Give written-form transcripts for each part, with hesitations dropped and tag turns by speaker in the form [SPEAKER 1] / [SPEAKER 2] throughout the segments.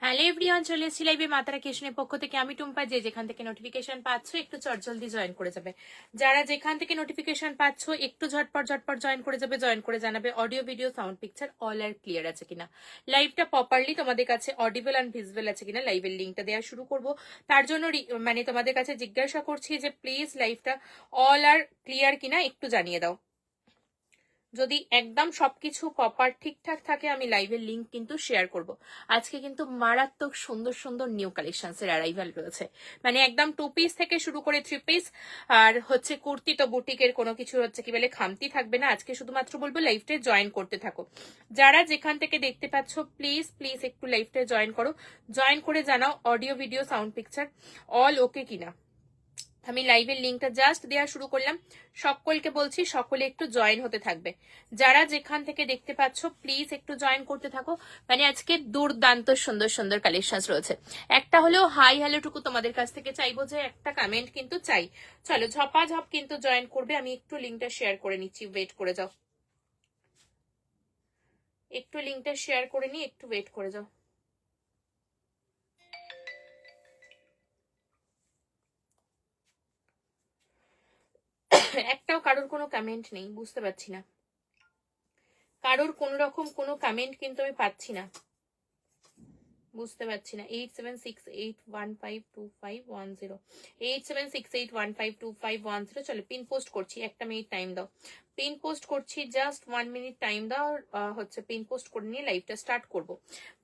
[SPEAKER 1] Hello everyone, চলে এসেছি লাইভে মাতারা কৃষ্ণের পক্ষ থেকে। আমি টুম্পা। যে যেখান থেকে নোটিফিকেশন পাচ্ছ একটু চটজলদি জয়েন করে যাবে। যারা যেখান থেকে নোটিফিকেশন পাচ্ছ একটু ঝটপট ঝটপট জয়েন করে যাবে। জয়েন করে জানাবে audio video sound picture all আর ক্লিয়ার আছে কিনা, লাইভটা প্রপারলি তোমাদের কাছে অডিবল অ্যান্ড ভিজিবল আছে কিনা। লাইভের লিঙ্কটা দেওয়া শুরু করব, তার জন্য মানে তোমাদের কাছে জিজ্ঞাসা করছি যে প্লিজ লাইভটা অল আর ক্লিয়ার কিনা একটু জানিয়ে দাও। যদি একদম সবকিছু প্রপার ঠিকঠাক থাকে আমি লাইভের লিংক কিন্তু শেয়ার করব। আজকে কিন্তু মারাত্মক সুন্দর সুন্দর নিউ কালেকশনস এর অ্যারাইভাল রয়েছে, মানে একদম 2 পিস থেকে শুরু করে 3 পিস আর হচ্ছে কুর্তি। তো বুটিকের কোনো কিছু হচ্ছে কি বলে খামতি থাকবে না। আজকে শুধুমাত্র বলবো লাইভটা জয়েন করতে থাকো। যারা যেখান থেকে দেখতে পাচ্ছ প্লিজ প্লিজ একটু লাইভটা জয়েন করো। জয়েন করে জানাও audio video sound picture all ওকে কিনা। আমি লাইভের লিঙ্কটা জাস্ট দেওয়া শুরু করলাম। সকলকে বলছি সকলে একটু জয়েন হতে থাকবে। যারা যেখান থেকে দেখতে পাচ্ছ প্লিজ একটু জয়েন করতে থাকো। মানে আজকে দুর্দান্ত সুন্দর সুন্দর কালেকশন রয়েছে। একটা হলেও হাই হ্যালোটুকু তোমাদের কাছ থেকে চাইবো, যে একটা কমেন্ট কিন্তু চাই। চলো ঝপাঝপ কিন্তু জয়েন করবে। আমি একটু লিঙ্কটা শেয়ার করে নিচ্ছি, ওয়েট করে যাও। একটু লিঙ্কটা শেয়ার করে নি, একটু ওয়েট করে যাও। একটাও কারোর কোনো কমেন্ট নেই, বুঝতে পারছি না। কারোর কোন রকম কোনো কমেন্ট কিন্তু আমি পাচ্ছি না, বুঝতে পারছি না। 8768152510 8768152510। চলো পিন পোস্ট করছি, একটা মিনিট টাইম দাও। পিন পোস্ট করছি, জাস্ট 1 মিনিট টাইম দাও। হচ্ছে পিন পোস্ট করে নিয়ে লাইভটা স্টার্ট করব।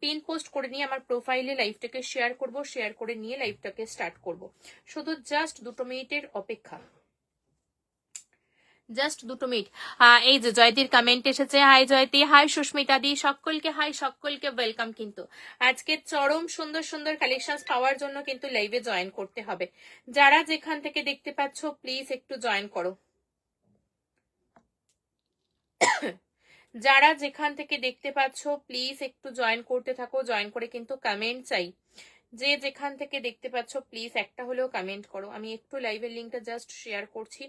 [SPEAKER 1] পিন পোস্ট করে নিয়ে আমার প্রোফাইলে লাইভটাকে শেয়ার করব, শেয়ার করে নিয়ে লাইভটাকে স্টার্ট করব। শুধু জাস্ট 2 মিনিটের অপেক্ষা, জাস্ট 2 মিনিট। এই যে জয়তির কমেন্ট এসেছে, হাই জয়তি, হাই সুস্মিতা দি, সকলকে হাই, সকলকে ওয়েলকাম। কিন্তু আজকে চরম সুন্দর সুন্দর কালেকশন পাওয়ার জন্য কিন্তু লাইভে জয়েন করতে হবে। যারা যেখান থেকে দেখতে পাচ্ছ প্লিজ একটু জয়েন করো। যারা যেখান থেকে দেখতে পাচ্ছ প্লিজ একটু জয়েন করতে থাকো। জয়েন করে কিন্তু কমেন্ট চাই। যে যেখান থেকে দেখতে পাচ্ছ প্লিজ একটা হলেও কমেন্ট করো। আমি একটু লাইভের লিঙ্কটা জাস্ট শেয়ার করছি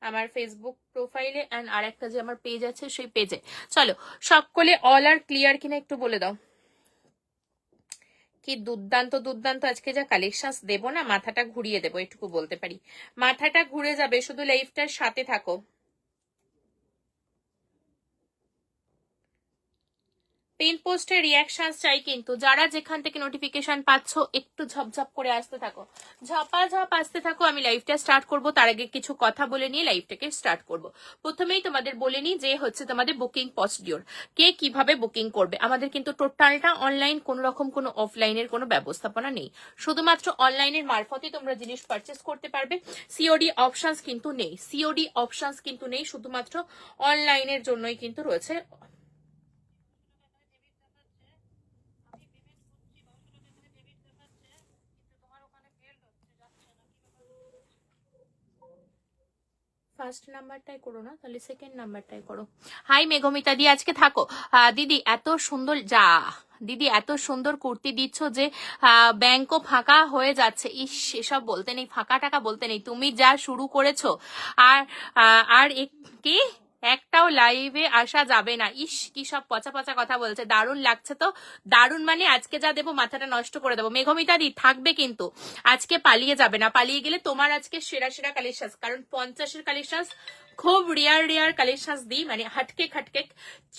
[SPEAKER 1] আমার ফেসবুক প্রোফাইলে অ্যান্ড আরেকটা যে আমার পেজ আছে সেই পেজে। চলো সকলে অল আর ক্লিয়ার কিনা একটু বলে দাও। কি দুর্দান্ত দুর্দান্ত আজকে যা কালেকশন দেবো না, মাথাটা ঘুরিয়ে দেবো, এটুকু বলতে পারি। মাথাটা ঘুরে যাবে, শুধু লাইভটার সাথে থাকো। পিন পোস্টের রিয়াকশন চাই কিন্তু। যারা যেখান থেকে নোটিফিকেশন পাচ্ছ একটু ঝপঝপ করে আসতে থাকো, ঝপাঝপ আসতে থাকো। আমি লাইভটা স্টার্ট করব, তার আগে কিছু কথা বলে নিয়ে লাইভটাকে স্টার্ট করব। প্রথমেই তোমাদের বলে নিই যে হচ্ছে তোমাদের বুকিং প্রসিডিওর, কে কিভাবে বুকিং করবে। আমাদের কিন্তু টোটালটা অনলাইন, কোনো রকম কোনো অফলাইনের কোনো ব্যবস্থাপনা নেই। শুধুমাত্র অনলাইনের মারফতই তোমরা জিনিস পারচেস করতে পারবে। সিওডি অপশনস কিন্তু নেই, সিওডি অপশনস কিন্তু নেই, শুধুমাত্র অনলাইনের জন্যই কিন্তু রয়েছে। ফার্স্ট নাম্বারটাই করো না, তাহলে সেকেন্ড নাম্বারটাই করো। হাই মেঘমিতা দি, আজকে থাকো। দিদি এত সুন্দর দিদি এত সুন্দর কুর্তি দিচ্ছ যে ব্যাংকও ফাঁকা হয়ে যাচ্ছে। ইস, এসব বলতে নেই, ফাঁকা টাকা বলতে নেই, তুমি যা শুরু করেছো। আর আর কি একটাও লাইভে আসা যাবে না। ইস, কি সব পচা পচা কথা বলছে। দারুণ লাগছে তো, দারুণ মানে আজকে যা দেবো মাথাটা নষ্ট করে দেবো। মেঘমিতা দি থাকবে কিন্তু, আজকে পালিয়ে যাবে না। পালিয়ে গেলে তোমার আজকে সেরা সেরা কালেকশন, কারণ 50-এর কালেকশন খুব রেয়ার কালেকশন দিই, মানে হাটকে খাটকে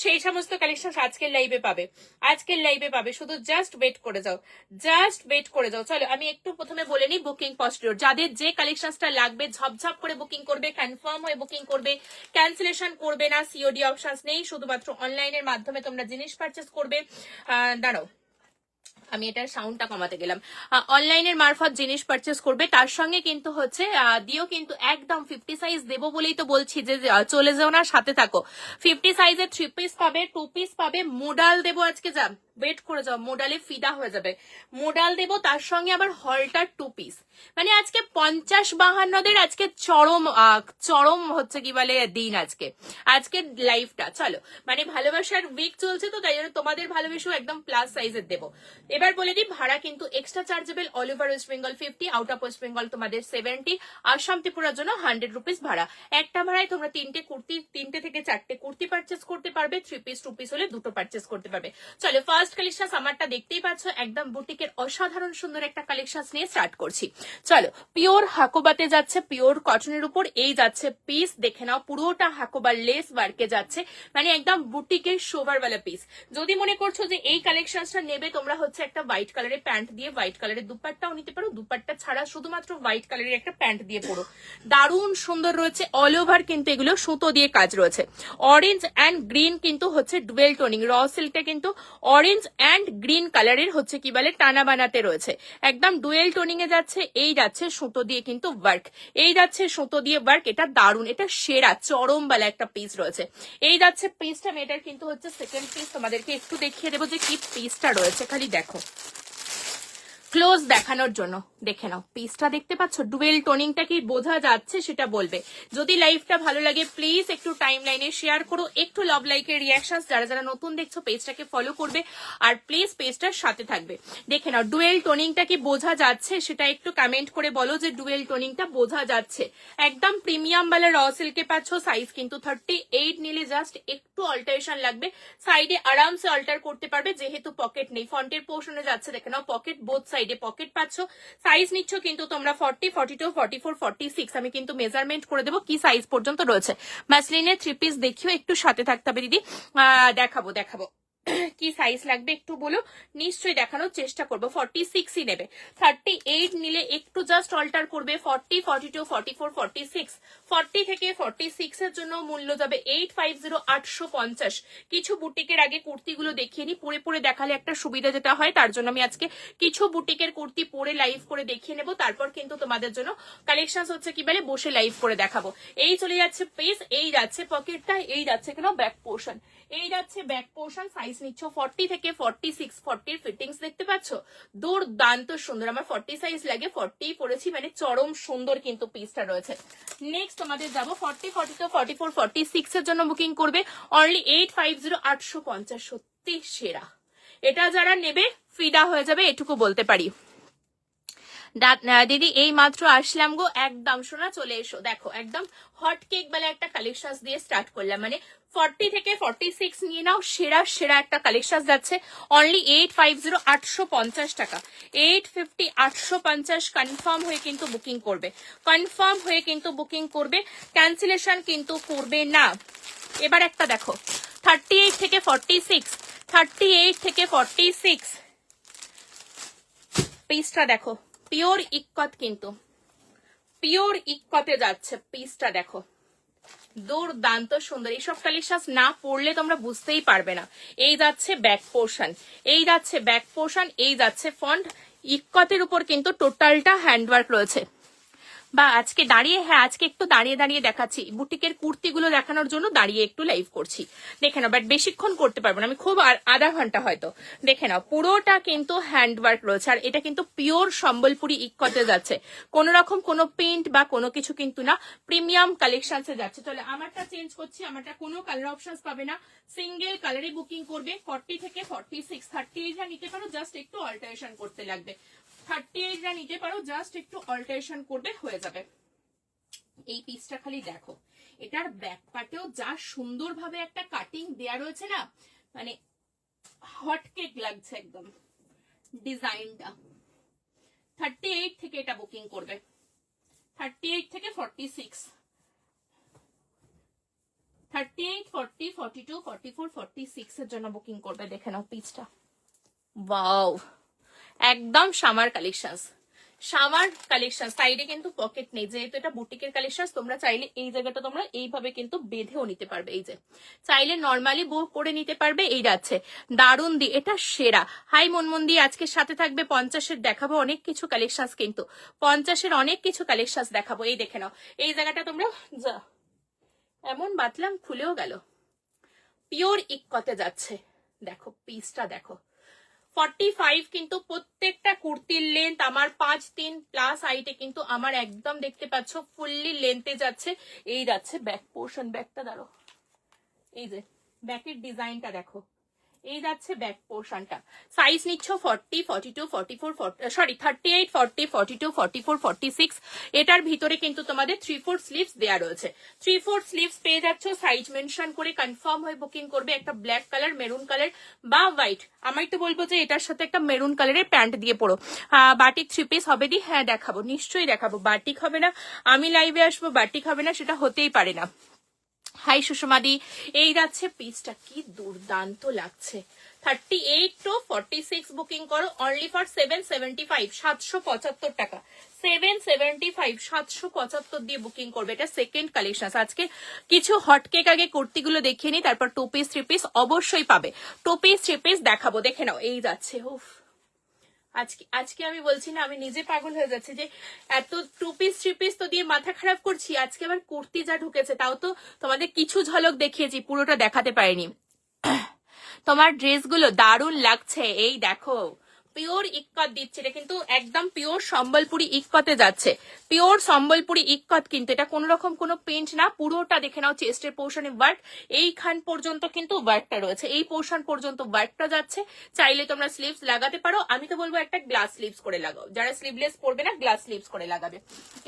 [SPEAKER 1] সেই সমস্ত কালেকশন আজকের লাইভে পাবে, আজকের লাইভে পাবে। শুধু জাস্ট ওয়েট করে যাও, জাস্ট ওয়েট করে যাও। চলো আমি একটু প্রথমে বলে নিই বুকিং প্রসিডিওর। যাদের যে কালেকশনটা লাগবে ঝপঝপ করে বুকিং করবে, কনফার্ম হয়ে বুকিং করবে, ক্যান্সেলেশন করবে না। সিওডি অপশন নেই, শুধুমাত্র অনলাইনের মাধ্যমে তোমরা জিনিস পারচেস করবে। দাঁড়াও, আমি এটার সাউন্ডটা কমাতে গেলাম। অনলাইনের মারফত জিনিস পারচেস করবে, তার সঙ্গে কিন্তু হচ্ছে দিও কিন্তু একদম 50 সাইজ দেবো বলেই তো বলছি যে চলে যাও না, সাথে থাকো। 50 সাইজের 3 পিস পাবে, 2 পিস পাবে, মোডাল দেবো আজকে। যা ওয়েট করে যাও, মোডালে ফিদা হয়ে যাবে। মোডাল দেবো, তার সঙ্গে আবার হলটার 2 পিস। মানে আজকে 50-52দের আজকে চরম চরম হচ্ছে কি বলে দিন আজকে, আজকের লাইফটা। চলো মানে ভালোবাসার উইক চলছে তো, তাই জন্য তোমাদের ভালোবেসেও একদম প্লাস সাইজের দেবো। এবার বলে দিই ভাড়া কিন্তু extra chargeable, all over West Bengal 50, out of West Bengal তোমাদের 70, আসাম ত্রিপুরার জন্য 100 রুপিস ভাড়া। একটা ভাড়ায় তোমরা তিনটে থেকে চারটে কুর্তি পারচেস করতে পারবে, 3 পিস 2 পিস হলে দুটো পারচেস করতে পারবে। চলো ফার্স্ট কালেকশন আমারটা দেখতেই পাচ্ছ, একদম বুটিকের অসাধারণ সুন্দর একটা কালেকশন নিয়ে স্টার্ট করছি। চলো পিওর হাকোবাতে যাচ্ছে, পিওর কটনের উপর এই যাচ্ছে পিস, দেখে নাও পুরোটা হাকোবার লেস ওয়ার্কে যাচ্ছে, মানে একদম বুটিকের শোভারওয়ালা পিস। যদি মনে করছো যে এই কালেকশনটা নেবে তোমরা হচ্ছে একটা হোয়াইট কালারের প্যান্ট দিয়ে হোয়াইট কালারের দুপাট্টাও নিতে পারো, দুপাট্টা ছাড়া শুধুমাত্র হোয়াইট কালারের একটা প্যান্ট দিয়ে পরো, দারুণ সুন্দর রয়েছে। অল ওভার কিন্তু এগুলো সুতো দিয়ে কাজ রয়েছে। অরেঞ্জ অ্যান্ড গ্রিন কিন্তু হচ্ছে ডুয়েল টোনিং, র সিল্কটা কিন্তু অরেঞ্জ অ্যান্ড গ্রিন কালারের হচ্ছে কি বলে টানা বানাতে রয়েছে, একদম ডুয়েল টোনিং এ যাচ্ছে। এই যাচ্ছে সুতো দিয়ে কিন্তু ওয়ার্ক, এই যাচ্ছে সুতো দিয়ে ওয়ার্ক, এটা দারুণ, এটা সেরা চরম বালা একটা পিস রয়েছে। এই যাচ্ছে পিসটা, মেয়েটার কিন্তু হচ্ছে সেকেন্ড পিস, তোমাদেরকে একটু দেখিয়ে দেবো যে কি পিসটা রয়েছে, খালি দেখো ক্লোজ দেখানোর জন্য। দেখে নাও পিসটা, দেখতে পাচ্ছ ডুয়েল টোনিংটা কি বোঝা যাচ্ছে সেটা বলবে। যদি লাইভটা ভালো লাগে প্লিজ একটু টাইম লাইনে শেয়ার করো, একটু লাভ লাইকের রিয়াকশন, যারা যারা নতুন দেখছো পেজটাকে ফলো করবে আর প্লিজ পেজটার সাথে থাকবে। দেখে নাও ডুয়েল টোনিংটা কি বোঝা যাচ্ছে সেটা একটু কমেন্ট করে বলো যে ডুয়েল টোনিংটা বোঝা যাচ্ছে। একদম প্রিমিয়াম বালা র সিল্কে পাচ্ছ, সাইজ কিন্তু 38, নিলে জাস্ট একটু অল্টারেশন লাগবে, সাইডে আরামসে অল্টার করতে পারবে যেহেতু পকেট নেই। ফ্রন্টের পোর্শনে যাচ্ছে, দেখে নাও পকেট, বোথ সাইডে পকেট পাচ্ছ। সাইজ নিচ্ছ কিন্তু তোমরা 40, 42, 44, 46, আমি কিন্তু মেজারমেন্ট করে দেবো কি সাইজ পর্যন্ত রয়েছে। মাসলিনের 3 পিস দেখিও, একটু সাথে থাকতে হবে দিদি, দেখাবো কি সাইজ লাগবে একটু বলো, নিশ্চয়ই দেখানোর চেষ্টা করবো। 46ই নেবে, 38 নিলে একটু জাস্ট অল্টার করবে, 40, 42, 44, 46, 40 থেকে 46 এর জন্য মূল্য যাবে 850, 850। কিছু বুটিকের আগে কুর্তিগুলো দেখিয়ে নি, পরে দেখালে একটা সুবিধা যেটা হয়, তার জন্য আমি আজকে কিছু বুটিকের কুর্তি পরে লাইভ করে দেখিয়ে নেবো, তারপর কিন্তু তোমাদের জন্য কালেকশন হচ্ছে কি বলে বসে লাইভ করে দেখাবো। এই চলে যাচ্ছে পিস, এই যাচ্ছে পকেটটা, এই যাচ্ছে কেন ব্যাক পোর্শন, এই যাচ্ছে ব্যাক পোর্শন। সাইজ নিচ্ছ 40 থেকে 46, 40 ফিটিংস দেখতে পাচ্ছ, দুর্দান্ত সুন্দর। আমার 40 সাইজ লাগে, 40 পরেছি, মানে চরম সুন্দর কিন্তু পিসটা রয়েছে। নেক্সট তোমাদের যাবো 40, 42, 44, 46 এর জন্য বুকিং করবে, অনলি 850, 850, সত্যি সেরা। এটা যারা নেবে ফিদা হয়ে যাবে, এটুকু বলতে পারি। দিদি এই মাত্র আসলাম গো, একদম শোনা চলে এসো। দেখো একদম হট কেক বেলা একটা কালেকশন দিয়ে স্টার্ট করলাম, মানে 40 থেকে 46 নিয়ে নাও, সেরা একটা কালেকশন যাচ্ছে, অনলি 850, 850 টাকা, 850, 850 কনফার্ম হয়ে কিন্তু বুকিং করবে, কনফার্ম হয়ে কিন্তু বুকিং করবে, ক্যান্সেলেশন কিন্তু করবে না। এবার একটা দেখো 38 থেকে 46, 38 থেকে 46 পিসটা দেখো, পিওর ইক্কত, কিন্তু পিওর ইক্কতে যাচ্ছে পিসটা, দেখো দুর্দান্ত সুন্দর। এইসব কালেকশন না পড়লে তোমরা বুঝতেই পারবে না। এই যাচ্ছে ব্যাক পোর্শন, এই যাচ্ছে ব্যাক পোর্শন, এই যাচ্ছে ফ্রন্ট, ইক্কতের উপর কিন্তু টোটালটা হ্যান্ডওয়ার্ক রয়েছে। বা আজকে দাঁড়িয়ে, হ্যাঁ আজকে একটু দাঁড়িয়ে দেখাচ্ছি, বুটিকের কুর্তিগুলো দেখানোর জন্য দাঁড়িয়ে একটু লাইভ করছি, দেখে নাও। বাট বেশিক্ষণ করতে পারবো না আমি, খুব আধা ঘন্টা হয়তো। দেখে নাও পুরোটা কিন্তু হ্যান্ডওয়ার্ক রয়েছে, আর এটা কিন্তু পিওর সম্বলপুরি ইক্কতে যাচ্ছে, কোন রকম কোনো প্রিন্ট বা কোনো কিছু কিন্তু না, প্রিমিয়াম কালেকশনসে যাচ্ছে। চলে আমারটা চেঞ্জ করছি, আমারটা কোনো কালার অপশন পাবে না, সিঙ্গেল কালারে বুকিং করবে। 40 থেকে 46, 38 নিতে পারো, জাস্ট একটু অল্টারেশন করতে লাগবে, 38 নিতে পারো, জাস্ট একটু অল্টারেশন করবে, হয়ে যাবে। এই পিসটা খালি দেখো, এটার ব্যাক পার্টেও যা সুন্দরভাবে একটা কাটিং দেয়া রয়েছে না, মানে হট কেক লাগছে একদম ডিজাইনটা। 38 থেকে এটা বুকিং করবে, 38 থেকে 46, 38, 40, 42, 44, 46 এর জন্য বুকিং করবে। দেখে নাও পিসটা, ওয়াও একদম সামার কালেকশন, সামার কালেকশন। সাইডে কিন্তু পকেট নেই, যেহেতু এটা বুটিকের কালেকশন, তোমরা চাইলে এই জায়গাটা তোমরা এইভাবে কিন্তু বেঁধেও নিতে পারবে, এই যে চাইলে নর্মালি বো করে নিতে পারবে। এই যাচ্ছে দারুন দি, এটা সেরা। হাই মনমন্দি আজকে সাথে থাকবে, 50-এর দেখাবো অনেক কিছু কালেকশন, কিন্তু 50-এর অনেক কিছু কালেকশন দেখাবো। এই দেখে নাও এই জায়গাটা তোমরা যা এমন বাতলাম খুলেও গেল, পিওর ইক্কতে যাচ্ছে। দেখো পিসটা দেখো, 45 কিন্তু প্রত্যেকটা কুর্তির লেন্থ আমার 5'3" প্লাস হাইটে কিন্তু আমার একদম দেখতে পাচ্ছ ফুললি লেন্থে যাচ্ছে। এই যাচ্ছে ব্যাক পোর্শন, ব্যাকটা দাঁড়ো, এই যে ব্যাকের ডিজাইনটা দেখো, এই যাচ্ছে ব্যাক পোর্শনটা। সাইজ নিচ্ছ 40, 42, 44, সরি 38, 40, 42, 44, 46। এটার ভিতরে কিন্তু তোমাদের 3/4 স্লিভস দেয়া রয়েছে। 3/4 স্লিভস পেয়ে যাচ্ছ, সাইজ মেনশন করে কনফার্ম হয়ে বুকিং করবে। একটা ব্ল্যাক কালার, মেরুন কালার বা হোয়াইট। আমি তো বলবো যে এটার সাথে একটা মেরুন কালারের প্যান্ট দিয়ে পড়ো। বাটিক 3 পিস হবে দি? হ্যাঁ দেখাবো, নিশ্চয়ই দেখাবো। বাটিক হবে না, আমি লাইভে আসবো, বাটিক হবে না, সেটা হতেই পারে না। হাই সুষমাদি, এই যাচ্ছে পিসটা, কি দুর্দান্ত লাগছে। 38 to 46 বুকিং করো অনলি ফর 775, 775 টাকা। 775, 775 দিয়ে বুকিং করবে। এটা সেকেন্ড কালেকশন। আজকে কিছু হটকেক আগে কুর্তিগুলো দেখিয়ে নি, তারপর 2 পিস 3 পিস অবশ্যই পাবে। 2 পিস 3 পিস দেখাবো, দেখে নাও। এই যাচ্ছে, উফ আজকে আমি বলছি না, আমি নিজে পাগল হয়ে যাচ্ছি যে এত 2 পিস 3 পিস তো দিয়ে মাথা খারাপ করছি। আজকে আবার কুর্তি যা ঢুকেছে, তাও তো তোমাদের কিছু ঝলক দেখিয়েছি, পুরোটা দেখাতে পারিনি। তোমার ড্রেসগুলো দারুণ লাগছে। এই দেখো, পিওর ইক্কত দিচ্ছে, এটা কিন্তু একদম পিওর সম্বলপুরি ইক্কতে যাচ্ছে। পিওর সম্বলপুরি ইক্কত, কিন্তু এটা কোন রকম কোনো পেন্ট না। পুরোটা দেখে নাও, চেস্টের পোর্শনে ওয়ার্ক, এইখান পর্যন্ত কিন্তু ওয়ার্কটা রয়েছে, এই পোর্শন পর্যন্ত ওয়ার্কটা যাচ্ছে। চাইলে তোমরা স্লিভস লাগাতে পারো, আমি তো বলবো একটা গ্লাস স্লিভস করে লাগাও। যারা স্লিভলেস পরবে না, গ্লাস স্লিভস করে লাগাবে।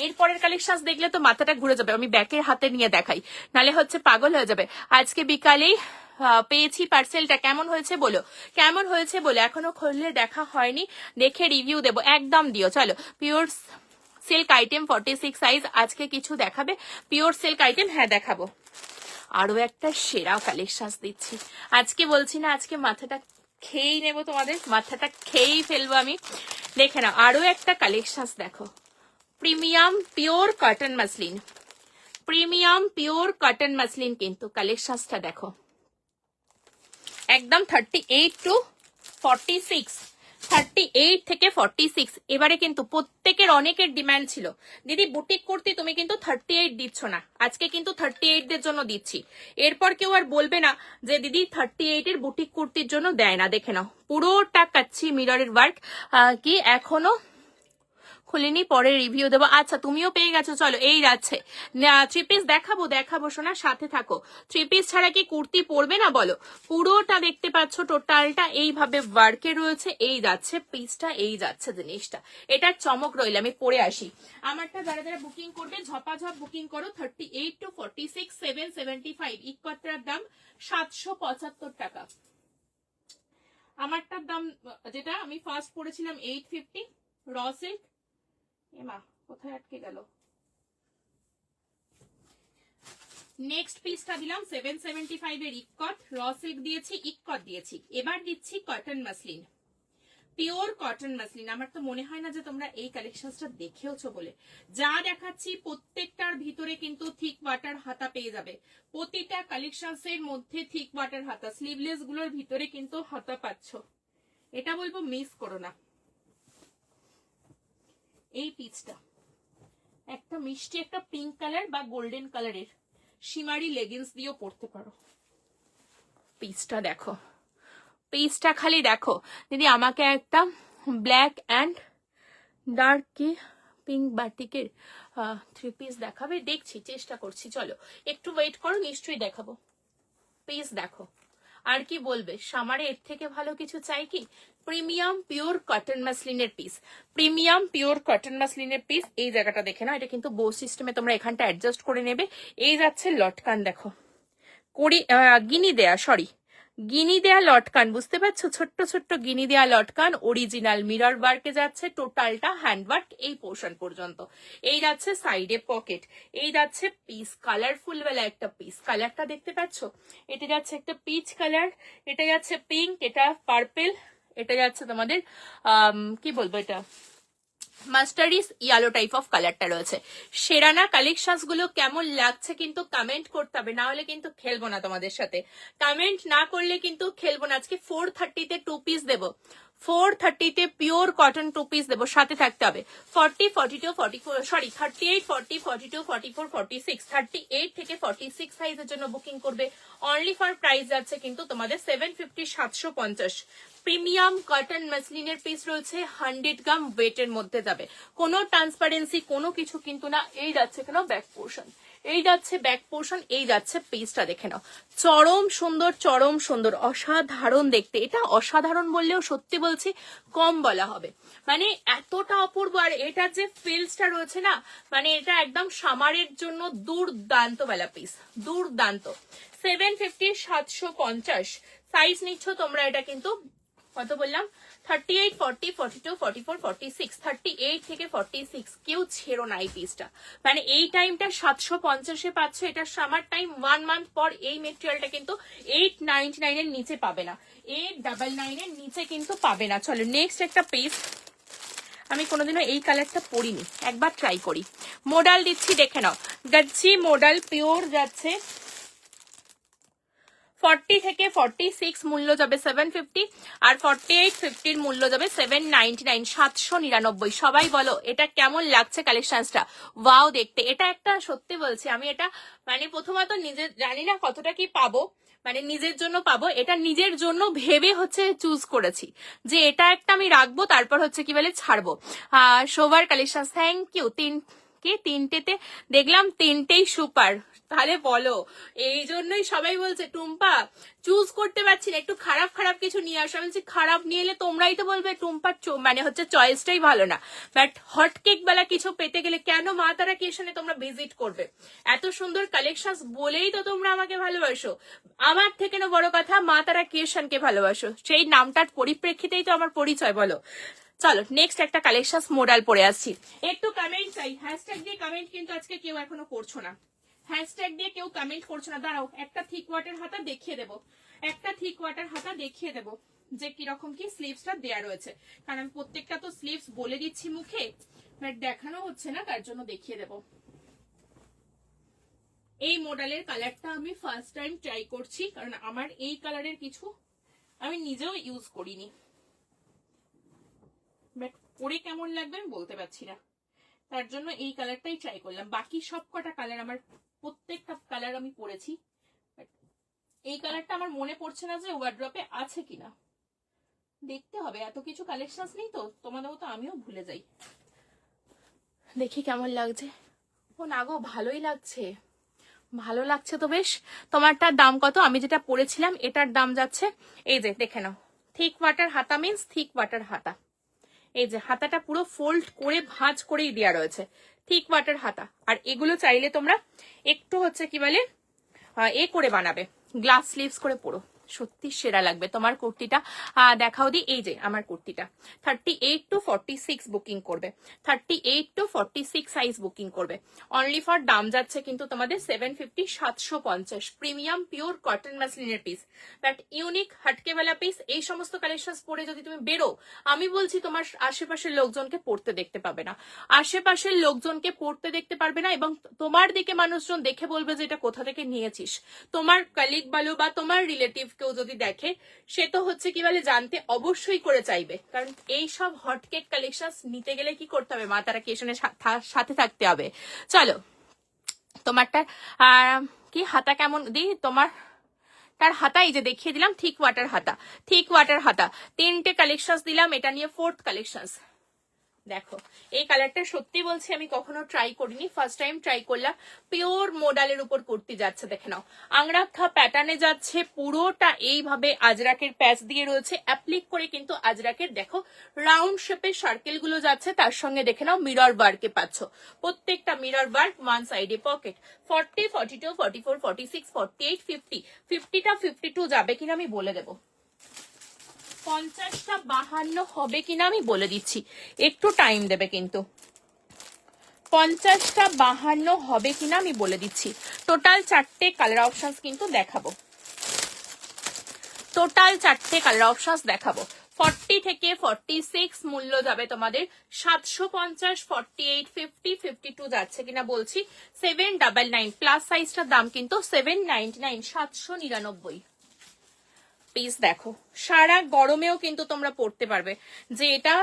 [SPEAKER 1] এরপরের কালেকশন দেখলে তো মাথাটা ঘুরে যাবে, আমি ব্যাকের হাতে নিয়ে দেখাই, নালে হচ্ছে পাগল হয়ে যাবে। আজকে বিকালেই পেয়েছি পার্সেলটা, কেমন হয়েছে বলো, কেমন হয়েছে বলো। এখনো খুললে দেখা হয়নি, দেখে রিভিউ দেবো, একদম দিও। চলো, পিওর সিল্ক আইটেম 46 সাইজ আজকে কিছু দেখাবে। পিওর সিল্ক আইটেম, হ্যাঁ দেখাবো। আরো একটা সেরা কালেকশন দিচ্ছি আজকে, বলছি না আজকে মাথাটা খেয়েই নেবো, তোমাদের মাথাটা খেয়েই ফেলবো আমি। দেখে নাও, আরো একটা কালেকশন দেখো, premium pure cotton muslin, premium pure cotton muslin, কিন্তু কালেকশনটা দেখো একদম 38 to 46, 38 থেকে 46। এবারে কিন্তু প্রত্যেকের অনেকের ডিমান্ড ছিল, দিদি বুটিক কুর্তি তুমি কিন্তু 38 দিচ্ছ না, আজকে কিন্তু 38 দের জন্য দিচ্ছি। এরপর কেউ আর বলবে না যে দিদি 38 এর বুটিক কুর্তির জন্য দেয় না। দেখে নাও, পুরোটা কাচ্ছি মিররের ওয়ার্ক, কি এখনো খুলিনি, পরে রিভিউ দেবো। আচ্ছা, তুমিও পেয়ে গেছো। চলো, এই যাচ্ছে 3 পিস দেখাবো, দেখাবো শোনা, সাথে থাকো। 3 পিস ছাড়া কি কুর্তি পরবে না বলো? পুরোটা দেখতে পাচ্ছ, টোটালটা এইভাবে ওয়ার্কে রয়েছে। এই যাচ্ছে পিসটা, এই যাচ্ছে জিনিসটা, এটার চমক রইল। আমি পরে আসি। আমারটা যারা যারা বুকিং করবে ঝপাঝপ বুকিং করো। 38 to 46, 775। ইকপাত্রার দাম 775 টাকা। আমারটার দাম যেটা আমি ফার্স্ট পড়েছিলাম 850 র সিল্ক। এমা কোথায় আটকে গেল? নেক্সট পিসটা দিলাম 775 এর ইক্কট, র সিল্ক দিয়েছি, ইক্কট দিয়েছি। এবার দিচ্ছি cotton muslin, pure cotton muslin. আমার তো মনে হয় না যে তোমরা এই কালেকশনটা দেখেওছো বলে। যা দেখাচ্ছি প্রত্যেকটার ভিতরে কিন্তু থিক ওয়াটার হাতা পেয়ে যাবে, প্রতিটা কালেকশনস এর মধ্যে থিক ওয়াটার হাতা। স্লিভলেস গুলোর ভিতরে কিন্তু হাতা পাচ্ছ, এটা বলবো মিস করো না। এই পিসটা একটা মিষ্টি একটা পিঙ্ক কালার বা গোল্ডেন কালারের শিমারি লেগিংস দিয়েও পরতে পারো। পিসটা দেখো, পিসটা খালি দেখো। দিদি আমাকে একটা ব্ল্যাক অ্যান্ড ডার্ক কি পিঙ্ক বাটিকের 3 পিস দেখাবে, দেখছি, চেষ্টা করছি। চলো একটু ওয়েট করো, নিশ্চয়ই দেখাবো। পিস দেখো, আর কি বলবে, সামারে এর থেকে ভালো কিছু চাই কি? প্রিমিয়াম পিওর কটন মাসলিনের পিস, প্রিমিয়াম পিওর কটন মাসলিনের পিস। এই জায়গাটা দেখে না, এটা কিন্তু বো সিস্টেমে তোমরা এখানটা অ্যাডজাস্ট করে নেবে। এই যাচ্ছে লটকান দেখো, গিনি দেয়া, সরি গিনি দেয়া লটকান, বুঝতে পারছো? ছোট্ট ছোট্ট গিনি দেয়া লটকান, অরিজিনাল মিরর ওয়ার্কে যাচ্ছে, টোটালটা হ্যান্ড ওয়ার্ক এই পোর্শন পর্যন্ত। এই যাচ্ছে সাইডে পকেট, এই যাচ্ছে পিস, কালারফুল বেলা একটা পিস। কালারটা দেখতে পাচ্ছ, এটা যাচ্ছে একটা পিচ কালার, এটা যাচ্ছে পিঙ্ক, এটা পার্পেল, এটা যাচ্ছে তোমাদের কি বলবো, এটা মাস্টারিস ইয়েলো টাইপ অফ কালারটা রয়েছে। সেরানা কালেকশনস গুলো কেমন লাগছে কিন্তু কমেন্ট করতে হবে, না হলে কিন্তু খেলবো না তোমাদের সাথে। কমেন্ট না করলে কিন্তু খেলবো না। আজকে 430-তে 2 পিস দেবো, 430-তে পিওর কটন 2 পিস দেবো, সাথে থাকতে হবে। 40, 42, 44, সরি 38, 40, 42, 44, 46, 38 থেকে 46 সাইজের জন্য বুকিং করবে। অনলি ফর প্রাইস যাচ্ছে কিন্তু তোমাদের 750, 750। প্রিমিয়াম কটন মাসলিনের পিস রয়েছে, 100 গ্রাম ওয়েটের মধ্যে যাবে, কোনো ট্রান্সপারেন্সি কোনো কিছু কিন্তু না। এই যাচ্ছে কেন ব্যাক পোর্শন, এই যাচ্ছে ব্যাক পোর্শন, এই যাচ্ছে পিসটা দেখে নাও, চরম সুন্দর, চরম সুন্দর, অসাধারণ দেখতে। এটা অসাধারণ বললেও সত্যি বলছি কম বলা হবে, মানে এতটা অপূর্ব। আর এটার যে ফিলসটা রয়েছে না, মানে এটা একদম সামারের জন্য দুর্দান্ত বেলা পিস, দুর্দান্ত। 750, 750 সাইজ নিচ্ছ তোমরা, এটা কিন্তু কত বললাম, 38, 40, 42, 44, 46, 38 থেকে 46, কেউ ছেড়ো না এই পিসটা। মানে এই টাইমটা 750-এ পাচ্ছ, এটা সামার টাইম, 1 মান্থ পর এই মেটেরিয়ালটা কিন্তু 899 এর নিচে পাবে না, 899 এর নিচে কিন্তু পাবে না। চলো নেক্সট একটা পিস, আমি কোনোদিনও এই কালারটা পরিনি, একবার ট্রাই করি। মোডাল দিচ্ছি দেখে নাও, গাচ্ছি মোডাল পিওর যাচ্ছে 40 থেকে 46, মূল্য যাবে 750, আর 48, 50 মূল্য যাবে 799, 799। সবাই বলো এটা কেমন লাগছে কালেকশনসটা, ওয়াও দেখতে। এটা একটা সত্যি বলছি আমি, এটা মানে প্রথমত নিজের জানি না কতটা কি পাবো, মানে নিজের জন্য পাবো, এটা নিজের জন্য ভেবে হচ্ছে চুজ করেছি যে এটা একটা আমি রাখবো, তারপর হচ্ছে কি বলে ছাড়বো। শোভার কালেকশন, থ্যাংক ইউ। তিনটেতে দেখলাম, তিনটেই সুপার। তাহলে বলো, এই জন্যই সবাই বলছে টুম্পা চুজ করতে পারছি না, একটু খারাপ খারাপ কিছু নিয়ে আসো। আমি বলছি খারাপ নিয়ে এলে তোমরাই তো বলবে টুম্পার মানে হচ্ছে চয়েসটাই ভালো না। বাট হট কেক বেলা কিছু পেতে গেলে কেন মা তারা ক্রিয়েশনে তোমরা ভিজিট করবে? এত সুন্দর কালেকশন বলেই তো তোমরা আমাকে ভালোবাসো। আমার থেকে না বড় কথা, মা তারা ক্রিয়েশনকে ভালোবাসো, সেই নামটার পরিপ্রেক্ষিতেই তো আমার পরিচয়, বলো। চলো নেক্সট একটা কালেকশন মোডাল পরে আসছি। একটু কমেন্ট চাই, হ্যাশট্যাগ দিয়ে কমেন্ট কিন্তু আজকে কেউ এখনো করছো না, হ্যাশট্যাগ দিয়ে কেউ কমেন্ট করছো না। দাঁড়াও একটা থিক ওয়াটার হাতা দেখিয়ে দেবো, একটা থিক ওয়াটার হাতা দেখিয়ে দেবো যে কিরকম কি স্লিভসটা দেয়া রয়েছে, কারণ আমি প্রত্যেকটা তো স্লিভস বলে দিচ্ছি মুখে, বাট দেখানো হচ্ছে না, তার জন্য দেখিয়ে দেবো। এই মডেলের কালারটা আমি ফার্স্ট টাইম ট্রাই করছি, কারণ আমার এই কালারের কিছু আমি নিজেও ইউজ করিনি, বাট পরে কেমন লাগবে আমি বলতে পারছি না, তার জন্য এই কালারটাই ট্রাই করলাম। বাকি সব কটা কালার আমার, প্রত্যেকটা কালার আমি পরেছি, এই কালারটা আমার মনে পড়ছে না যে ওয়ার্ড্রপে আছে কিনা, দেখতে হবে। এত কিছু কালেকশন নেই তো, তোমাদের মতো আমিও ভুলে যাই। দেখি কেমন লাগছে। ও না গো, ভালোই লাগছে, ভালো লাগছে তো বেশ। তোমারটার দাম কত? আমি যেটা পরেছিলাম এটার দাম যাচ্ছে, এই যে দেখে নাও, থিক ওয়াটার হাতা মিন্স থিক ওয়াটার হাতা, এই যে হাতাটা পুরো ফোল্ড করে ভাঁজ করেই দেওয়া রয়েছে, থিক ওয়াটার হাতা। আর এগুলো চাইলে তোমরা একটু হচ্ছে কি বলে এ করে বানাবে, গ্লাস স্লিভস করে পরো, সত্যি সেরা লাগবে তোমার কুর্তিটা। দেখাও দি, এই যে আমার কুর্তিটা 38 to 46 বুকিং করবে, 38 to 46 সাইজ বুকিং করবে। অনলি ফর দাম যাচ্ছে কিন্তু তোমাদের 750, 750, প্রিমিয়াম পিওর কটন মাসলিনের পিস, বাট ইউনিক হাটকেওয়ালা পিস। এই সমস্ত কালেকশন পরে যদি তুমি বেরো, আমি বলছি তোমার আশেপাশের লোকজনকে পড়তে দেখতে পাবে না, আশেপাশের লোকজনকে পড়তে দেখতে পারবে না, এবং তোমার দিকে মানুষজন দেখে বলবে যে এটা কোথা থেকে নিয়েছিস। তোমার কলিগ বলো বা তোমার রিলেটিভ কেউ যদি দেখে, সে তো হচ্ছে কি বলে জানতে অবশ্যই করে চাইবে, কারণ এই সব হট কেক কালেকশন নিতে গেলে কি করতে হবে, মা তারা ক্রিয়েশনের সাথে থাকতে হবে। চলো তোমারটা কি হাতা কেমন দিই, তোমার তার হাতা এই যে দেখিয়ে দিলাম, থিক ওয়াটার হাতা, থিক ওয়াটার হাতা। তিনটে কালেকশন দিলাম, এটা নিয়ে ফোর্থ কালেকশন। দেখো এই কালারটা সত্যি বলছি আমি কখনো ট্রাই করিনি, ফার্স্ট টাইম ট্রাই করলাম। পিওর মোডালের উপর কুর্তি যাচ্ছে, দেখে নাও, আংরাক্ষা প্যাটার্নে যাচ্ছে, পুরোটা এইভাবে আজরাকের প্যাচ দিয়ে রয়েছে, অ্যাপ্লিক করে কিন্তু আজরাকের দেখো রাউন্ড শেপের সার্কেল গুলো যাচ্ছে, তার সঙ্গে দেখে নাও মিরর ওয়ার্কে পাচ্ছ, প্রত্যেকটা মিরর ওয়ার্ক, ওয়ান সাইডে পকেট। 40, 42, 44, 46, 48, 50, 50টা 52 যাবে কিনা আমি বলে দেবো, 50টা 52 হবে কিনা আমি বলে দিচ্ছি, একটু টাইম দেবে কিন্তু, 50টা 52 হবে কিনা আমি বলে দিচ্ছি। টোটাল 4টে কালার অপশনস কিন্তু দেখাবো, টোটাল 4টে কালার অপশনস দেখাবো। 40 থেকে 46 মূল্য যাবে তোমাদের 750, 48, 50, 52 যাচ্ছে কিনা বলছি 799, প্লাস সাইজটার দাম কিন্তু 799, 799 পিস। দেখো সারা গরমেও কিন্তু তোমরা পড়তে পারবে, যে এটা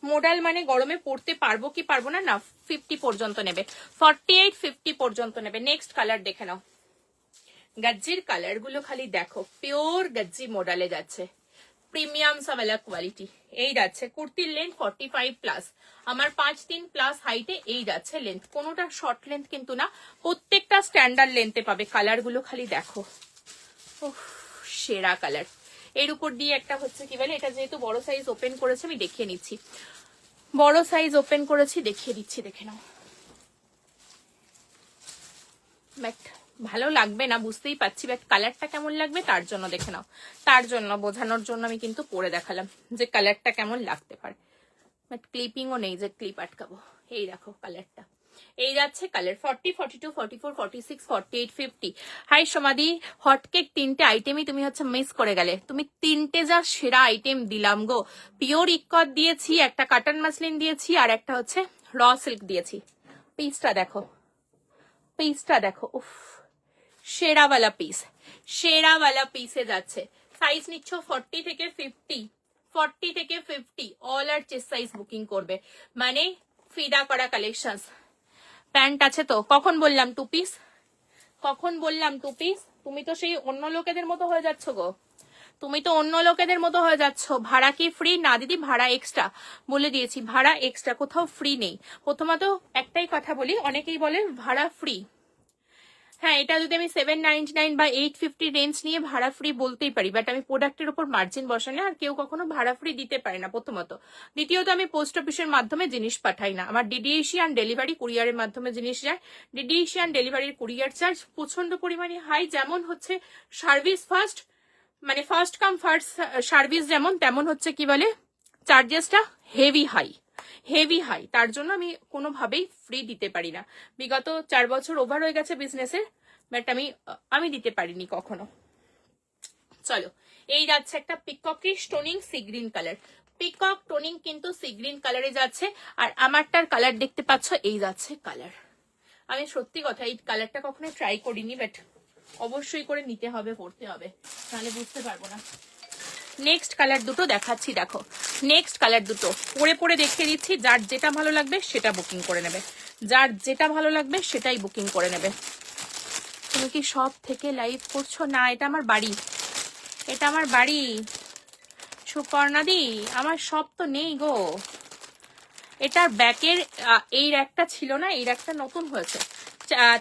[SPEAKER 1] মোডাল মানে গরমে পড়তে পারবো কি পারবো না, না 50 পর্যন্ত নেবে, 48, 50 পর্যন্ত নেবে। নেক্সট কালার দেখে নাও, গাজ্জির কালার গুলো খালি দেখো, পিওর গাজ্জি মোডালে যাচ্ছে, প্রিমিয়াম সাওয়ালা কোয়ালিটি। এই যাচ্ছে কুর্তির লেন্থ 45+, আমার 5'3" হাইটে এই যাচ্ছে লেন্থ, কোনোটা শর্ট লেন্থ কিন্তু না, প্রত্যেকটা স্ট্যান্ডার্ড লেন্থে পাবে। কালার গুলো খালি দেখো, উফ, সেরা কালার। এর উপর দিয়ে একটা হচ্ছে কি বলে, এটা যেহেতু বড় সাইজ ওপেন করেছে আমি দেখিয়ে নিচ্ছি, বড় সাইজ ওপেন করেছি দেখিয়ে দিচ্ছি, দেখে নাও। বাট ভালো লাগবে না বুঝতেই পারছি, বাট কালারটা কেমন লাগবে তার জন্য দেখে নাও, তার জন্য বোঝানোর জন্য আমি কিন্তু পরে দেখালাম যে কালারটা কেমন লাগতে পারে। বাট ক্লিপিংও নেই যে ক্লিপ আটকাবো। এই দেখো কালারটা, এই যাচ্ছে কালার 40, 42, 44, 46, 48, 50। হাই সমাধি, হটকেক 3টে আইটেমই তুমি হচ্ছে মিস করে গেলে। তুমি 3টে যা সেরা আইটেম দিলাম গো, পিওর ইকট দিয়েছি, একটা কাটন মাসলিন দিয়েছি, আর একটা হচ্ছে র সিল্ক দিয়েছি। পিসটা দেখো, পিসটা দেখো, উফ, সেরাওয়ালা পিস, সেরাওয়ালা পিসে যাচ্ছে। সাইজ নিচ্ছ 40 থেকে 50, 40 থেকে 50, অল আর চেস্ট সাইজ বুকিং করবে, মানে ফিদা করা কালেকশন। প্যান্ট আছে তো, কখন বললাম 2 পিস, কখন বললাম 2 পিস? তুমি তো সেই অন্য লোকেদের মতো হয়ে যাচ্ছ গো, তুমি তো অন্য লোকেদের মতো হয়ে যাচ্ছ। ভাড়া কি ফ্রি? না দিদি, ভাড়া এক্সট্রা, বলে দিয়েছি ভাড়া এক্সট্রা, কোথাও ফ্রি নেই। প্রথমত একটাই কথা বলি, অনেকেই বলে ভাড়া ফ্রি। হ্যাঁ, এটা যদি আমি 799 বা 850 রেঞ্জ নিয়ে ভাড়া ফ্রি বলতেই পারি, বাট আমি প্রোডাক্টের উপর মার্জিন বসাই না, আর কেউ কখনো ভাড়া ফ্রি দিতে পারে না প্রথমত। দ্বিতীয়ত আমি পোস্ট অফিসের মাধ্যমে জিনিস পাঠাই না, আমার ডিডিএশিয়ান ডেলিভারি কুরিয়ারের মাধ্যমে জিনিস যায়। ডিডিএশিয়ান ডেলিভারির কুরিয়ার চার্জ প্রচন্ড পরিমাণে হাই, যেমন হচ্ছে সার্ভিস ফার্স্ট, মানে ফার্স্ট কাম ফার্স্ট সার্ভিস যেমন, তেমন হচ্ছে কি বলে চার্জেসটা হেভি হাই, হেভি হাই। তার জন্য আমি কোনোভাবেই ফ্রি দিতে পারি না। বিগত 4 বছর ওভার হয়ে গেছে বিজনেসের, বাট আমি দিতে পারিনি কখনো। চলো, এই যাচ্ছে একটা পিককে স্টোনিং sea green colour, peacock toning কিন্তু সি গ্রিন কালারে যাচ্ছে, আর আমারটার কালার দেখতে পাচ্ছ, এই যাচ্ছে কালার। আমি সত্যি কথা এই কালারটা কখনো ট্রাই করিনি, বাট অবশ্যই করে নিতে হবে, পড়তে হবে, তাহলে বুঝতে পারবো না। নেক্সট কালার দুটো দেখাচ্ছি, দেখো নেক্সট কালার দুটো পরে পরে দেখিয়ে দিচ্ছি, যার যেটা ভালো লাগবে সেটা বুকিং করে নেবে, যার যেটা ভালো লাগবে সেটাই বুকিং করে নেবে। তুমি কি সব থেকে লাইভ করছো? না, এটা আমার বাড়ি, এটা আমার বাড়ি সুপর্ণাদি, আমার সব তো নেই গো। এটার ব্যাকের এই র্যাকটা ছিল না, এই র্যাকটা নতুন হয়েছে,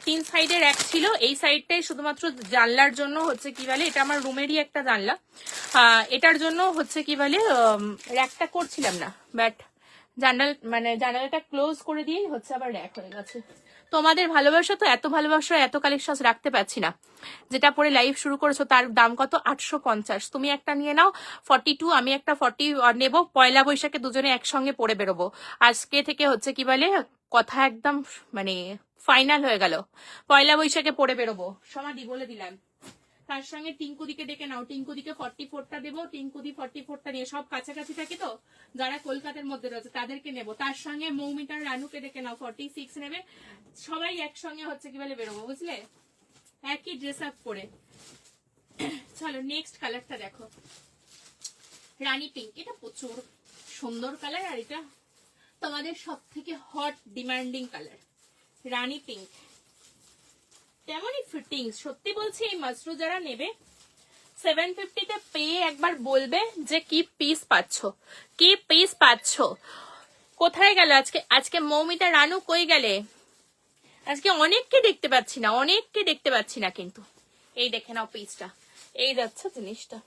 [SPEAKER 1] 3 সাইডের র্যাক ছিল, এই সাইডটাই শুধুমাত্র জানলার জন্য হচ্ছে কি বলে, এটা আমার রুমেরই একটা জানলা, এটার জন্য হচ্ছে কি বলে র্যাকটা করছিলাম না, বাট জানালাটা ক্লোজ করে দিয়েই হচ্ছে আবার র্যাক হয়ে গেছে। তোমাদের ভালোবাসা তো, এত ভালোবাসা, এত কালেকশন রাখতে পারছি না। যেটা পরে লাইভ শুরু করেছো তার দাম কত? 850। তুমি একটা নিয়ে নাও 42, আমি একটা 40 নেবো, পয়লা বৈশাখে দুজনে একসঙ্গে পরে বেরোবো। আজকে থেকে হচ্ছে কি বলে কথা একদম মানে ফাইনাল হয়ে গেল, পয়লা বৈশাখে পরে বেরোবো, সমাধি বলে দিলাম। তার সঙ্গে টিঙ্কুদিকে ডেকে নাও, টিঙ্কুদিকে 44টা দেবো, টিঙ্কুদি 44টা নিয়ে, সব কাছাকাছি থাকে তো, যারা কলকাতার মধ্যে রয়েছে তাদেরকে নেবো। তার সঙ্গে মৌমিতার রানুকে ডেকে নাও, 46 নেবে, সবাই একসঙ্গে হচ্ছে কি বলে বেরোবো, বুঝলে, একই ড্রেস আপ করে। চলো নেক্সট কালারটা দেখো, রানী পিঙ্ক, এটা প্রচুর সুন্দর কালার, আর এটা তোমাদের সব থেকে হট ডিমান্ডিং কালার, রানী পিঙ্ক। তেমনই ফিটিং, সত্যি বলছি, এই মাশরু যারা নেবে 750-তে পেয়ে একবার বলবে যে কি পিস পাচ্ছ, কি পিস পাচ্ছ। কোথায় গেল আজকে মৌমিতা রানু কই গেলে? আজকে অনেককে দেখতে পাচ্ছি না, অনেককে দেখতে পাচ্ছি না, কিন্তু এই দেখে নাও পিসটা, এই যাচ্ছে জিনিসটা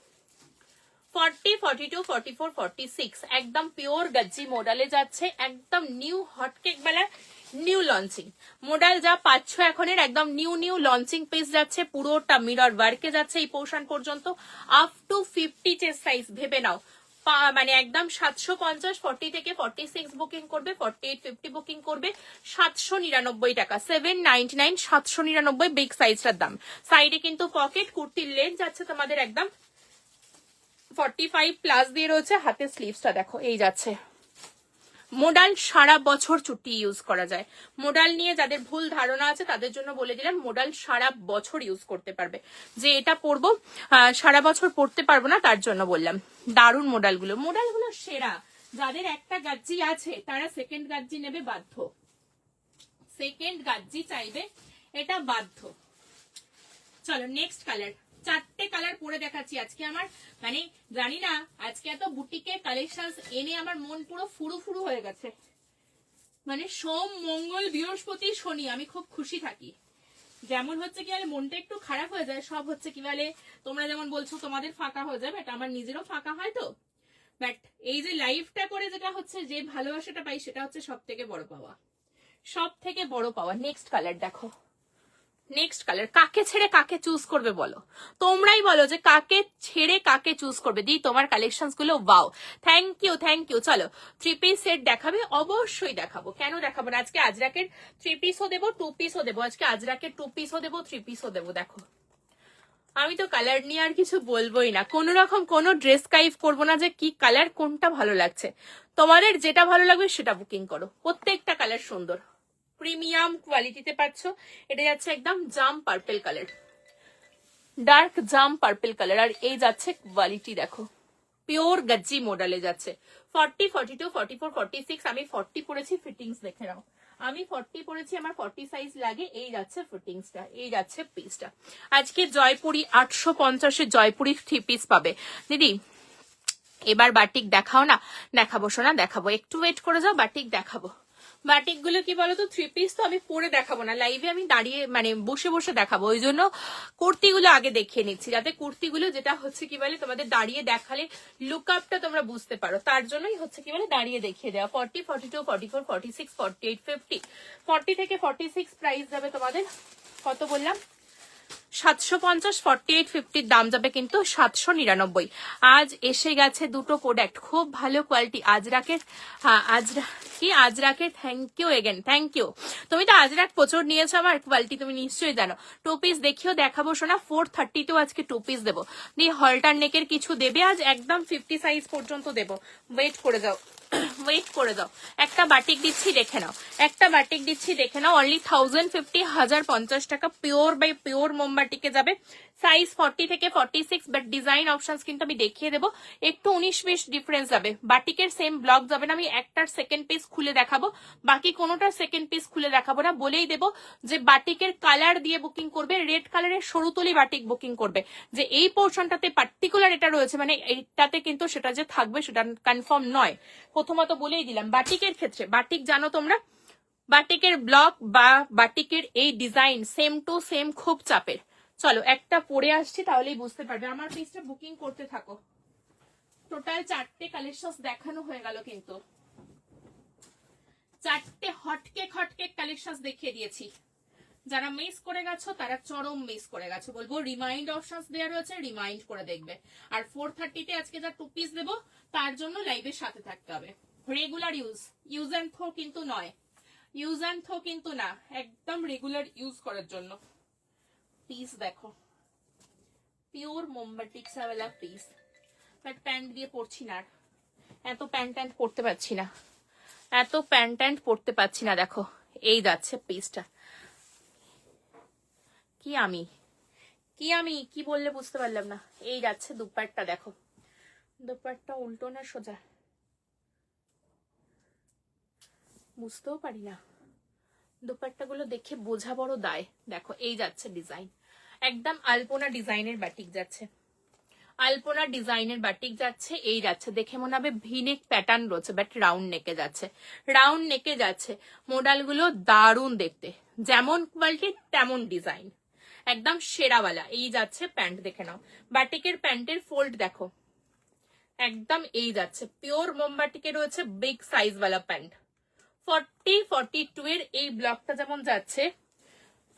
[SPEAKER 1] 40, 42, 44, 46, একদম পিওর গজ্জি মডেলে যাচ্ছে, একদম নিউ হটকেক বেলা নিউ লঞ্চিং মডেল যা পাচ্ছ এখনের, একদম নিউ লঞ্চিং পেজ যাচ্ছে, পুরোটা মিরর ওয়ার্কে যাচ্ছে এই পোর্শন পর্যন্ত, আপ টু 50 চেস্ট সাইজ ভেবে নাও, মানে একদম 750, 40 থেকে 46 বুকিং করবে, 48, 50 বুকিং করবে 799 টাকা, 799, 799 বিগ সাইজটার দাম। সাইডে কিন্তু পকেট, কুর্তির লেন্থ যাচ্ছে তোমাদের একদম 45+ দিয়ে রয়েছে, হাতে স্লিভসটা দেখো, এই যাচ্ছে। মোডাল সারা বছর চুটি ইউজ করা যায়, মোডাল নিয়ে যাদের ভুল ধারণা আছে তাদের জন্য বলে দিলাম, মোডাল সারা বছর ইউজ করতে পারবে, যে এটা পরবো সারা বছর পরতে পারবো না তার জন্য বললাম। দারুণ মোডালগুলো সেরা, যাদের একটা গাজ্জি আছে তারা সেকেন্ড গাজ্জি নেবে বাধ্য, সেকেন্ড গাজ্জি চাইবে, এটা বাধ্য। চলো নেক্সট কালার, 4টে কালার পরে দেখাচ্ছি আজকে, আমার মানে জানি না আজকে এত বুটিকে কালেকশন এনে আমার মন পুরো ফুরু ফুরু হয়ে গেছে। মানে সোম মঙ্গল বৃহস্পতি শনি আমি খুব খুশি থাকি। যেমন হচ্ছে কি বলে মনটা একটু খারাপ হয়ে যায়, সব হচ্ছে কি বলে তোমরা যেমন বলছো তোমাদের ফাঁকা হয়ে যায়, বাট আমার নিজেরও ফাঁকা হয় তো। বাট এই যে লাইফটা করে যেটা হচ্ছে যে ভালোবাসাটা পাই সেটা হচ্ছে সব থেকে বড় পাওয়া, সব থেকে বড় পাওয়া। নেক্সট কালার দেখো, নেক্সট কালার। কাকে ছেড়ে কাকে চুজ করবে বলো, তোমরাই বলো যে কাকে ছেড়ে কাকে চুজ করবে। দি তোমার কালেকশন গুলো wow, thank you thank you. চলো থ্রি পিস সেট দেখাবে, অবশ্যই দেখাবো, কেন দেখাবো না। আজকে আজরাকের থ্রি পিসও দেবো, টু পিসও দেবো। আজকে আজরাকের টু পিসও দেবো, থ্রি পিসও দেবো। দেখো আমি তো কালার নিয়ে আর কিছু বলবোই না, কোনো রকম কোনো ড্রেস কাইফ করবো না যে কি কালার কোনটা ভালো লাগছে। তোমাদের যেটা ভালো লাগবে সেটা বুকিং করো, প্রত্যেকটা কালার সুন্দর, প্রিমিয়াম কোয়ালিটিতে পাচ্ছ। এটা যাচ্ছে একদম জাম পার্পল কালার, ডার্ক জাম পার্পল কালার। আর এই যাচ্ছে কোয়ালিটি দেখো, পিওর গজ্জি মডেলে যাচ্ছে। 40, 42, 44, 46 আমি 40 পরেছি, ফিটিংস দেখে নাও। আমি 40 পরেছি, আমার 40 সাইজ লাগে। এই যাচ্ছে ফিটিংসটা, এই যাচ্ছে পিসটা। আজকে জয়পুরি 850 জয়পুরি 3 পিস পাবে। দিদি এবার বাটিক দেখাও না। দেখাবো সোনা, দেখাবো, একটু ওয়েট করে যাও, বাটিক দেখাবো। বাটিক গুলো কি বলতো, থ্রি পিস তো আমি পরে দেখাবো না, লাইভে আমি দাঁড়িয়ে মানে বসে বসে দেখাবো। ওই জন্য কুর্তিগুলো আগে দেখিয়ে নিচ্ছি, যাতে কুর্তিগুলো যেটা হচ্ছে কি বলে তোমাদের দাঁড়িয়ে দেখালে লুক আপটা তোমরা বুঝতে পারো, তার জন্যই হচ্ছে কি বলে দাঁড়িয়ে দেখিয়ে দেওয়া। 40, 42, 44, 46, 48, 50, 40 থেকে 46 প্রাইস যাবে তোমাদের কত বললাম 750, 48, 50 দাম যাবে কিন্তু 799। আজ এসে গেছে দুটো প্রোডাক্ট, খুব ভালো কোয়ালিটি আজরাকের। হ্যাঁ আজরাকের thank you again, thank you. তুমি তো আজরাক প্রচুর নিয়েছো, আমার কোয়ালিটি তুমি নিশ্চয়ই জানো। টু পিস দেখিও দেখাবো শোনা, 430 আজকে টু পিস দেবো। দিয়ে হলটার নেকের কিছু দেবে আজ, একদম 50 সাইজ পর্যন্ত দেবো। ওয়েট করে যাও, ওয়েট করে দাও। একটা বাটিক দিচ্ছি দেখে নাও, একটা বাটিক দিচ্ছি দেখে নাও। অনলি 1050, 1050 টাকা পিওর বাই পিওর মোমবাটিকে যাবে। সাইজ 40 থেকে 46, বাট ডিজাইন অপশনস কিন্তু আমি দেখিয়ে দেবো, একটু 19-20 ডিফারেন্স যাবে। বাটিকের সেম ব্লক যাবে না, আমি একটার সেকেন্ড পিস খুলে দেখাবো, বাকি কোনোটার সেকেন্ড পিস খুলে দেখাবো না। বলেই দেবো যে বাটিকের কালার দিয়ে বুকিং করবে, রেড কালারের সরুতলি বাটিক বুকিং করবে, যে এই পোর্শনটাতে পার্টিকুলার এটা রয়েছে, মানে এইটাতে কিন্তু সেটা যে থাকবে সেটা কনফার্ম নয়। প্রথমত বলেই দিলাম, বাটিকের ক্ষেত্রে বাটিক জানো তোমরা, বাটিকের ব্লক বা বাটিকের এই ডিজাইন সেম টু সেম, খুব চাপের। চলো একটা পরে আসছি, তাহলেই বুঝতে পারবে। আমার পিসটা বুকিং করতে থাকো। টোটাল 4টে কালেকশন দেখানো হয়ে গেল, কিন্তু 4টে হটকেক হটকেক কালেকশন দেখিয়ে দিয়েছি। যারা মিস করে গেছো তারা চরম মিস করে গেছো, বলবো রিমাইন্ড অপশনস দেওয়া রয়েছে, রিমাইন্ড করে দেখবে। আর 430 আজকে যা টু পিস দেবো তার জন্য লাইভের সাথে থাকতে হবে। রেগুলার ইউজ অ্যান্ড থ্রো কিন্তু নয়, ইউজ অ্যান্ড থ্রো কিন্তু না, একদম রেগুলার ইউজ করার জন্য। পিস দেখো, পিওর মোমবাটিক্সা ওয়ালা পিস। বাট প্যান্ট দিয়ে পরছি না, এত প্যান্ট ট্যান্ট পরতে পারছি না, এত প্যান্ট ট্যান্ট পরতে পারছি না। দেখো এই যাচ্ছে পিসটা। কি বললে বুঝতে পারলাম না। এই যাচ্ছে দুপাট্টা, দেখো দুপাট্টা উল্টো না সোজা বুঝতেও পারি না, দুপাট্টা গুলো দেখে বোঝা বড় দায়। দেখো এই যাচ্ছে ডিজাইন, একদম আলপনা ডিজাইনের বাটিক যাচ্ছে, আলপনা ডিজাইনের বাটিক যাচ্ছে। এই যাচ্ছে, দেখে মনে হবে ভিনেক প্যাটার্ন রয়েছে, বাট রাউন্ড নেকে যাচ্ছে, রাউন্ড নেকে যাচ্ছে। মডেলগুলো দারুণ দেখতে, যেমন কোয়ালিটি তেমন ডিজাইন, একদম সেরাওয়ালা। এই যাচ্ছে প্যান্ট দেখে নাও, বাটিকের প্যান্টের ফোল্ড দেখো, একদম এই যাচ্ছে পিওর মোমবাটিকে রয়েছে বিগ সাইজ ওয়ালা প্যান্ট। 40, 42 এর এই ব্লকটা যেমন যাচ্ছে,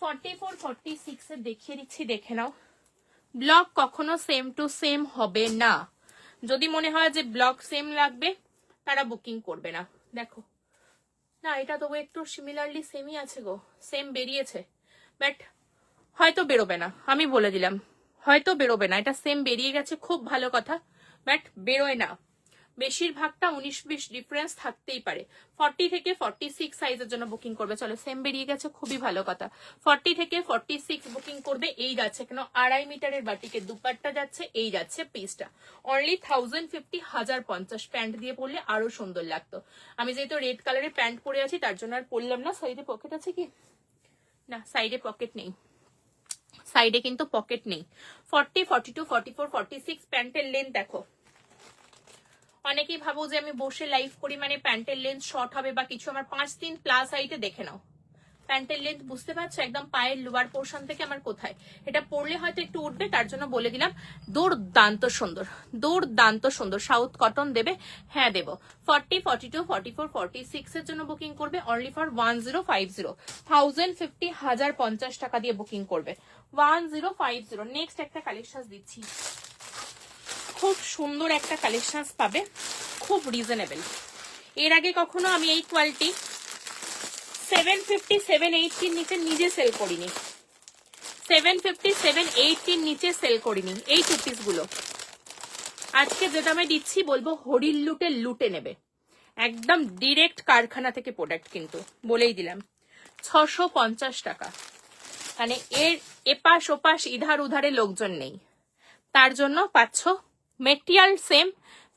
[SPEAKER 1] 44, 46 এর দেখিয়ে দিচ্ছি দেখে নাও। ব্লক কখনো সেম টু সেম হবে না, যদি মনে হয় যে ব্লক সেম লাগবে তারা বুকিং করবে না। দেখো না, এটা তবু একটু সিমিলারলি সেমই আছে গো, সেম বেরিয়েছে, বাট হয়তো বেরোবে না, আমি বলে দিলাম হয়তো বেরোবে না। এটা সেম বেরিয়ে গেছে, খুব ভালো কথা, বাট বেরোয় না। বেশিরভাগটা 19-20 ডিফারেন্স থাকতেই পারে। 40 থেকে 46 সাইজের জন্য বুকিং করবে। চলো সেম বেরিয়ে গেছে, খুবই ভালো কথা। 40 থেকে 46 বুকিং করবে। এই যাচ্ছে কেন 2.5 মিটারের বাটিকের দুপাট্টা যাচ্ছে, এই যাচ্ছে পিসটা। অনলি 1050, 1050। প্যান্ট দিয়ে পরলে আরো সুন্দর লাগতো। আমি যেহেতু রেড কালারের প্যান্ট পরে আছি তার জন্য আর পরলাম না। সাইডে পকেট আছে কি না, সাইডে পকেট নেই, সাইডে কিন্তু পকেট নেই। 40, 42, 44, 46 প্যান্টের লেন্থ দেখো, অনেকেই ভাবো যে আমি বসে লাইভ করি মানে প্যান্টের লেন্থ শর্ট হবে বা কিছু, আমার 5 3 প্লাস হাইটে দেখে নাও প্যান্টের লেন্থ, বুঝতে পারছো একদম পায়ের লোয়ার পোর্শন থেকে আমার কোথায়। এটা পরলে হয়তো একটু উঠবে, তার জন্য বলে দিলাম। দুর্দান্ত সুন্দর, দুর্দান্ত সুন্দর। সাউথ কটন দেবে? হ্যাঁ দেবো। 40 42 44 46 এর জন্য বুকিং করবে অনলি ফর 1050, 1050 টাকা দিয়ে বুকিং করবে 1050। নেক্সট একটা কালেকশন দিচ্ছি, খুব সুন্দর একটা কালেকশন পাবে, খুব রিজনেবল। এর আগে কখনো আমি এই কোয়ালিটি 750 780 নিচে নিজে সেল করিনি, 750 780 নিচে সেল করিনি এই টু পিস গুলো। আজকে যে দামে দিচ্ছি বলবো হরির লুটে লুটে নেবে, একদম ডিরেক্ট কারখানা থেকে প্রোডাক্ট, কিন্তু বলেই দিলাম 650 টাকা। মানে এর এপাশ ওপাশ ইধার উধারে লোকজন নেই, তার জন্য পাচ্ছ মেটেরিয়াল সেম,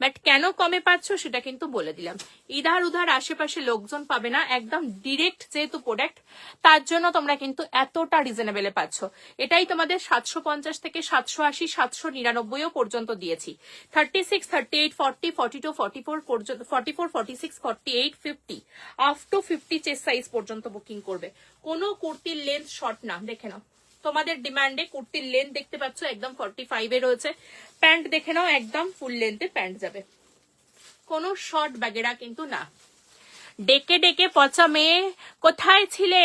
[SPEAKER 1] বাট কেন কমে পাচ্ছ সেটা কিন্তু বলে দিলাম। ইধার উধার আশেপাশে লোকজন পাবে না, একদম ডিরেক্ট যেহেতু প্রোডাক্ট, তার জন্য তোমরা কিন্তু এতটা রিজনেবলে পাচ্ছ। এটাই তোমাদের 750 থেকে 780 799 পর্যন্ত দিয়েছি। 36 38 40 42 44 পর্যন্ত, 44 46 48 50 আপ টু 50 চেস্ট সাইজ পর্যন্ত বুকিং করবে। কোনো কুর্তির লেন্থ শর্ট না, দেখে নাও তোমাদের ডিমান্ডে কুর্তির লেন্থ দেখতে পাচ্ছ একদম 45 এ রয়েছে। প্যান্ট দেখে নাও একদম ফুল লেন্থে প্যান্ট যাবে, কোনো শর্ট বাগেরা কিন্তু না। ডেকে ডেকে পচা মেয়ে কোথায় ছিলে,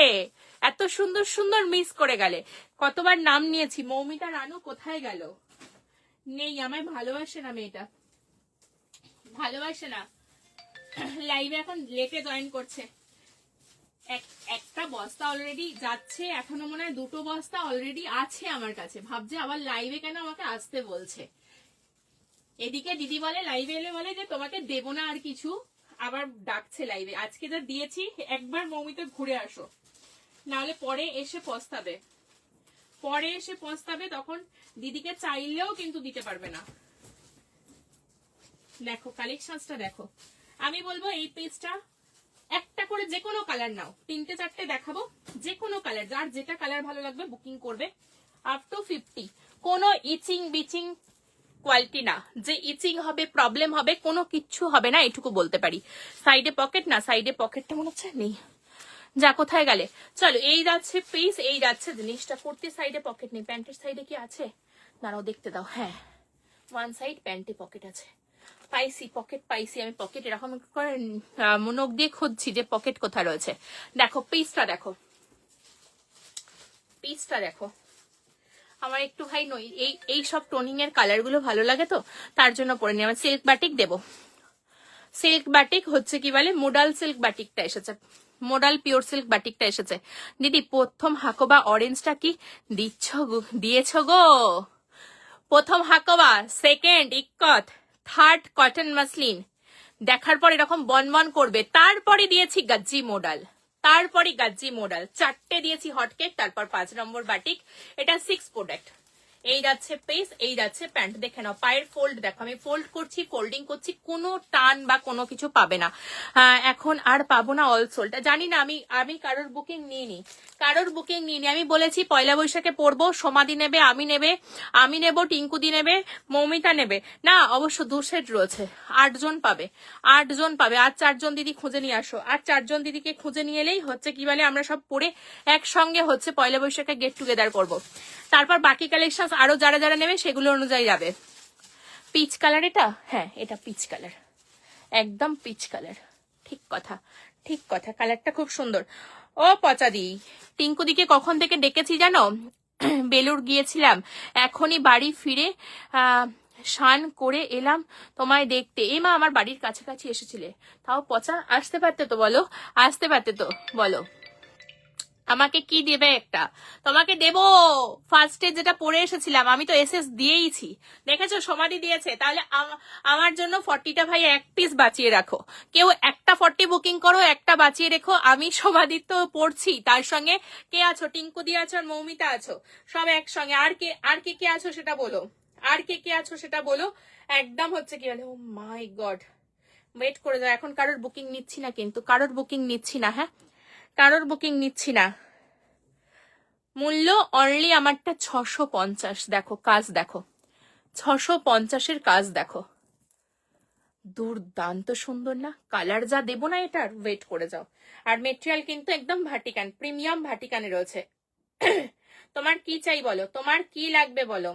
[SPEAKER 1] এত সুন্দর সুন্দর মিস করে গেলে। কতবার নাম নিয়েছি, মৌমিতা রানু কোথায় গেল? নেই, আমায় ভালোবাসে না মেয়েটা, ভালোবাসে না। লাইভে এখন লেটে জয়েন করছে। একটা বস্তা অলরেডি যাচ্ছে, এখনো মনে হয় 2টো বস্তা অলরেডি আছে আমার কাছে, ভাবছে আবার লাইভে কেন আমাকে আসতে বলছে। এদিকে দিদি বলে লাইভে এলে বলে যে তোমাকে দেবো না আর কিছু, আবার ডাকছে লাইভে। আজকে যা দিয়েছি একবার মৌমিতে ঘুরে আসো, নাহলে পরে এসে পস্তাবে, পরে এসে পস্তাবে, তখন দিদিকে চাইলেও কিন্তু দিতে পারবে না। দেখো কালেকশনটা দেখো, আমি বলবো এই পেজটা একটা করে যে কোনো কালার নাও, 3টে 4টে দেখাবো, যে কোনো কালার, যার যেটা কালার ভালো লাগবে বুকিং করবে আপ টু 50। কোনো ইচিং বিচিং কোয়ালিটি না, যে ইচিং হবে প্রবলেম হবে কোনো কিচ্ছু হবে না, এটুকু বলতে পারি। সাইডে পকেট না, সাইডে পকেটটা মনে হচ্ছে নেই, যা কোথায় গেলে। চলো এই যাচ্ছে পিস, এই যাচ্ছে জিনিসটা। কুর্তির সাইডে পকেট নেই, প্যান্টের সাইডে কি আছে দাঁড়াও দেখতে দাও। হ্যাঁ, ওয়ান সাইড প্যান্টে পকেট আছে, পাইছি পকেট পাইছি। আমি পকেট এরকম করে মনোক দিয়ে খুঁজছি যে পকেট কোথায় রয়েছে। দেখো পিসটা দেখো, পিসটা দেখো। আমার একটু ভাই নই এই সব টোনিং এর কালার গুলো ভালো লাগে, তো তার জন্য পরে নিই। আমার সিল্ক বাটিক দেবো, সিল্ক বাটিক হচ্ছে কি বলে, মোডাল সিল্ক বাটিকটা এসেছে, মোডাল পিওর সিল্ক বাটিকটা এসেছে। দিদি প্রথম হাকোবা অরেঞ্জটা কি দিচ্ছ গো, দিয়েছ গো? প্রথম Hakoba, second ikat, third cotton muslin দেখার পর এরকম বনবন করবে। তারপরে দিয়েছি গাজ্জি মডাল, তারপরে গাজ্জি মডাল, 4টে দিয়েছি হটকেক, তারপর 5 নম্বর বাটিক। এটা 6 প্রোডাক্ট। এই যাচ্ছে পিস, এই যাচ্ছে প্যান্ট। দেখে নাও পায়ের ফোল্ড দেখো, আমি ফোল্ড করছি, ফোল্ডিং করছি, কোনো টান বা কোনো কিছু পাবে না। এখন আর পাবো না অল সোল্ড। জানি না, আমি কারোর বুকিং নিইনি, কারোর বুকিং নিইনি। আমি বলেছি পয়লা বৈশাখে পড়বো, সমাধি নেবে, আমি নেব, টিঙ্কুদি নেবে, মৌমিতা নেবে না। অবশ্য 2 সেট রয়েছে, 8 জন পাবে, 8 জন পাবে। আর 4 জন দিদি খুঁজে নিয়ে আসো, আর 4 জন দিদিকে খুঁজে নিয়ে এলেই হচ্ছে কি বলে আমরা সব পড়ে একসঙ্গে হচ্ছে পয়লা বৈশাখে গেট টুগেদার করবো। তারপর বাকি কালেকশন আরো যারা যারা নেবে সেগুলো অনুযায়ী যাবে। পিচ কালার এটা, হ্যাঁ এটা পিচ কালার, একদম পিচ কালার। ঠিক কথা, ঠিক কথা, কালারটা খুব সুন্দর। ও পচাদি, টিঙ্কু দিকে কখন থেকে ডেকেছি জানো? বেলুর গিয়েছিলাম, এখনই বাড়ি ফিরে স্নান করে এলাম তোমায় দেখতে। এ মা আমার বাড়ির কাছাকাছি এসেছিলে, তাও পচা আসতে পারতে তো বলো, আসতে পারতে তো বলো। আমাকে কি দেবে একটা? তোমাকে দেবো ফার্স্টে যেটা পরে এসেছিলাম, আমি তো এসএস দিয়েইছি, দেখেছো সমাধি দিয়েছে। তাহলে আমার জন্য 40টা ভাই এক পিস বাঁচিয়ে রাখো, কেউ একটা 40 বুকিং করো, একটা বাঁচিয়ে রেখো। আমি সমাধি তো পড়ছি, তার সঙ্গে কে আছো? টিঙ্কু দি আছো আর মৌমিতা আছো, সব একসঙ্গে। আর কে কে আছো সেটা বলো, আর কে কে আছো সেটা বলো। একদম হচ্ছে কি বলে, ও মাই গড, ওয়েট করে যাও। এখন কারোর বুকিং নিচ্ছি না, কিন্তু কারোর বুকিং নিচ্ছি না, হ্যাঁ কারোর বুকিং নিচ্ছি না। মূল্য অনলি আমারটা 650। দেখো কাজ দেখো, 650-এর কাজ দেখো, দুর্দান্ত সুন্দর না? কালার যা দেবো না এটার, ওয়েট করে যাও। আর মেটেরিয়াল কিন্তু একদম ভাটিকান, প্রিমিয়াম ভাটিকানে রয়েছে। তোমার কি চাই বলো, তোমার কি লাগবে বলো।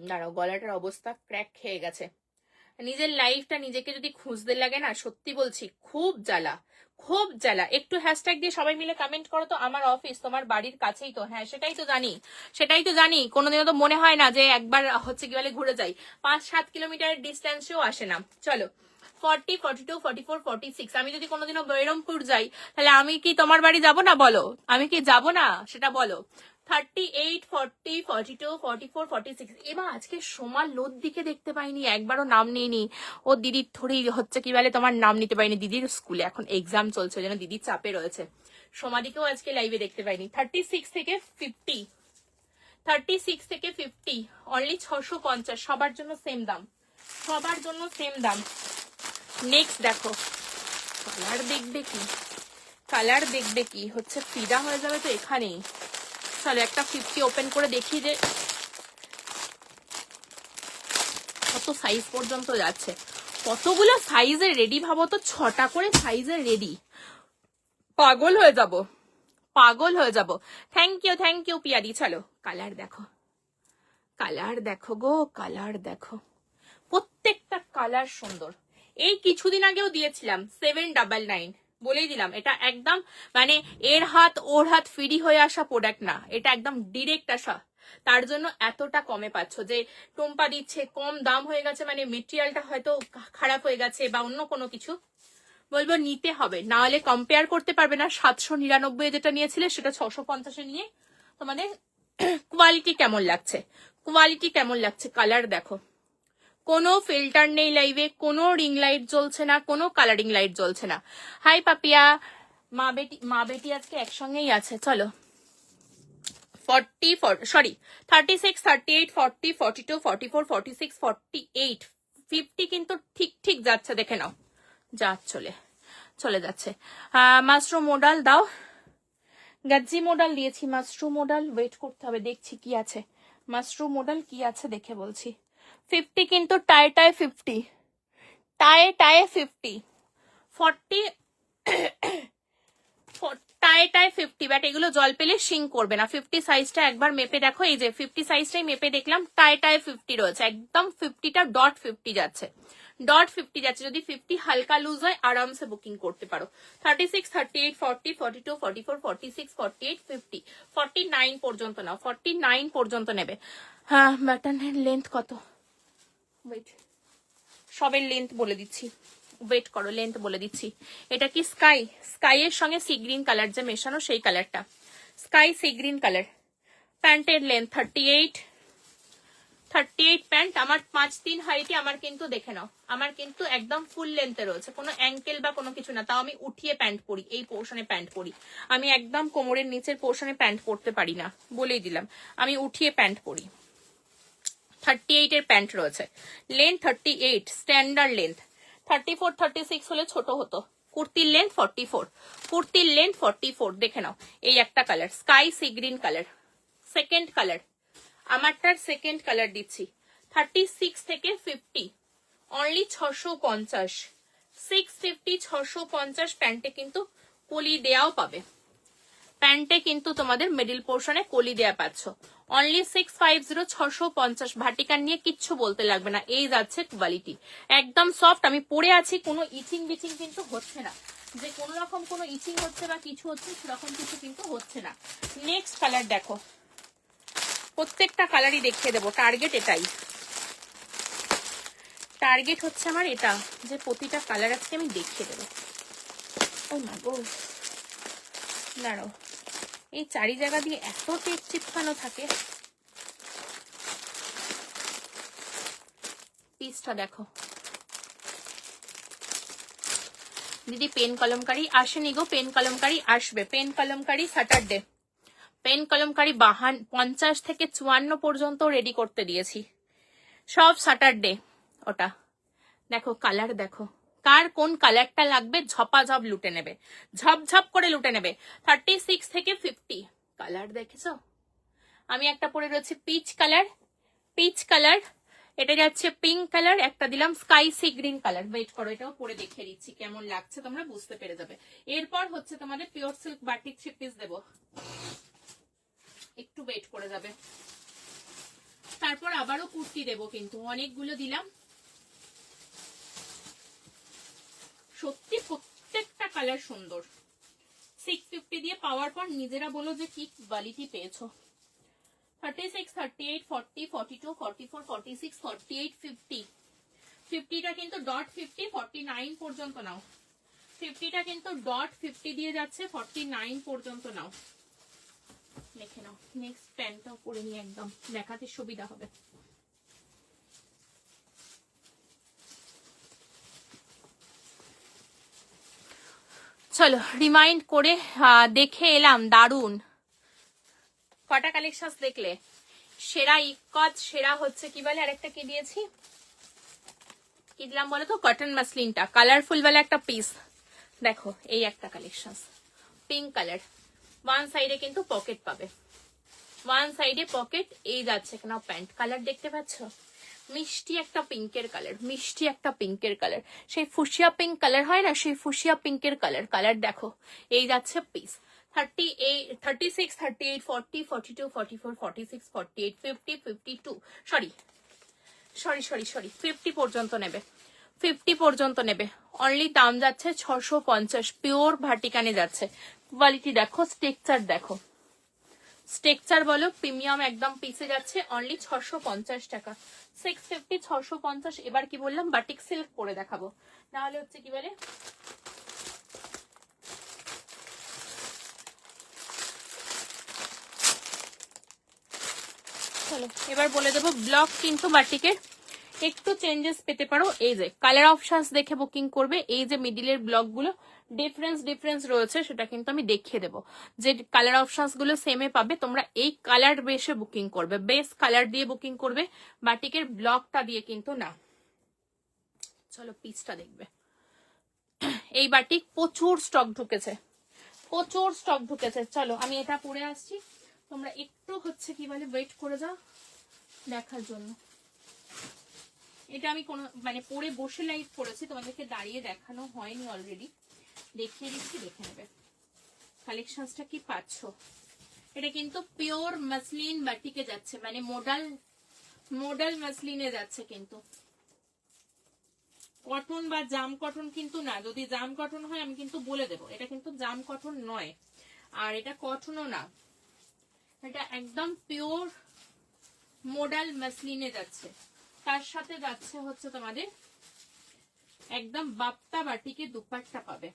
[SPEAKER 1] দাঁড়াও, গলাটার অবস্থা ক্র্যাক খেয়ে গেছে। নিজের লাইফটা নিজেকে যদি খুঁজতে লাগে না, সত্যি বলছি খুব জ্বালা, খুব জ্বালা। একটু হ্যাশট্যাগ দিয়ে সবাই মিলে কমেন্ট করো তো, আমার অফিস তোমার বাড়ির কাছেই তো। হ্যাঁ সেটাই তো জানি, সেটাই তো জানি। কোনোদিনও তো মনে হয় না যে একবার হচ্ছে কি বলে ঘুরে যাই। 5-7 কিলোমিটারের ডিস্টেন্সেও আসে না। চলো 40, 42, 44, 46। আমি যদি কোনোদিনও বৈরমপুর যাই, তাহলে আমি কি তোমার বাড়ি যাব না বলো? আমি কি যাব না সেটা বলো। 38, 40, 42, 44, 46। এবার আজকে সোমার লোদ দিকে দেখতে পাইনি, একবারও নাম নিইনি। ও দিদির থোড়ি হচ্ছে কি বলে তোমার নাম নিতে পারিনি, দিদির স্কুলে এখন এক্সাম চলছে, যেন দিদির চাপে রয়েছে। সোমাদিকেও আজকে লাইভে দেখতে পাইনি। 36 থেকে 50, 36 থেকে 50 অনলি 650। সবার জন্য সেম দাম, সবার জন্য সেম দাম। নেক্সট দেখো, কালার দেখবে কি, কালার দেখবে কি, হচ্ছে ফিদা হয়ে যাবে তো এখানেই। চলো একটা 50 ওপেন করে দেখি যে কত সাইজ পর্যন্ত যাচ্ছে। কতগুলো সাইজের রেডি ভাবো তো, 6টা করে সাইজের রেডি। পাগল হয়ে যাব, পাগল হয়ে যাব। থ্যাংক ইউ পিয়াদি। চলো কালার দেখো, কালার দেখো গো, কালার দেখো, প্রত্যেকটা কালার সুন্দর। এই কিছুদিন আগেও দিয়েছিলাম 799, বলেই দিলাম এটা একদম মানে এর হাত ওর হাত ফ্রি হয়ে আসা প্রোডাক্ট না, এটা একদম ডিরেক্ট আসা। তার জন্য এতটা কমে পাচ্ছ। যে টুম্পা দিচ্ছে কম দাম হয়ে গেছে মানে মেটেরিয়ালটা হয়তো খারাপ হয়ে গেছে বা অন্য কোনো কিছু, বলবো নিতে হবে, না হলে কম্পেয়ার করতে পারবে না। 799 যেটা নিয়েছিলে সেটা 650 নিয়ে তোমাদের কোয়ালিটি কেমন লাগছে, কোয়ালিটি কেমন লাগছে। কালার দেখো, কোনো ফিল্টার নেই লাইভে, কোনো রিং লাইট জ্বলছে না, কোনো কালারিং লাইট জ্বলছে না। হাই পাপিয়া, মা বেটি আজকে একসঙ্গেই আছে। চলো 36, 38, 40, 42, 44, 46, 48, 50 কিন্তু ঠিক ঠিক যাচ্ছে, দেখে নাও। যা চলে যাচ্ছে। মাশরুম মডাল দাও, গাজ্জি মডাল দিয়েছি, মাশরুম মডাল ওয়েট করতে হবে, দেখছি কি আছে। মাশরুম মডাল কি আছে দেখে বলছি। 50 কিন্তু টায় 50, টায় 50, 40 টায় 50। বাট এগুলো জল পেলে শিং করবে না। 50 সাইজটা একবার মেপে দেখো, এই যে 50 সাইজটাই মেপে দেখলাম, টায় 50 রয়েছে একদম। 50টা ডট 50 যাচ্ছে, ডট 50 যাচ্ছে। যদি 50 হালকা লুজ হয় আরামসে বুকিং করতে পারো। 36, 38, 40, 42, 44, 46, 48, 50, 49 পর্যন্ত নাও, 49 পর্যন্ত নেবে। হ্যাঁ বাটনের লেন্থ কত, ওয়েট সবের লেন্থ বলে দিচ্ছি, ওয়েট করো লেন্থ বলে দিচ্ছি। এটা কি স্কাই, স্কাইয়ের সঙ্গে সি গ্রিন কালার যে মেশানো সেই কালারটা, স্কাই সি গ্রিন কালার। প্যান্টের লেন্থ 38, 38 প্যান্ট আমার 5'3" হাইটে। আমার কিন্তু দেখে নাও, আমার কিন্তু একদম ফুল লেন্থে রয়েছে, কোনো অ্যাঙ্কেল বা কোনো কিছু না। তাও আমি উঠিয়ে প্যান্ট পরি, এই পোর্শনে প্যান্ট পরি। আমি একদম কোমরের নিচের পোর্শনে প্যান্ট পরতে পারি না, বলেই দিলাম, আমি উঠিয়ে প্যান্ট পরি। 38 এর প্যান্ট রয়েছে, লেন্থ 38 স্ট্যান্ডার্ড লেন্থ। 34, 36 হলে ছোট হতো। কুর্তির লেন্থ 44, কুর্তির লেন্থ 44। দেখে নাও, এই একটা colour sky sea green colour, second colour, আমারটার সেকেন্ড কালার দিচ্ছি। 36 থেকে 50 অনলি 650, 650, 650 প্যান্টে কিন্তু কলি দেয়াও পাবে। প্যান্টে কিন্তু তোমাদের মিডল পোর্শনে কলি দেয়া পাচ্ছ। অনলি 650, 650। ভাটিকান নিয়ে কিচ্ছু বলতে লাগবে না, এই যাচ্ছে কোয়ালিটি একদম সফট। আমি পরে আছি, কোনো ইচিং বিচিং কিন্তু হচ্ছে না, যে কোনো রকম কোনো ইচিং হচ্ছে বা কিছু হচ্ছে সেরকম কিছু কিন্তু হচ্ছে না। নেক্সট কালার দেখো, প্রত্যেকটা কালারই দেখিয়ে দেবো। টার্গেট এটাই, টার্গেট হচ্ছে আমার এটা, যে প্রতিটা কালার আজকে আমি দেখিয়ে দেবো। ও মা গো, দাঁড়াও, এই চারি জায়গা দিয়ে এত টেপ চিপকানো থাকে। পিসটা দেখো দিদি, পেন কলমকারি আসেনি গো, পেন কলমকারি আসবে, pen Kalamkari Saturday. Pen Kalamkari 50 থেকে 54 পর্যন্ত রেডি করতে দিয়েছি, সব স্যাটারডে। ওটা দেখো, কালার দেখো, কার কোন কালারটা লাগবে ঝপাঝপ লুটে নেবে, ঝপঝপ করে লুটে নেবে। 36 থেকে 50 কালার দেখেছো। আমি একটা পরে রয়েছে পিচ কালার, পিচ কালার, এটা যাচ্ছে পিঙ্ক কালার, একটা দিলাম sky sea green colour. Wait করো, এটাও পরে দেখিয়ে দিচ্ছি কেমন লাগছে, তোমরা বুঝতে পেরে যাবে। এরপর হচ্ছে তোমাদের পিওর সিল্ক বাটিক 3 পিস দেবো, একটু ওয়েট করে যাবে। তারপর আবারও কুর্তি দেবো, কিন্তু অনেকগুলো দিলাম সত্যি, প্রত্যেকটা কালার সুন্দর। 650 দিয়ে পাওয়ার পর নিজেরা বলো যে কি কোয়ালিটি পেয়েছো। 36, 38, 40, 42, 44, 46, 48, 50। 50টা কিন্তু ডট 50, 49 পর্যন্ত নাও। 50টা কিন্তু ডট 50 দিয়ে যাচ্ছে, 49 পর্যন্ত নাও। দেখে নাও। নেক্সট প্যান্টটাও পরে নিয়ে একদম দেখাতে সুবিধা হবে। চলো রিমাইন্ড করে দেখে এলাম। দারুন কটা কালেকশন দেখলে? সেরা ইকত, সেরা হচ্ছে কি বলে আরেকটা কি দিয়েছি, কি দিলাম বলো তো, কটন মাসলিনটা কালারফুল वाला একটা পিস। দেখো এই একটা কালেকশন পিঙ্ক কালার, ওয়ান সাইডে কিন্তু পকেট পাবে, ওয়ান সাইডে পকেট। এই যাচ্ছে কেন প্যান্ট কালার দেখতে পাচ্ছ, মিষ্টি একটা পিঙ্কের কালার, মিষ্টি একটা পিঙ্কের কালার, সেই ফুসিয়া পিঙ্ক কালার হয় না, সেই ফুসিয়া পিঙ্কের কালার। কালার দেখো, এই যাচ্ছে পিস 38, 36, 38, 40, 42, 44, 46, 48, 50, 52, সরি 50 পর্যন্ত নেবে, 50 পর্যন্ত নেবে। অনলি দাম যাচ্ছে 650, পিওর ভাটিকানে যাচ্ছে। কোয়ালিটি দেখো, স্ট্রাকচার দেখো, স্ট্রাকচার বলো প্রিমিয়াম একদম পিসে যাচ্ছে অনলি 650 টাকা। 650, 650। এবার কি বললাম, বাটিক সিল্ক করে দেখাবো, নাহলে হচ্ছে কি বলে চলো এবার বলে দেবো ব্লক কিন্তু বাটিকের একটু চেঞ্জেস পেতে পারো। এই যে কালার অপশনস দেখে বুকিং করবে, এই যে মিডিলের ব্লক গুলো ডিফারেন্স রয়েছে সেটা কিন্তু আমি দেখিয়ে দেবো, যে কালার অপশনস গুলো সেমে পাবে, তোমরা এই কালার বেসে বুকিং করবে, বেস কালার দিয়ে বুকিং করবে, বাটিকের ব্লকটা দিয়ে কিন্তু না। চলো পিসটা দেখবে, এই বাটিক প্রচুর স্টক ঢুকেছে, প্রচুর স্টক ঢুকেছে। চলো আমি এটা পরে আসছি, তোমরা একটু হচ্ছে কি বলে ওয়েট করে যাও দেখার জন্য। এটা আমি কোনো মানে পরে বসে লাইভ করেছি, তোমাদেরকে দাঁড়িয়ে দেখানো হয়নি, অলরেডি দেখিয়ে দিচ্ছি, দেখে নেবে কালেকশনসটা কি পাচ্ছ। এটা কিন্তু পিওর মাসলিন বাটিকে যাচ্ছে, মানে মডেল মাসলিনে যাচ্ছে, কিন্তু কটন বা জাম কটন কিন্তু না। যদি জাম কটন হয় আমি কিন্তু বলে দেবো, এটা কিন্তু জাম কটন নয়, আর এটা কটনও না, এটা একদম পিওর মডেল মাসলিনে যাচ্ছে। তার সাথে যাচ্ছে হচ্ছে তোমাদের একদম বাপ্তা বাটিকে দুপাট্টা পাবে।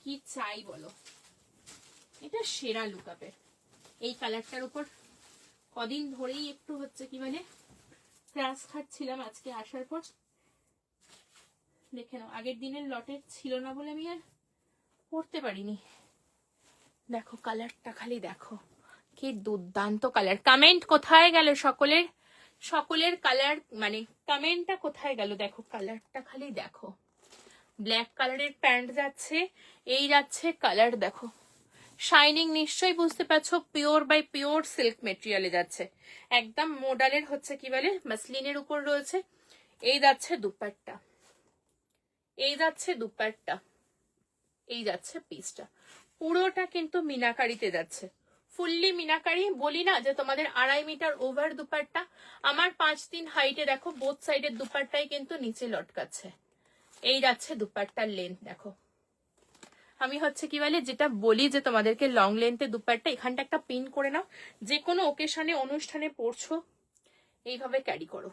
[SPEAKER 1] কি চাই বলো, এটা সেরা লুকাপে। এই কালারটার উপর কদিন ধরেই একটু হচ্ছে কি মানে ক্রাশ খাচ্ছিলাম, আজকে আসার পর দেখে নাও, আগের দিনের লটের ছিল না বলে আমি আর পড়তে পারিনি। দেখো কালারটা খালি দেখো, কি দুর্দান্ত কালার। কমেন্ট কোথায় গেল সকলের, সকলের কালার মানে কমেন্টটা কোথায় গেল, দেখো কালারটা খালি দেখো। ব্ল্যাক কালারের প্যান্ট যাচ্ছে, এই যাচ্ছে কালার দেখো, শাইনিং নিশ্চয়ই বুঝতে পারছো, পিওর বাই পিওর সিল্ক মেটেরিয়ালে যাচ্ছে, একদম মডেলের হচ্ছে কি বলে মাসলিনের উপর রয়েছে। এই যাচ্ছে দুপাট্টা, এই যাচ্ছে দুপাট্টা, এই যাচ্ছে পিসটা, পুরোটা কিন্তু মিনাকারিতে যাচ্ছে, ফুললি মিনাকারি। বলি না যে তোমাদের 2.5 মিটার ওভার দুপাট্টা, আমার 5 হাইটে দেখো বোথ সাইডের দুপাট্টাই কিন্তু নিচে লটকাচ্ছে। এই যাচ্ছে দুপাট্টার লেন্থ দেখো, আমি হচ্ছে কি বলে যেটা বলি যে তোমাদেরকে লং লেন্থে দুপাট্টা, এখানটা একটা পিন করে নাও, যে কোনো ওকেশনে অনুষ্ঠানে পড়ছো এইভাবে ক্যারি করো,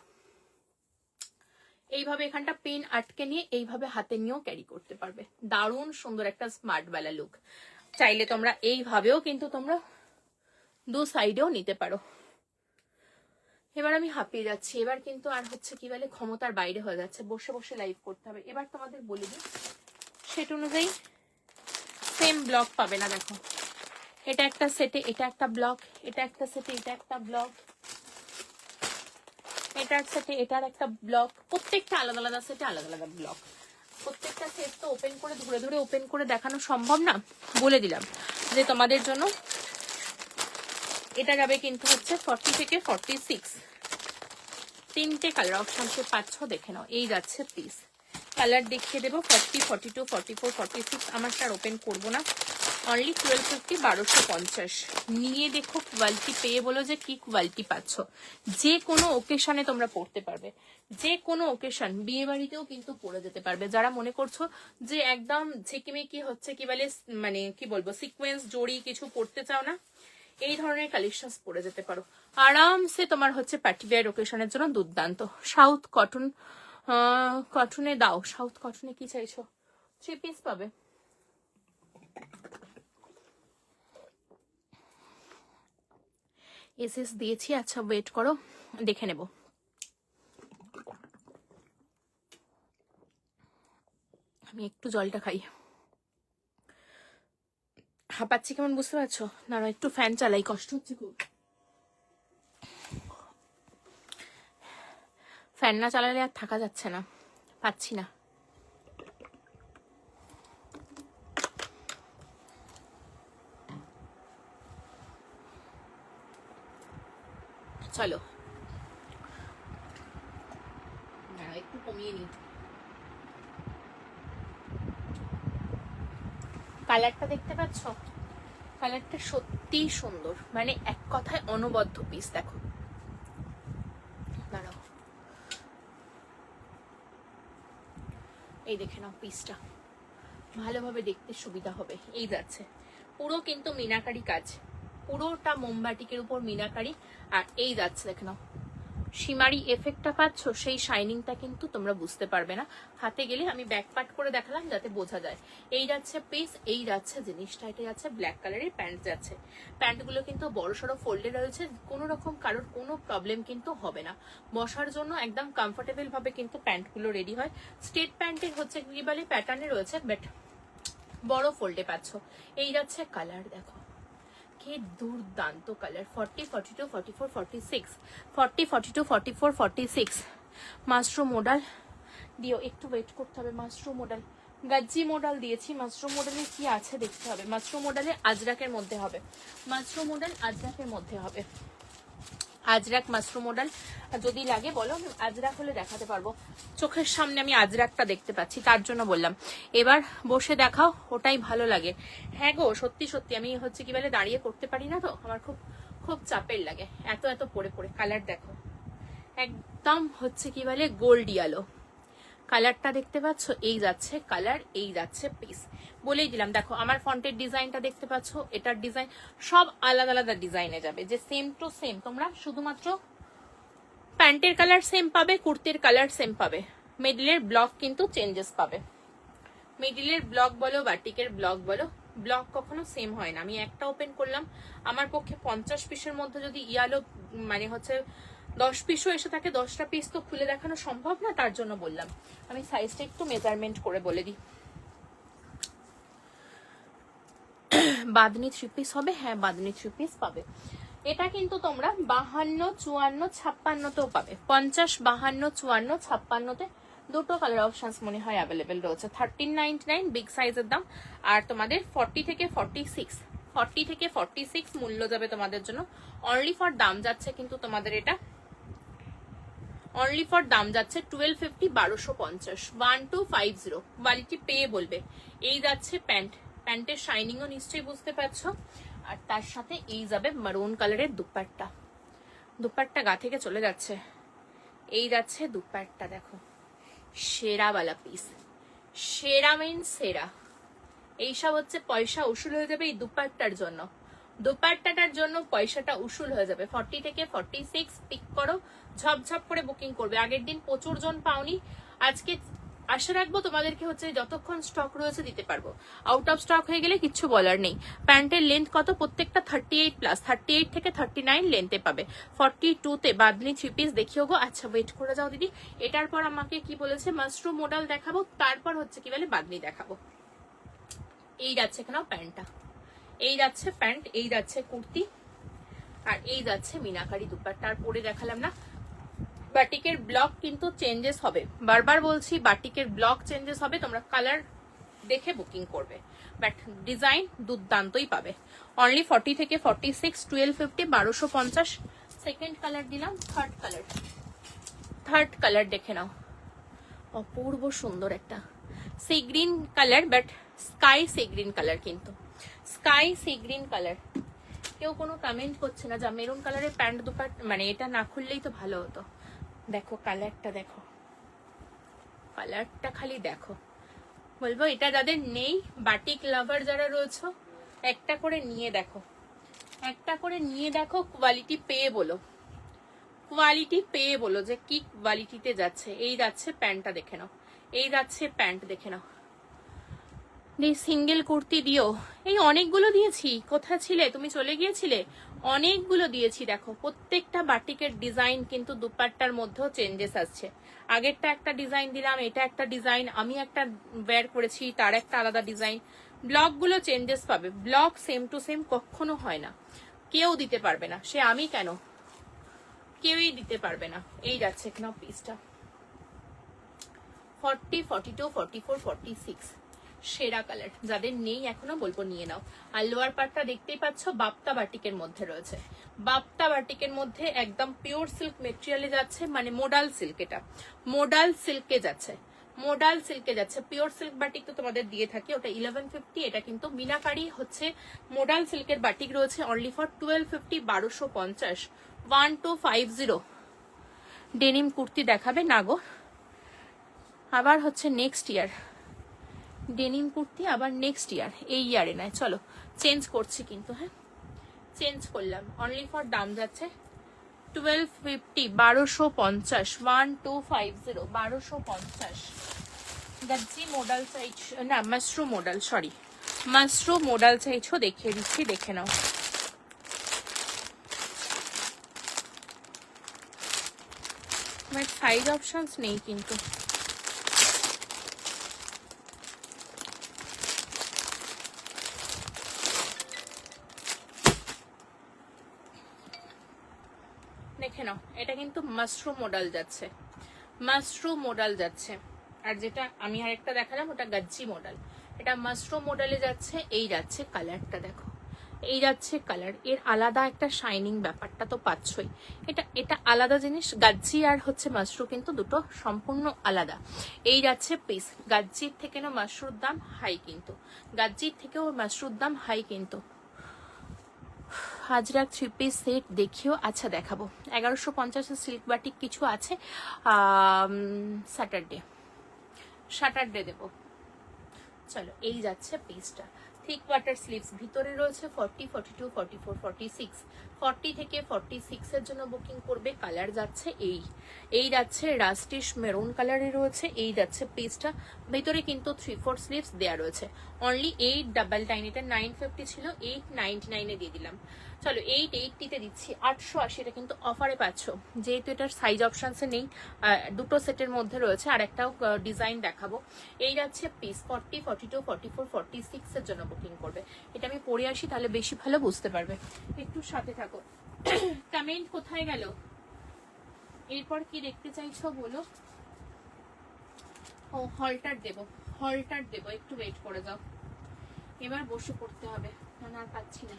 [SPEAKER 1] এইভাবে এখানটা পিন আটকে নিয়ে এইভাবে হাতে নিয়েও ক্যারি করতে পারবে। দারুণ সুন্দর একটা স্মার্ট বেলা লুক। চাইলে তোমরা এইভাবেও কিন্তু তোমরা দু সাইডেও নিতে পারো। এবার আমি হাঁপিয়ে যাচ্ছি, এবার কিন্তু আর হচ্ছে কি বলে ক্ষমতার বাইরে হয়ে যাচ্ছে, বসে বসে লাইভ করতে হবে। এবার তোমাদের বলে দিই সেট অনুযায়ী সেম ব্লক পাবে না। দেখো এটা একটা সেটে এটা একটা ব্লক, এটা একটা সেটে এটা একটা ব্লক, এটার সেটে এটার একটা ব্লক, প্রত্যেকটা আলাদা আলাদা সেটে আলাদা আলাদা ব্লক। প্রত্যেকটা সেট তো ওপেন করে ধরে ধরে ওপেন করে দেখানো সম্ভব না, বলে দিলাম যে তোমাদের জন্য এটা যাবে কিন্তু হচ্ছে 40 থেকে 46, তিনটে কালার অপশনসে পাচ্ছ, দেখে নাও। এই যাচ্ছে পিস, কালার দেখিয়ে দেবো 40, 42, 44, 46। আমারটা আর ওপেন করবো না। অনলি 1250, 1250। নিয়ে দেখো কোয়ালিটি, পেয়ে বলো যে কি কোয়ালিটি পাচ্ছ। যে কোনো ওকেশনে তোমরা পড়তে পারবে, যে কোনো ওকেশন, বিয়ে বাড়িতেও কিন্তু পরে যেতে পারবে। যারা মনে করছো যে একদম ঝিকিমিকি হচ্ছে কি বলে, মানে কি বলবো, সিকোয়েন্স জড়ি কিছু পড়তে চাও না, এই ধরনের কালেকশন পরে যেতে পারো আরামসে। তোমার হচ্ছে পার্টি ওয়্যার ওকেশনের জন্য দুর্দান্ত। সাউথ কটন, কটনে দাও, সাউথ কটনে কি চাইছো? 3 পিস পাবে। এসএস দিয়েছি, আচ্ছা ওয়েট করো, দেখে নেব। আমি একটু জলটা খাই, হাঁপাচ্ছি কেমন বুঝতে পারছো? না একটু ফ্যান চালাই, কষ্ট হচ্ছে খুব। ফ্যান না চালালে আর থাকা যাচ্ছে না, পাচ্ছি না। চলো একটু কমিয়ে নি। কালারটা দেখতে পাচ্ছ? কালারটা সত্যি সুন্দর, মানে এক কথায় অনবদ্য পিস। দেখো, দাঁড়াও, এই দেখে নাও পিসটা, ভালোভাবে দেখতে সুবিধা হবে। এই যাচ্ছে পুরো কিন্তু মিনাকারি কাজ, পুরোটা মোমবাটিকের উপর মিনাকারি। আর এই যাচ্ছে দেখে নাও, সীমারি এফেক্টটা পাচ্ছ, সেই শাইনিংটা কিন্তু তোমরা বুঝতে পারবে না। হাতে গেলে আমি ব্যাক পার্ট করে দেখালাম যাতে বোঝা যায়। এই যাচ্ছে পিস, এই যাচ্ছে জিনিসটা, এটা যাচ্ছে ব্ল্যাক কালারের প্যান্ট যাচ্ছে। প্যান্টগুলো কিন্তু বড় সড়ো ফোল্ডে রয়েছে, কোনো রকম কারোর কোনো প্রবলেম কিন্তু হবে না। বসার জন্য একদম কমফোর্টেবল ভাবে কিন্তু প্যান্টগুলো রেডি হয়। স্ট্রেট প্যান্টের হচ্ছে কি বলে প্যাটার্নে রয়েছে, বাট বড় ফোল্ডে পাচ্ছ। এই যাচ্ছে কালার, দেখো কি দুর্দান্ত কালার। 40, 42, 44, 46, 40, 42, 44, 46। মাশরুম মডেল দিও, একটু ওয়েট করতে হবে। মাশরুম মডেল, গাজ্জি মডেল দিয়েছি। মাশরুম মডেলে কি আছে দেখতে হবে। মাশরুম মডেলে আজরাকের মধ্যে হবে, মাশরুম মডেল আজরাকের মধ্যে হবে। আজরাক মাশরুম মডেল যদি লাগে বলো, আজরাক হলে দেখাতে পারবো। চোখের সামনে আমি আজরাকটা দেখতে পাচ্ছি, তার জন্য বললাম। এবার বসে দেখাও, ওটাই ভালো লাগে। হ্যাঁ গো, সত্যি সত্যি আমি হচ্ছে কি বলে দাঁড়িয়ে করতে পারি না তো, আমার খুব খুব চাপের লাগে এত এত পরে পরে। কালার দেখো, একদম হচ্ছে কি বলে গোল্ড ইয়েলো কালারটা দেখতে পাচ্ছ। এই যাচ্ছে কালার, এই যাচ্ছে পিস। বলেই দিলাম, দেখো আমার ফন্টের ডিজাইনটা দেখতে পাচ্ছ, এটার ডিজাইন সব আলাদা আলাদা ডিজাইনে যাবে, যে সেম টু সেম তোমরা শুধুমাত্র প্যান্টের কালার সেম পাবে, কুর্তির কালার সেম পাবে, মিডলের ব্লক কিন্তু চেঞ্জেস পাবে। মিডলের ব্লক বলো, বাটিকের ব্লক বলো, ব্লক কখনো সেম হয় না। আমি একটা ওপেন করলাম, আমার পক্ষে 50 পিসের মধ্যে যদি ইয়ালো মানে হচ্ছে 10 পিসও এসে থাকে, 10টা পিস তো খুলে দেখানো সম্ভব না, তার জন্য বললাম। আমি সাইজটা একটু মেজারমেন্ট করে বলে দিই। বাদনি 3 পিস হবে, হ্যাঁ বাদনি 3 পিস পাবে। এটা কিন্তু তোমরা 52, 54, 56তেও পাবে। 50, 52, 54, 56তে দুটো কালার অপশনস মনে হয় অ্যাভেলেবেল রয়েছে। 1399 বিগ সাইজের দাম। আর তোমাদের 40 থেকে 46 মূল্য যাবে তোমাদের জন্য। অনলি ফর দাম যাচ্ছে কিন্তু তোমাদের এটা, অনলি ফর দাম যাচ্ছে 1250, 1250, 1250। কোয়ালিটি পেয়ে বলবে। এই যাচ্ছে প্যান্ট, প্যান্টের শাইনিংও নিশ্চয়ই বুঝতে পারছো। আর তার সাথে এই যাবে মারুন কালারের দুপাট্টা, দুপাট্টা গা থেকে চলে যাচ্ছে। এই যাচ্ছে দুপাট্টা, দেখো সেরাওয়ালা পিস, সেরা মিন সেরা। এইসব হচ্ছে পয়সা উসুল হয়ে যাবে এই দুপাট্টার জন্য, দুপাট্টাটার জন্য পয়সাটা উসুল হয়ে যাবে। 40 থেকে 46 পিক করো, ঝপঝপ করে বুকিং করবে। আগের দিন প্রচুর জন পাওনি, আজকে আশা রাখবো তোমাদেরকে হচ্ছে যতক্ষণ স্টক রয়েছে দিতে পারবো। আউট অফ স্টক হয়ে গেলে কিচ্ছু বলার নেই। প্যান্টের লেন্থ কত? প্রত্যেকটা 38+, 38 থেকে 39 লেন্থে পাবে। 42তে বাদনি 3 পিস দেখিও গো। আচ্ছা ওয়েট করে যাও দিদি, এটার পর আমাকে কি বলেছে, মাশরুম মডেল দেখাবো, তারপর হচ্ছে কি বলে বাদনি দেখাবো। এই যাচ্ছে এখানেও প্যান্টটা, এই যাচ্ছে প্যান্ট, এই যাচ্ছে কুর্তি, আর এই যাচ্ছে মিনাকারি দুপাট্টা। আর পরে দেখালাম না। বাটিকের ব্লক কিন্তু চেঞ্জেস হবে, বারবার বলছি বাটিকের ব্লক চেঞ্জেস হবে, তোমরা কালার দেখে বুকিং করবে, বাট ডিজাইন দুর্দান্তই পাবে। অনলি 40 থেকে 46, 1250, 1250। সেকেন্ড কালার দিলাম, থার্ড কালার থার্ড কালার দেখে নাও, অপূর্ব সুন্দর একটা C green colour, but sky sea green colour, কিন্তু স্কাই সি গ্রিন কালার। কেউ কোনো কমেন্ট করছে না যা মেরুন কালারের প্যান্ট দুপাট, মানে এটা না খুললেই তো ভালো হতো। দেখো কালারটা, দেখো কালারটা, খালি দেখো। বলবো এটা যাদের নেই, বাটিক লাভার যারা রয়েছে, একটা করে নিয়ে দেখো, একটা করে নিয়ে দেখো, কোয়ালিটি পেয়ে বলো, কোয়ালিটি পেয়ে বলো যে কি কোয়ালিটিতে যাচ্ছে। এই যাচ্ছে প্যান্টটা দেখে নাও, এই যাচ্ছে প্যান্ট দেখে নাও। সিঙ্গেল কুর্তি দিও, এই অনেকগুলো দিয়েছি, কোথায় ছিলে তুমি, চলে গিয়েছিলে? অনেকগুলো দিয়েছি, দেখো প্রত্যেকটা বাটিকের ডিজাইন কিন্তু দুপাট্টার মধ্যেও চেঞ্জেস আসছে। আগেরটা একটা ডিজাইন দিলাম, এটা একটা ডিজাইন, আমি একটা বের করেছি, তার একটা আলাদা ডিজাইন। ব্লকগুলো চেঞ্জেস পাবে, ব্লক সেম টু সেম কখনো হয় না, কেউ দিতে পারবে না, সে আমি কেন, কেউই দিতে পারবে না। এই যাচ্ছে এখানে পিসটা 40, 42, 44, 46 সেরা কালার। যাদের নেই এখনো বলবো নিয়ে নাও। আর লোয়ার পার্টটা দেখতেই পাচ্ছ বাপ্তা বাটিকের মধ্যে রয়েছে, বাপ্তা বাটিকের মধ্যে একদম পিওর সিল্ক মেটেরিয়ালে যাচ্ছে, মানে মোডাল সিল্ক, এটা মোডাল সিল্কে যাচ্ছে, মোডাল সিল্কে যাচ্ছে। পিওর সিল্ক বাটিক তো তোমাদের দিয়ে থাকে, ওটা 1150, এটা কিন্তু মিনাকারি হচ্ছে মোডাল সিল্কের বাটিক রয়েছে অনলি ফর 1250, 1250, 1250। ডেনিম কুর্তি দেখাবে না গো, আবার হচ্ছে নেক্সট ইয়ার ডেনিম কুর্তি, আবার নেক্সট ইয়ার, এই ইয়ারে নয়। চলো চেঞ্জ করছি কিন্তু, হ্যাঁ চেঞ্জ করলাম। অনলি ফর দাম যাচ্ছে 1250, 1250, 1250, 1250। গাজ্জি মডেল চাইছো না, Mashru model, sorry Mashru model চাইছো, দেখিয়ে দিচ্ছি, দেখে নাও। আমার সাইজ অপশনস নেই কিন্তু, দেখে নাও। এটা কিন্তু মাশরুম মডেল যাচ্ছে, মাশরুম মডেল যাচ্ছে। আর যেটা আমি আরেকটা দেখালাম ওটা গাজ্জি মডেল, এটা মাশরুম মডেলে যাচ্ছে। এই যাচ্ছে কালারটা দেখো, এই যাচ্ছে কালার, এর আলাদা একটা শাইনিং ব্যাপারটা তো পাচ্ছই। এটা এটা আলাদা জিনিস, গাজ্জি আর হচ্ছে মাশরু কিন্তু দুটো সম্পূর্ণ আলাদা। এই যাচ্ছে পিস, গাজ্জির থেকে না মাশরুর দাম হাই, কিন্তু গাজ্জির থেকেও মাশরুর দাম হাই কিন্তু। হাজরাক 3 পিস সেট দেখিও, আচ্ছা দেখাবো। 1150 সিল্ক বাটিক কিছু আছে, স্যাটারডে দেবো। চলো এই যাচ্ছে পিসটা, থিক ওয়াটার স্লিভস, ভিতরে রয়েছে 40, 42, 44, 46, 40 থেকে 46 এর জন্য বুকিং করবে। কালার যাচ্ছে এই যাচ্ছে রাস্টিশ মেরুন কালারে রয়েছে। এই যাচ্ছে পিসটা, ভিতরে কিন্তু 3/4 স্লিভস দেয়া রয়েছে। অনলি 899, এটা 950 ছিল, 899 এ দিয়ে দিলাম। চলো 880 দিচ্ছি, 880, এটা কিন্তু অফারে পাচ্ছ, যেহেতু এটার সাইজ অপশনসে নেই, দুটো সেটের মধ্যে রয়েছে। আর একটাও ডিজাইন দেখাবো। এই যাচ্ছে পিস 40, 42, 44, 46 এর জন্য বুকিং করবে। এটা আমি পরে আসি, তাহলে বেশি ভালো বুঝতে পারবে, একটু সাথে থাকো। কমেন্ট কোথায় গেল? এরপর কি দেখতে চাইছো বলো? ও হলটার দেবো, হলটার দেবো, একটু ওয়েট করে যাও। এবার বসে পড়তে হবে, না আর পাচ্ছি না।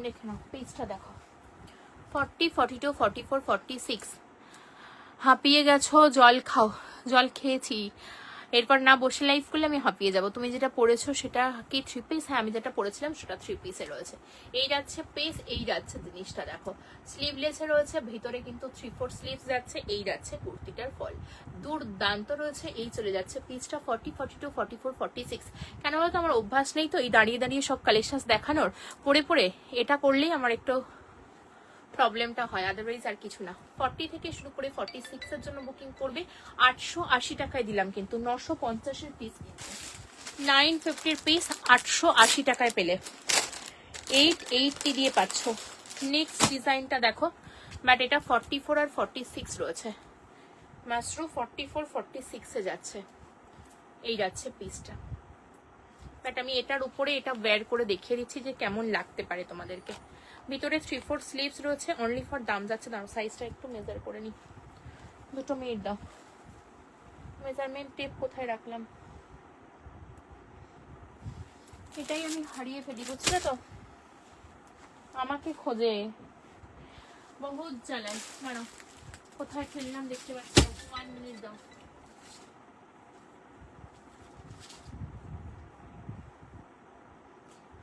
[SPEAKER 1] দেখে নাও পেজটা দেখো, 40, 42, 44, 46। হাঁপিয়ে গেছো, জল খাও। জল খেয়েছি, এরপর না বসে লাইভ করলে আমি হাঁপিয়ে যাবো। তুমি যেটা পড়েছো সেটা কি 3 পিস? হ্যাঁ আমি যেটা পড়েছিলাম সেটা 3 পিসে রয়েছে। এই যাচ্ছে পিস, এই যাচ্ছে জিনিসটা দেখো, স্লিভলেসে রয়েছে, ভিতরে কিন্তু 3/4 স্লিভস যাচ্ছে। এই যাচ্ছে কুর্তিটার ফল, দুর্দান্ত রয়েছে। এই চলে যাচ্ছে পিসটা 40, 42, 44, 46। কেন বলতো আমার অভ্যাস নেই তো এই দাঁড়িয়ে দাঁড়িয়ে সব কালেকশন দেখানোর, পরে পরে এটা করলেই আমার একটু প্রবলেমটা হয়, আদারওয়াইজ আর কিছু না। 40 থেকে শুরু করে 46 এর জন্য বুকিং করবে। 880 টাকায় দিলাম কিন্তু, 950 এর পিস কিন্তু, 950 এর পিস 880 টাকায় পেলে। 880 দিয়ে পাচ্ছ। নেক্সট ডিজাইনটা দেখো, বাট এটা 44 আর 46 রয়েছে, মাত্র 44, 46 এ যাচ্ছে। এই যাচ্ছে পিসটা, বাট আমি এটার উপরে এটা ওয়্যার করে দেখিয়ে দিচ্ছি যে কেমন লাগতে পারে তোমাদেরকে। ভিতরে 3/4 স্লিভস রয়েছে, অনলি ফর দাম যাচ্ছে, দাম সাইজটা একটু মেজার করে নি, 2 মিনিট দাও। মেজারমেন্ট টেপ কোথায় রাখলাম, এটাই আমি হারিয়ে ফেলি, বুঝলে তো, আমাকে খোঁজে বহুত জ্বালায়। মানো কোথায় ফেললাম দেখতে পাচ্ছি। 1 মিনিট দাও।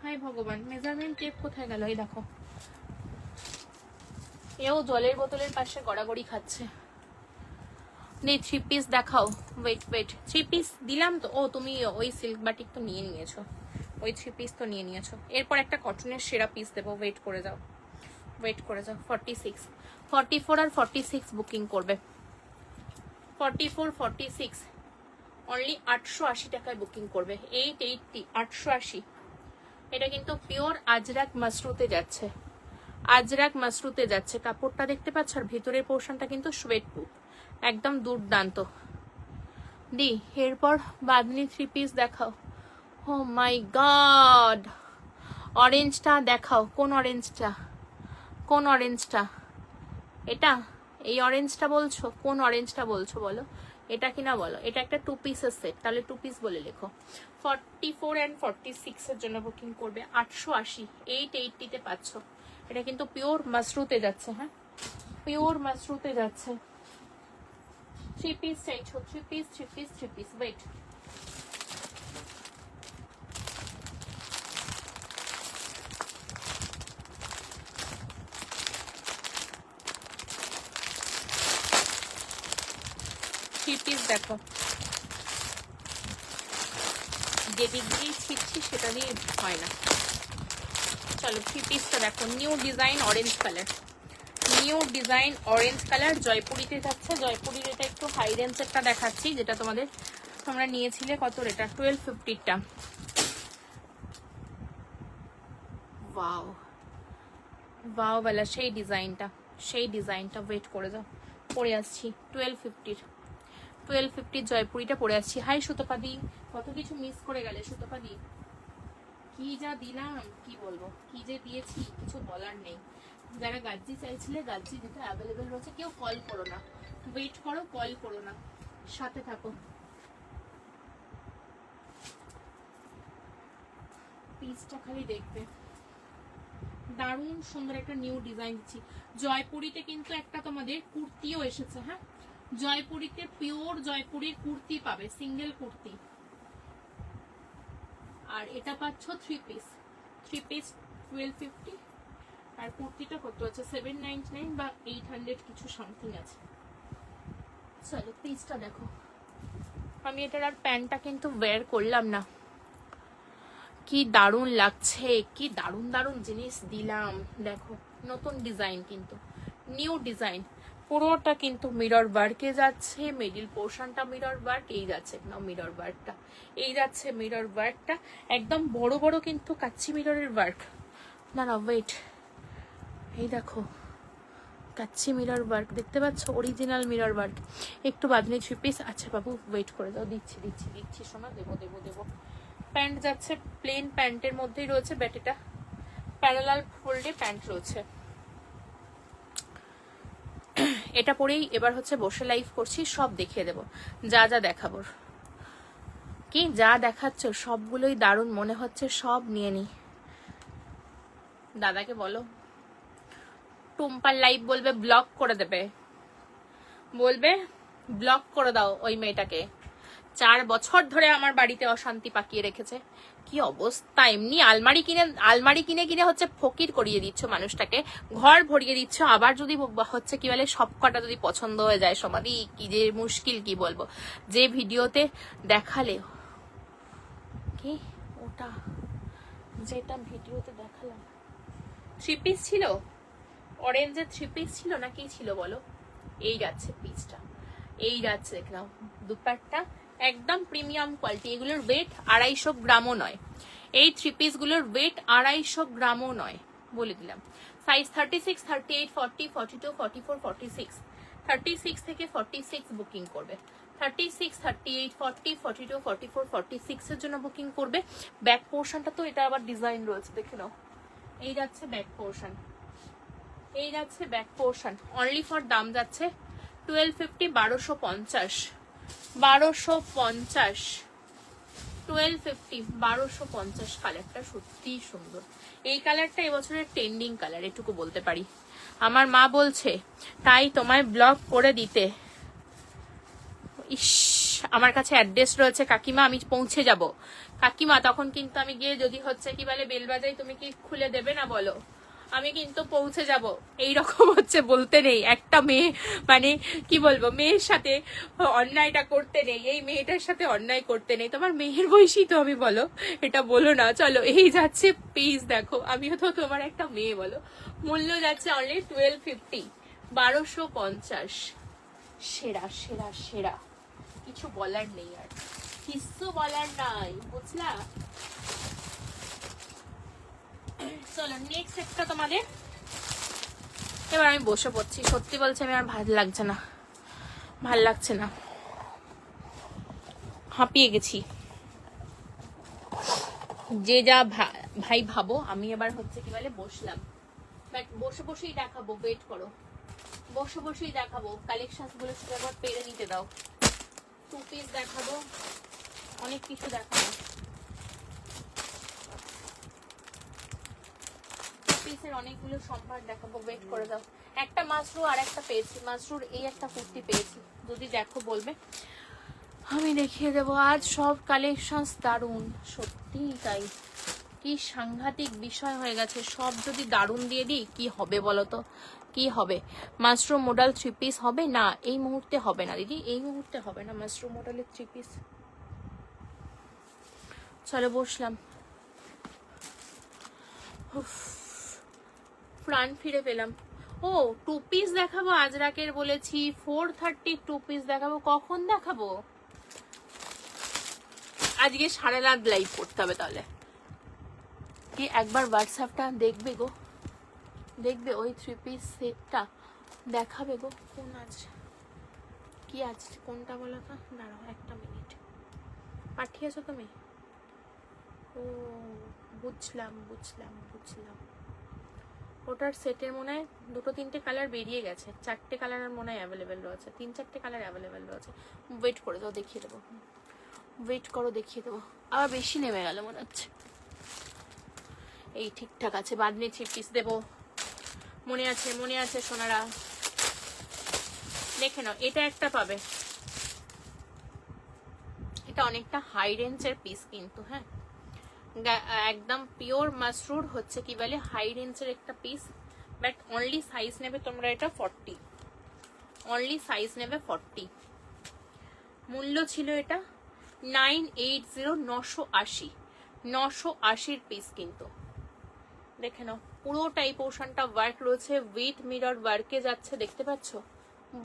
[SPEAKER 1] হাই ভগবান, মেজারমেন্ট টেপ কোথায় গেল? এই দেখো, এও জলের বোতলের পাশে গড়াগড়ি খাচ্ছে। নেই 3 পিস দেখাও। ওয়েট ওয়েট, 3 পিস দিলাম তো। ও তুমি ওই সিল্ক বাটিক তো নিয়ে নিয়েছো, ওই 3 পিস তো নিয়ে নিয়েছো। এরপর একটা কটনের সেরা পিস দেবো, ওয়েট করে যাও, ওয়েট করে যাও। 46, 44 আর 46 বুকিং করবে। 44, 46 অনলি 880 টাকায় বুকিং করবে। 880, 880। এটা কিন্তু পিওর আজরাক মাসরুতে যাচ্ছে, আজরাক মাসরুতে যাচ্ছে। কাপড়টা দেখতে পাচ্ছ, আর ভিতরের পোর্শনটা কিন্তু সোয়েট প্রুফ, একদম দুর্দান্ত। দি এরপর বাদনি 3 পিস দেখাও। ও মাই গড, অরেঞ্জটা দেখাও। কোন অরেঞ্জটা, কোন অরেঞ্জটা? এটা, এই অরেঞ্জটা বলছো? কোন অরেঞ্জটা বলছো বলো, এটা কিনা বলো। এটা একটা 2 পিসের সেট, তাহলে 2 পিস বলে লেখো। 44 and 46 এর জন্য বুকিং করবে 880, 880 তে পাচ্ছ। এটা কিন্তু পিওর মাসরুতে যাচ্ছে, হ্যাঁ পিওর মাসরুতে যাচ্ছে। 3 পিস চাইছো? 3 piece, 3 piece, 3 piece. Wait, piece দেখো, যে দিক দিয়ে ছিটছি সেটা দিয়ে হয় না। চলো 3 পিসটা দেখো, new design orange colour, new design orange colour, জয়পুরিতে যাচ্ছে। জয়পুরির এটা একটু হাই রেঞ্জেরটা দেখাচ্ছি, যেটা তোমাদের তোমরা নিয়েছিলে কত, এটা 1250টা। ওয়াও ওয়াও বেলা, সেই ডিজাইনটা, সেই ডিজাইনটা। ওয়েট করে যাও, পরে আসছি। 1250, 1250 জয়পুরিটা পরে আসছি। হাই সুতপাদি, কত কিছু মিস করে গেলে সুতপাদি। কি যা দিলাম, কি বলবো, কি যে দিয়েছি কিছু বলার নেই। যারা গাজ্জি চাইছিলে, গাজ্জি যেটা অ্যাভেলেবেল রয়েছে। কেউ কল করো না, ওয়েট করো, কল করো না, সাথে থাকো। পিসটা খালি দেখবে, দারুণ সুন্দর একটা নিউ ডিজাইন দিচ্ছি। জয়পুরিতে কিন্তু একটা তোমাদের কুর্তিও এসেছে, হ্যাঁ জয়পুরিতে পিওর জয়পুরির কুর্তি পাবে, সিঙ্গেল কুর্তি। আর এটা পাচ্ছ 3 পিস, 3 পিস 1250। আর কুর্তিটা কত আছে, 799 বা 800 কিছু সামথিং আছে। চলো পিসটা দেখো। আমি এটার আর প্যান্টটা কিন্তু ওয়্যার করলাম না। কি দারুণ লাগছে, কি দারুণ দারুণ জিনিস দিলাম। দেখো নতুন ডিজাইন, কিন্তু নিউ ডিজাইন। পুরোটা কিন্তু মিরর ওয়ার্কে যাচ্ছে, মিডিল পোর্শনটা মিরর ওয়ার্ক, এই যাচ্ছে না মিরর ওয়ার্কটা, এই যাচ্ছে মিরর ওয়ার্কটা। একদম বড় বড় কিন্তু কাচ্চি মিররের ওয়ার্ক। না না ওয়েট, এই দেখো কাচ্চি মিরর ওয়ার্ক দেখতে পাচ্ছ, অরিজিনাল মিরর ওয়ার্ক। একটু বাদনি 3 পিস। আচ্ছা বাবু ওয়েট করে দাও, দিচ্ছি দিচ্ছি দিচ্ছি শোনা, দেবো দেবো দেবো। প্যান্ট যাচ্ছে, প্লেন প্যান্টের মধ্যেই রয়েছে, বাট এটা প্যারালাল ফোল্ডে প্যান্ট রয়েছে। এটা পরেই এবার হচ্ছে বসে লাইভ করছি, সব দেখিয়ে দেবো যা যা দেখাবো। কি যা দেখাচ্ছ সবগুলোই দারুণ মনে হচ্ছে, সব নিয়ে নি। দাদাকে বলো টুম্পার লাইভ বলবে ব্লক করে দেবে, বলবে ব্লক করে দাও ওই মেয়েটাকে। 4 বছর ধরে আমার বাড়িতে অশান্তি পাকিয়ে রেখেছে। কি অবস্থা, এমনি আলমারি কিনে কিনে হচ্ছে ফকির করিয়ে দিচ্ছ মানুষটাকে, ঘর ভরিয়ে দিচ্ছ। আবার যদি হচ্ছে কি বলে সব কটা যদি পছন্দ হয়ে যায়, সমাধি কি যে মুশকিল, কি বলবো। যে ভিডিওতে দেখালে, কি ওটা যেটা ভিডিওতে দেখালাম 3 পিস ছিল, অরেঞ্জের 3 পিস ছিল না কি ছিল বলো। এই যাচ্ছে পিসটা, এই যাচ্ছে দেখলাম দুপাট্টা, একদম প্রিমিয়াম কোয়ালিটি। এগুলোর ওয়েট 250 গ্রামও নয়, এই 3 পিস গুলোর ওয়েট 250 গ্রামও নয়, বলে দিলাম। সাইজ 36, 38, 40, 42, 44, 46, 36 থেকে 46 বুকিং করবে। 36, 38, 40, 42, 44, 46 এর জন্য বুকিং করবে। ব্যাক পোর্শনটা তো এটা আবার ডিজাইন রয়েছে, দেখে নাও। এই যাচ্ছে ব্যাক পোর্শন, এই যাচ্ছে ব্যাক পোর্শন। অনলি ফর দাম যাচ্ছে 1250, 1250, 1250, 1250, 1250 কালারটা সত্যিই সুন্দর। এই কালারটা এবছরের ট্রেন্ডিং কালার, এটুকু বলতে পারি। আমার মা বলছে তাই তোমায় ব্লক করে দিতে। ইস, আমার কাছে অ্যাড্রেস রয়েছে কাকিমা, আমি পৌঁছে যাব। কাকিমা তখন কিন্তু আমি গিয়ে যদি হচ্ছে কি বলে বেল বাজাই, তুমি কি খুলে দেবে না বলো? আমি কিন্তু পৌঁছে যাব। এইরকম হচ্ছে বলতে নেই, একটা মেয়ে মানে কি বলবো, মেয়ের সাথে অন্যায়টা করতে নেই, এই মেয়েটার সাথে অন্যায় করতে নেই। তোমার মেয়ের বয়সী তো আমি, বলো এটা বলো না। চলো, এই যাচ্ছে পিস দেখো, আমিও তো তোমার একটা মেয়ে, বলো। মূল্য যাচ্ছে অনলি 1250, 1250। সেরা সেরা সেরা, কিছু বলার নেই, আর কিছু বলার নাই, বুঝলা? চলো নেক্সট একটা তোমাদের। এবার আমি বসে পড়ছি, সত্যি বলছি আমি আর ভাল লাগছে না, ভাল লাগছে না, হাঁপিয়ে গেছি। যে যা ভাই ভাবো, আমি এবার হচ্ছে কি বলে বসলাম, বাট বসে বসেই দেখাবো, ওয়েট করো, বসে বসেই দেখাবো। কালেকশন গুলো শুধু একবার পেরে নিতে দাও। 2 পিস দেখাবো, অনেক কিছু দেখাবো। পিসের অনেকগুলো সম্ভার দেখাবো, ওয়েট করে দাও। একটা মাশরু আর একটা পেয়েছি, মাশরুর এই একটা কুর্তি পেয়েছি, যদি দেখো বলবে, আমি দেখিয়ে দেবো। আজ সব কালেকশন দারুণ, সত্যি তাই, কি সাংঘাতিক বিষয় হয়ে গেছে। সব যদি দারুণ দিয়ে দিই কি হবে বলো তো, কি হবে? মাশরুম মডেল 3 পিস হবে না, এই মুহূর্তে হবে না দিদি, এই মুহূর্তে হবে না মাশরুম মডেলের 3 পিস। চলো বসলাম, প্রাণ ফিরে পেলাম। ও 2 পিস দেখাবো, আজরাকের বলেছি 430 2 পিস দেখাবো। কখন দেখাবো? আজকে সারা রাত লাইভ করতে হবে তাহলে। কি একবার হোয়াটসঅ্যাপটা দেখবে গো, দেখবে ওই 3 পিস সেটটা দেখাবে গো। কোন আছে, কি আছে, কোনটা বলো তো? দাঁড়াও একটা মিনিট, পাঠিয়েছো তুমি? ও বুঝলাম বুঝলাম বুঝলাম। ওটার সেটের মনে হয় 2-3টে কালার বেরিয়ে গেছে, 4টে কালারের মনে হয় অ্যাভেলেবেল রয়েছে, 3-4টে কালার অ্যাভেলেবেল রয়েছে। ওয়েট করে দাও, দেখিয়ে দেবো, ওয়েট করো, দেখিয়ে দেবো। আবার বেশি নেমে গেল মনে হচ্ছে। এই ঠিকঠাক আছে, বাদনি 3 পিস দেবো, মনে আছে, মনে আছে সোনারা, দেখে নাও। এটা একটা পাবে, এটা অনেকটা হাই রেঞ্জের পিস কিন্তু, হ্যাঁ একদম পিওর মাশরুর হচ্ছে কি বলে হাই রেঞ্জের একটা পিস, বাট অনলি সাইজ নেবে তোমরা এটা 40, অনলি সাইজ নেবে 40। মূল্য ছিল এটা 980, 980, 980 পিস কিন্তু। দেখে নাও পুরোটাই পোর্শনটা ওয়ার্ক রয়েছে, উইথ মিরর ওয়ার্কে যাচ্ছে, দেখতে পাচ্ছ,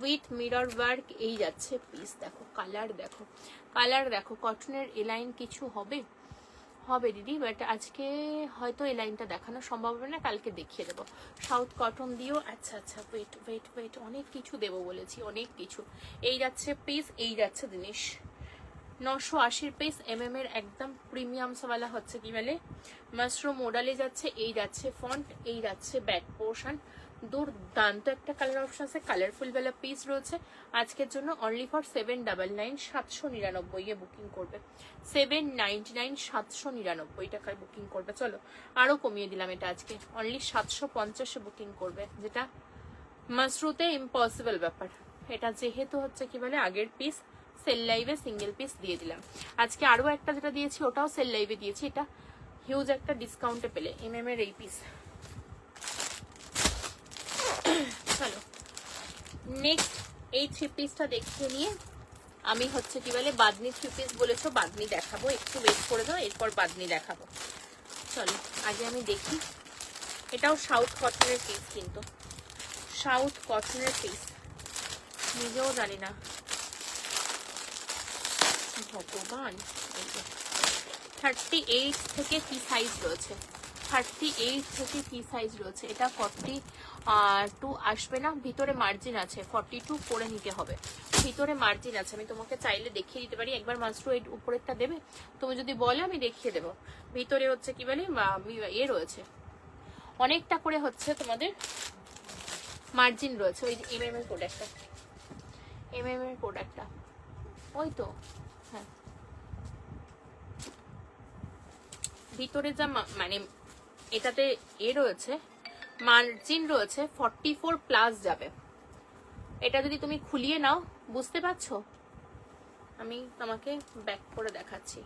[SPEAKER 1] উইথ মিরর ওয়ার্ক এই যাচ্ছে পিস। দেখো কালার, দেখো কালার, দেখো কটনের এলাইন কিছু হবে, হবে দিদি, বাট আজকে হয়তো এই লাইনটা দেখানো সম্ভব হবে না, কালকে দেখিয়ে দেবো। সাউথ কটন দিও, আচ্ছা আচ্ছা, ওয়েট ওয়েট ওয়েট, অনেক কিছু দেবো বলেছি, অনেক কিছু। এই যাচ্ছে পিস, এই যাচ্ছে জিনিস, 980 পিস এমএম এর একদম প্রিমিয়াম সওয়ালা হচ্ছে কি বলে মাশরুম মডেলে যাচ্ছে, এই যাচ্ছে ফন্ট, এই যাচ্ছে ব্যাক পোর্শন। দুর্দান্ত একটা কালার অপশন আছে, কালারফুল বেলা পিস রয়েছে। আজকের জন্য অনলি ফর 799, 799 এ বুকিং করবে, 799, 799 টাকায় বুকিং করবে। চলো আরো কমিয়ে দিলাম, এটা আজকে অনলি 750 এ বুকিং করবে, যেটা মাশরুতে ইম্পসিবল ব্যাপার। এটা যেহেতু হচ্ছে কি বলে আগের পিস, সেল লাইভে সিঙ্গেল পিস দিয়ে দিলাম। আজকে আরো একটা যেটা দিয়েছি ওটাও সেল লাইভে দিয়েছি, এটা হিউজ একটা ডিসকাউন্টে পেলে এমএম এর এই পিস। চলো নেক্সট এই 3 পিসটা দেখিয়ে নিয়ে আমি হচ্ছে কি বলে বাদনি 3 পিস বলেছো, বাদনি দেখাবো, একটু ওয়েট করে দাও, এরপর বাদনি দেখাবো। চলো আগে আমি দেখি, এটাও সাউথ কটনের পিস কিন্তু, সাউথ কটনের পিস, নিজেও জানি না ভগবান। 38 থেকে কি সাইজ রয়েছে, 38 থেকে কি সাইজ রয়েছে, এটা 42 আসবে না, ভিতরে মার্জিন আছে, 42 করে নিতে হবে, ভিতরে মার্জিন আছে। আমি তোমাকে চাইলে দেখিয়ে দিতে পারি, একবার মাত্র এই উপরেরটা দেবে, তুমি যদি বলে আমি দেখিয়ে দেবো। ভিতরে হচ্ছে কি বলে এ রয়েছে, অনেকটা করে হচ্ছে তোমাদের মার্জিন রয়েছে, ওই এমএম এর প্রোডাক্টটা এমএম এর প্রোডাক্টটা, ওই তো, হ্যাঁ ভিতরে যা মানে এটাতে রয়েছে মার্জিন রয়েছে 44+ যাবে। এটা যদি তুমি খুলিয়ে নাও, বুঝতে পারছো, আমি তোমাকে ব্যাক করে দেখাচ্ছি,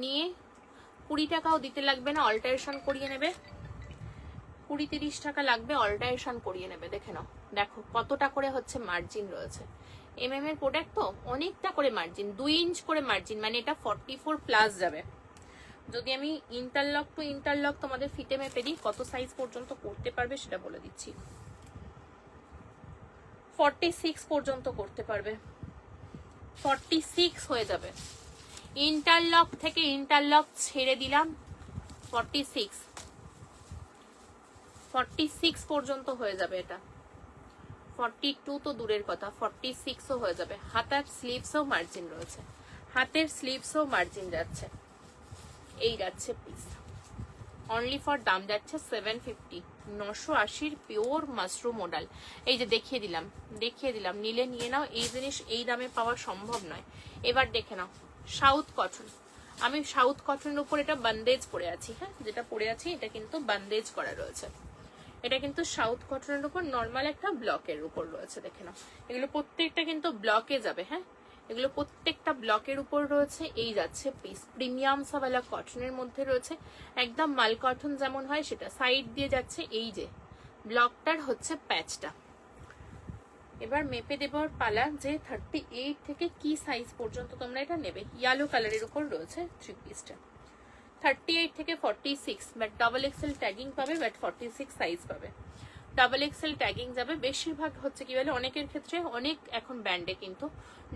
[SPEAKER 1] নিয়ে 20 টাকাও দিতে লাগবে না, অল্টারেশন করিয়ে নেবে, 20-30 টাকা লাগবে, অল্টারেশন করিয়ে নেবে। দেখে নাও, দেখো কতটা করে হচ্ছে মার্জিন রয়েছে। এমএম এর প্রোডাক্ট তো অনেকটা করে মার্জিন, 2 ইঞ্চ করে মার্জিন, মানে এটা 44+ যাবে। যদি আমি ইন্টারলক টু ইন্টারলক তোমাদের ফিতে মেপে দিই, কত সাইজ পর্যন্ত করতে পারবে সেটা বলে দিচ্ছি। 46 পর্যন্ত করতে পারবে, 46 হয়ে যাবে। ইন্টারলক থেকে ইন্টারলক ছেড়ে দিলাম, 46 পর্যন্ত হয়ে যাবে। এটা 42 তো দূরের কথা, 46ও হয়ে যাবে। হাতের স্লিভসও মার্জিন রয়েছে, হাতের স্লিভসও মার্জিন যাচ্ছে, এই যাচ্ছে পিস। অনলি ফর দাম যাচ্ছে 750, 980 পিওর মাশরুম মডেল। এই যে দেখিয়ে দিলাম, নিলে নিয়ে নাও। এই জিনিস এই দামে পাওয়া সম্ভব নয়। এবার দেখে নাও সাউথ কটন, আমি সাউথ কটনের উপর এটা বান্দেজ পরে আছি, হ্যাঁ যেটা পরে আছি এটা কিন্তু বান্দেজ করা রয়েছে। এটা কিন্তু সাউথ কটনের উপর নর্মাল একটা ব্লকের উপর রয়েছে। দেখে নাও, এগুলো প্রত্যেকটা কিন্তু ব্লকে যাবে, হ্যাঁ এগুলো প্রত্যেকটা ব্লকের উপর রয়েছে। এই যাচ্ছে পিস, প্রিমিয়াম সাওয়ালা কটনের মধ্যে রয়েছে, একদম মাল কটন যেমন হয় সেটা। সাইড দিয়ে যাচ্ছে এই যে ব্লকটার হচ্ছে প্যাচটা। এবার মেপে দেবার পালা যে 38 থেকে কি সাইজ পর্যন্ত তোমরা এটা নেবে। ইয়েলো কালারের উপর রয়েছে 3 পিসটা, 38 থেকে 46, বাট ডাবল এক্সেল ট্যাগিং পাবে, বাট 46 সাইজ পাবে। ডাবল এক্সেল ট্যাগিং যাবে বেশিরভাগ হচ্ছে কি বলে, অনেকের ক্ষেত্রে অনেক এখন ব্যান্ডে কিন্তু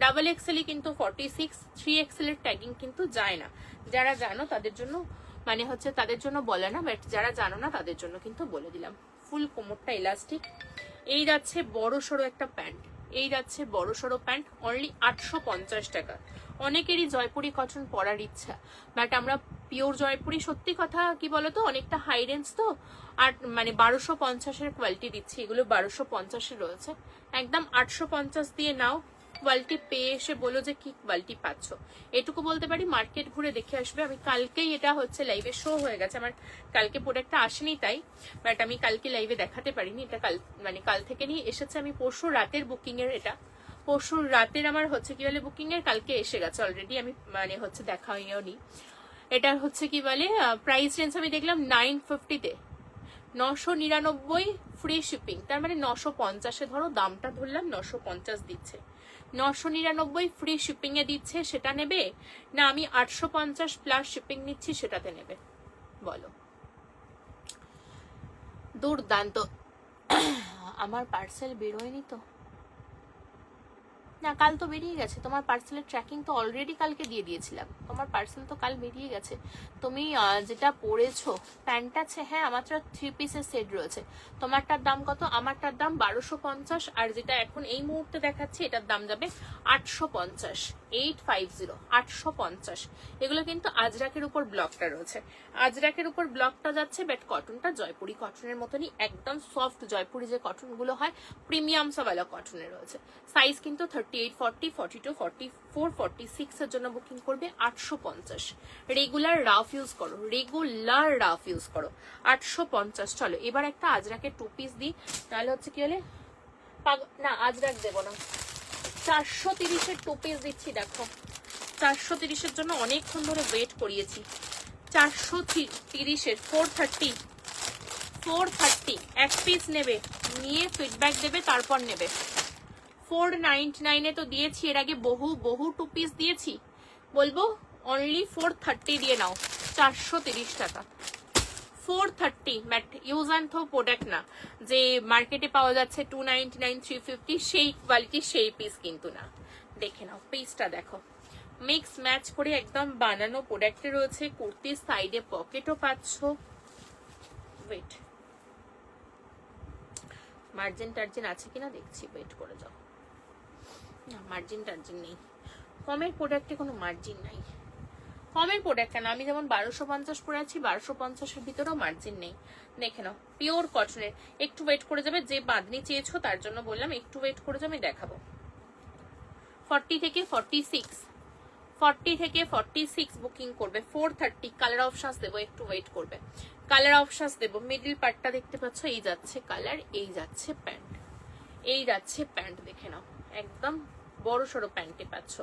[SPEAKER 1] ডাবল এক্সেলই কিন্তু 46, 3XL এর ট্যাগিং কিন্তু যায় না। যারা জানো তাদের জন্য, মানে হচ্ছে তাদের জন্য বলে না, বাট যারা জানো না তাদের জন্য কিন্তু বলে দিলাম। ফুল কোমরটা ইলাস্টিক। এই যাচ্ছে বড় সড়ো একটা প্যান্ট, এই যাচ্ছে বড় সড়ো প্যান্ট, অনলি 850 টাকা। অনেকেরই জয়পুরি কটন পরার ইচ্ছা, বাট আমরা পিওর জয়পুরি, সত্যি কথা কি বলতো অনেকটা হাই রেঞ্জ তো, আর মানে 1250-এর কোয়ালিটি দিচ্ছি, এগুলো 1250-এর রয়েছে। একদম 850 দিয়ে নাও, কোয়ালিটি পেয়ে এসে বলো যে কি কোয়ালিটি পাচ্ছ। এটুকু বলতে পারি, মার্কেট ঘুরে দেখে আসবে। আমি কালকেই এটা হচ্ছে লাইভে শো হয়ে গেছে, আমার কালকে প্রোডাক্টটা আসেনি তাই, বাট আমি কালকে লাইভে দেখাতে পারিনি। এটা কাল থেকে নিয়ে এসেছে, আমি পরশু রাতের বুকিং এর, এটা পরশু রাতের আমার হচ্ছে কি বলে বুকিং এর, কালকে এসে গেছে অলরেডি, আমি মানে হচ্ছে দেখাইও নি। এটা হচ্ছে কি বলে প্রাইস রেঞ্জ আমি দেখলাম 950-তে, 999 ফ্রি শিপিং, তার মানে 950-এ ধরো দামটা ধরলাম 950 দিচ্ছে, 999 ফ্রি শিপিং এ দিচ্ছে, সেটা নেবে না আমি 850 প্লাস শিপিং নিচ্ছি সেটাতে নেবে বলো? দুর্দান্ত। আমার পার্সেল বেরোয়নি তো, না কাল তো বেরিয়ে গেছে তোমার পার্সেলের ট্র্যাকিং তো অলরেডি কালকে দিয়ে দিয়েছিলাম, তোমার পার্সেল তো কাল বেরিয়ে গেছে। তুমি যেটা পরেছো প্যান্ট আছে, হ্যাঁ আমার তো 3 পিসের সেট রয়েছে। তোমারটার দাম কত? আমারটার দাম 1250, আর যেটা এখন এই মুহূর্তে দেখাচ্ছি এটার দাম যাবে 850, 850, 850। এগুলো কিন্তু আজরাকের উপর ব্লকটা রয়েছে, আজরাকের উপর ব্লকটা যাচ্ছে, বাট কটনটা জয়পুরি কটনের মতনই, একদম সফট জয়পুরি যে কটনগুলো হয় প্রিমিয়াম সাওয়ালা কটনের রয়েছে। সাইজ কিন্তু 38, 40, 42, 44, 46 এর জন্য বুকিং করবে 850। রেগুলার রাফ ইউজ করো, রেগুলার রাফ ইউজ করো 850। চলো এবার একটা আজরাকের 2 পিস দিই, তাহলে হচ্ছে কি হলে না আজরাক দেবো না, 430-এর 2 পিস দিচ্ছি। দেখো 430-এর জন্য অনেকক্ষণ ধরে ওয়েট করিয়েছি। 430-এর 430 এক পিস নেবে, নিয়ে ফিডব্যাক দেবে, তারপর নেবে। 499-এ তো দিয়েছি এর আগে, বহু 2 পিস দিয়েছি, বলবো অনলি 430 দিয়ে নাও, 430 টাকা। 430, but use and throw product না, যে মার্কেটে পাওয়া যাচ্ছে 299, 350 সেই কোয়ালিটি সেই পিস কিন্তু না। দেখে নাও পিসটা, দেখো মিক্স ম্যাচ করে একদম বানানো প্রোডাক্টে রয়েছে। কুর্তির সাইডে পকেটও পাচ্ছ। ওয়েট, মার্জিন টার্জিন আছে কিনা দেখছি, ওয়েট করে যাও। না মার্জিন টার্জিন নেই, কমের প্রোডাক্টে কোনো মার্জিন নাই। কমের প্রোডাক্ট কেন, আমি যেমন 1250 পরে আছি, 1250-এর ভিতরেও মার্জিন নেই। দেখে নাও পিওর কটনের। একটু ওয়েট করে যাবে, যে বাঁধনি চেয়েছো তার জন্য বললাম একটু ওয়েট করে যাবে, আমি দেখাবো। 40 থেকে 46, 40 থেকে 46 বুকিং করবে। 430 কালার অপশনস দেবো, একটু ওয়েট করবে, কালার অপশনস দেবো। মিডল পার্টটা দেখতে পাচ্ছ, এই যাচ্ছে কালার, এই যাচ্ছে প্যান্ট, এই যাচ্ছে প্যান্ট, দেখে নাও একদম বড় সড়ো প্যান্টে পাচ্ছ।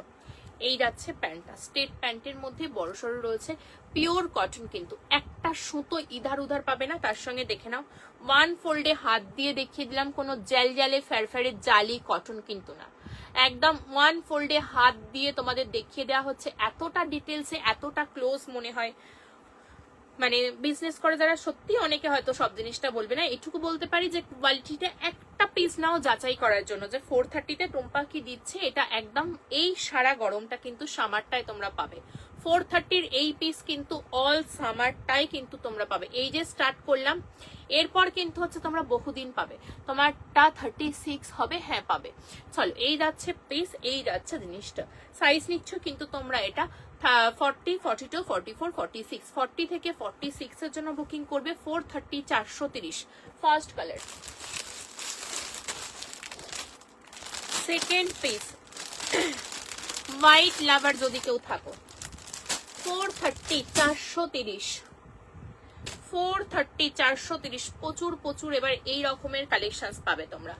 [SPEAKER 1] এই যাচ্ছে প্যান্টটা, স্টেট প্যান্টের মধ্যে বড় সড়ো রয়েছে, পিওর কটন, কিন্তু একটা সুতো ইধার উধার পাবে না। তার সঙ্গে দেখে নাও ওয়ান ফোল্ডে হাত দিয়ে দেখিয়ে দিলাম, কোনো জ্যাল জ্যালে ফ্যারফ্যারে জালি কটন কিন্তু না, একদম ওয়ান ফোল্ডে হাত দিয়ে তোমাদের দেখিয়ে দেওয়া হচ্ছে। এতটা ডিটেলসে এতটা ক্লোজ মনে হয়, মানে বিজনেস করে যারা, সত্যি অনেকে হয়তো সব জিনিসটা বলবে না, এটুকু বলতে পারি যে কোয়ালিটিটা একটা পিস নাও যাচাই করার জন্য যে 430-তে টুম্পা কি দিচ্ছে। এটা একদম এই সারা গরমটা কিন্তু সামারটায় তোমরা পাবে। 430-র এই পিস কিন্তু অল সামারটাই কিন্তু তোমরা পাবে। এই যে স্টার্ট করলাম, এরপর কিন্তু হচ্ছে তোমরা বহুদিন পাবে, তোমারটা 36 হবে, হ্যাঁ পাবে। চলো, এই যাচ্ছে পিস, এই যাচ্ছে জিনিসটা। সাইজ নিচ্ছ কিন্তু তোমরা এটা 40, 42, 44, 46, 40 থেকে 46 এর জন্য বুকিং করবে। 430, 430 first colour. Second piece, white লাভার যদি কেউ থাকো, 430, 430, 430, 430 প্রচুর প্রচুর এবার এই রকমের কালেকশনস পাবে তোমরা।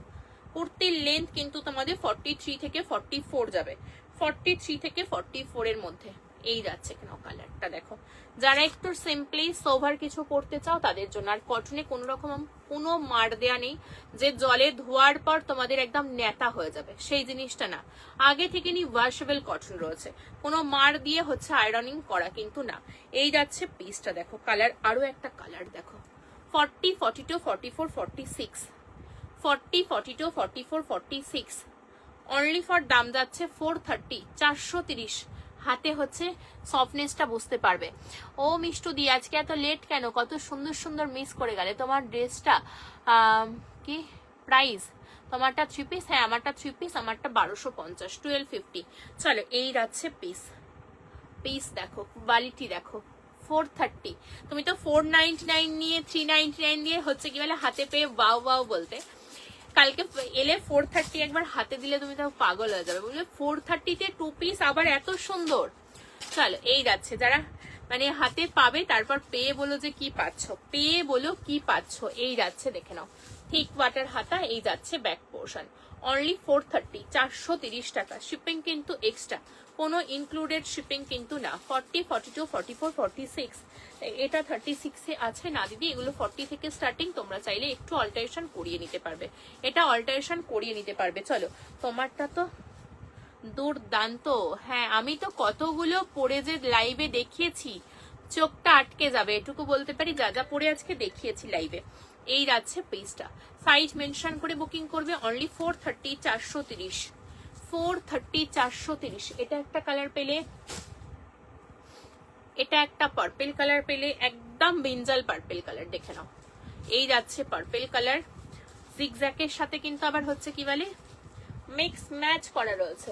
[SPEAKER 1] কুর্তির লেন্থ কিন্তু তোমাদের 43 থেকে 44 যাবে, 43 থেকে 44 এর মধ্যে। এই যাচ্ছে কেন কালারটা দেখো, যারা একটু সিম্পলি সোভার কিছু করতে চাও তাদের জন্য। আর কটনে কোনো রকম কোনো মার দেয়া নেই যে জলে ধোয়ার পর তোমাদের একদম নেতা হয়ে যাবে, সেই জিনিসটা না। আগে থেকে নি ওয়াশেবল কটন রয়েছে, কোনো মার দিয়ে হচ্ছে আয়রনিং করা কিন্তু না। এই যাচ্ছে পিসটা দেখো, কালার আরো একটা কালার দেখো, 40, 42, 44, 46, 40, 42, 44, 46 অনলি ফর দাম যাচ্ছে 430, 430। হাতে হচ্ছে সফটনেসটা বুঝতে পারবে। ও মিষ্টু দি, আজকে এত লেট কেন? কত সুন্দর সুন্দর মিস করে গেলে তোমার ড্রেসটা। কি প্রাইস তোমারটা? 3 পিস? হ্যাঁ আমারটা 3 পিস, আমারটা 1250, 1250। চলো, এই যাচ্ছে পিস, পিস দেখো, কোয়ালিটি দেখো। 430, তুমি তো 499 নিয়ে 399 দিয়ে হচ্ছে কি বলে হাতে পেয়ে বাও বাও বলতে। কালকে এলে 430 একবার হাতে দিলে তুমি তো পাগল হয়ে যাবে, বুঝলে? 430-তে 2 পিস আবার এত সুন্দর। চলো, এই যাচ্ছে, যারা মানে হাতে পাবে তারপর পেয়ে বলো যে কি পাচ্ছ, পেয়ে বলো কি পাচ্ছ। এই যাচ্ছে, দেখে নাও, থিক ওয়াটার হাতা, এই যাচ্ছে ব্যাক পোর্শন। অনলি 430, 430 টাকা। শিপিং কিন্তু এক্সট্রা, কোনো ইনক্লুডেড শিপিং কিন্তু না। 40, 42, 44, 46, এটা 36-এ আছে না দিদি, এগুলো 40 থেকে স্টার্টিং। তোমরা চাইলে একটু অল্টারেশন করিয়ে নিতে পারবে, এটা অল্টারেশন করিয়ে নিতে পারবে। চলো, তোমারটা তো দুর্দান্ত। হ্যাঁ, আমি তো কতগুলো পরে যে লাইভে দেখিয়েছি, চোখটা আটকে যাবে, এটুকু বলতে পারি, যা যা পরে আজকে দেখিয়েছি লাইভে। এই যাচ্ছে পেজটা, সাইজ মেনশন করে বুকিং করবে। অনলি 430, 430, 430, 430। এটা একটা কালার পেলে, এটা একটা পার্পেল কালার পেলে, একদম ব্রিঞ্জাল পার্পেল কালার, দেখে নাও। এই যাচ্ছে পার্পেল কালার, জিগজ্যাকের সাথে কিন্তু আবার হচ্ছে কি বলে মিক্স ম্যাচ করা রয়েছে,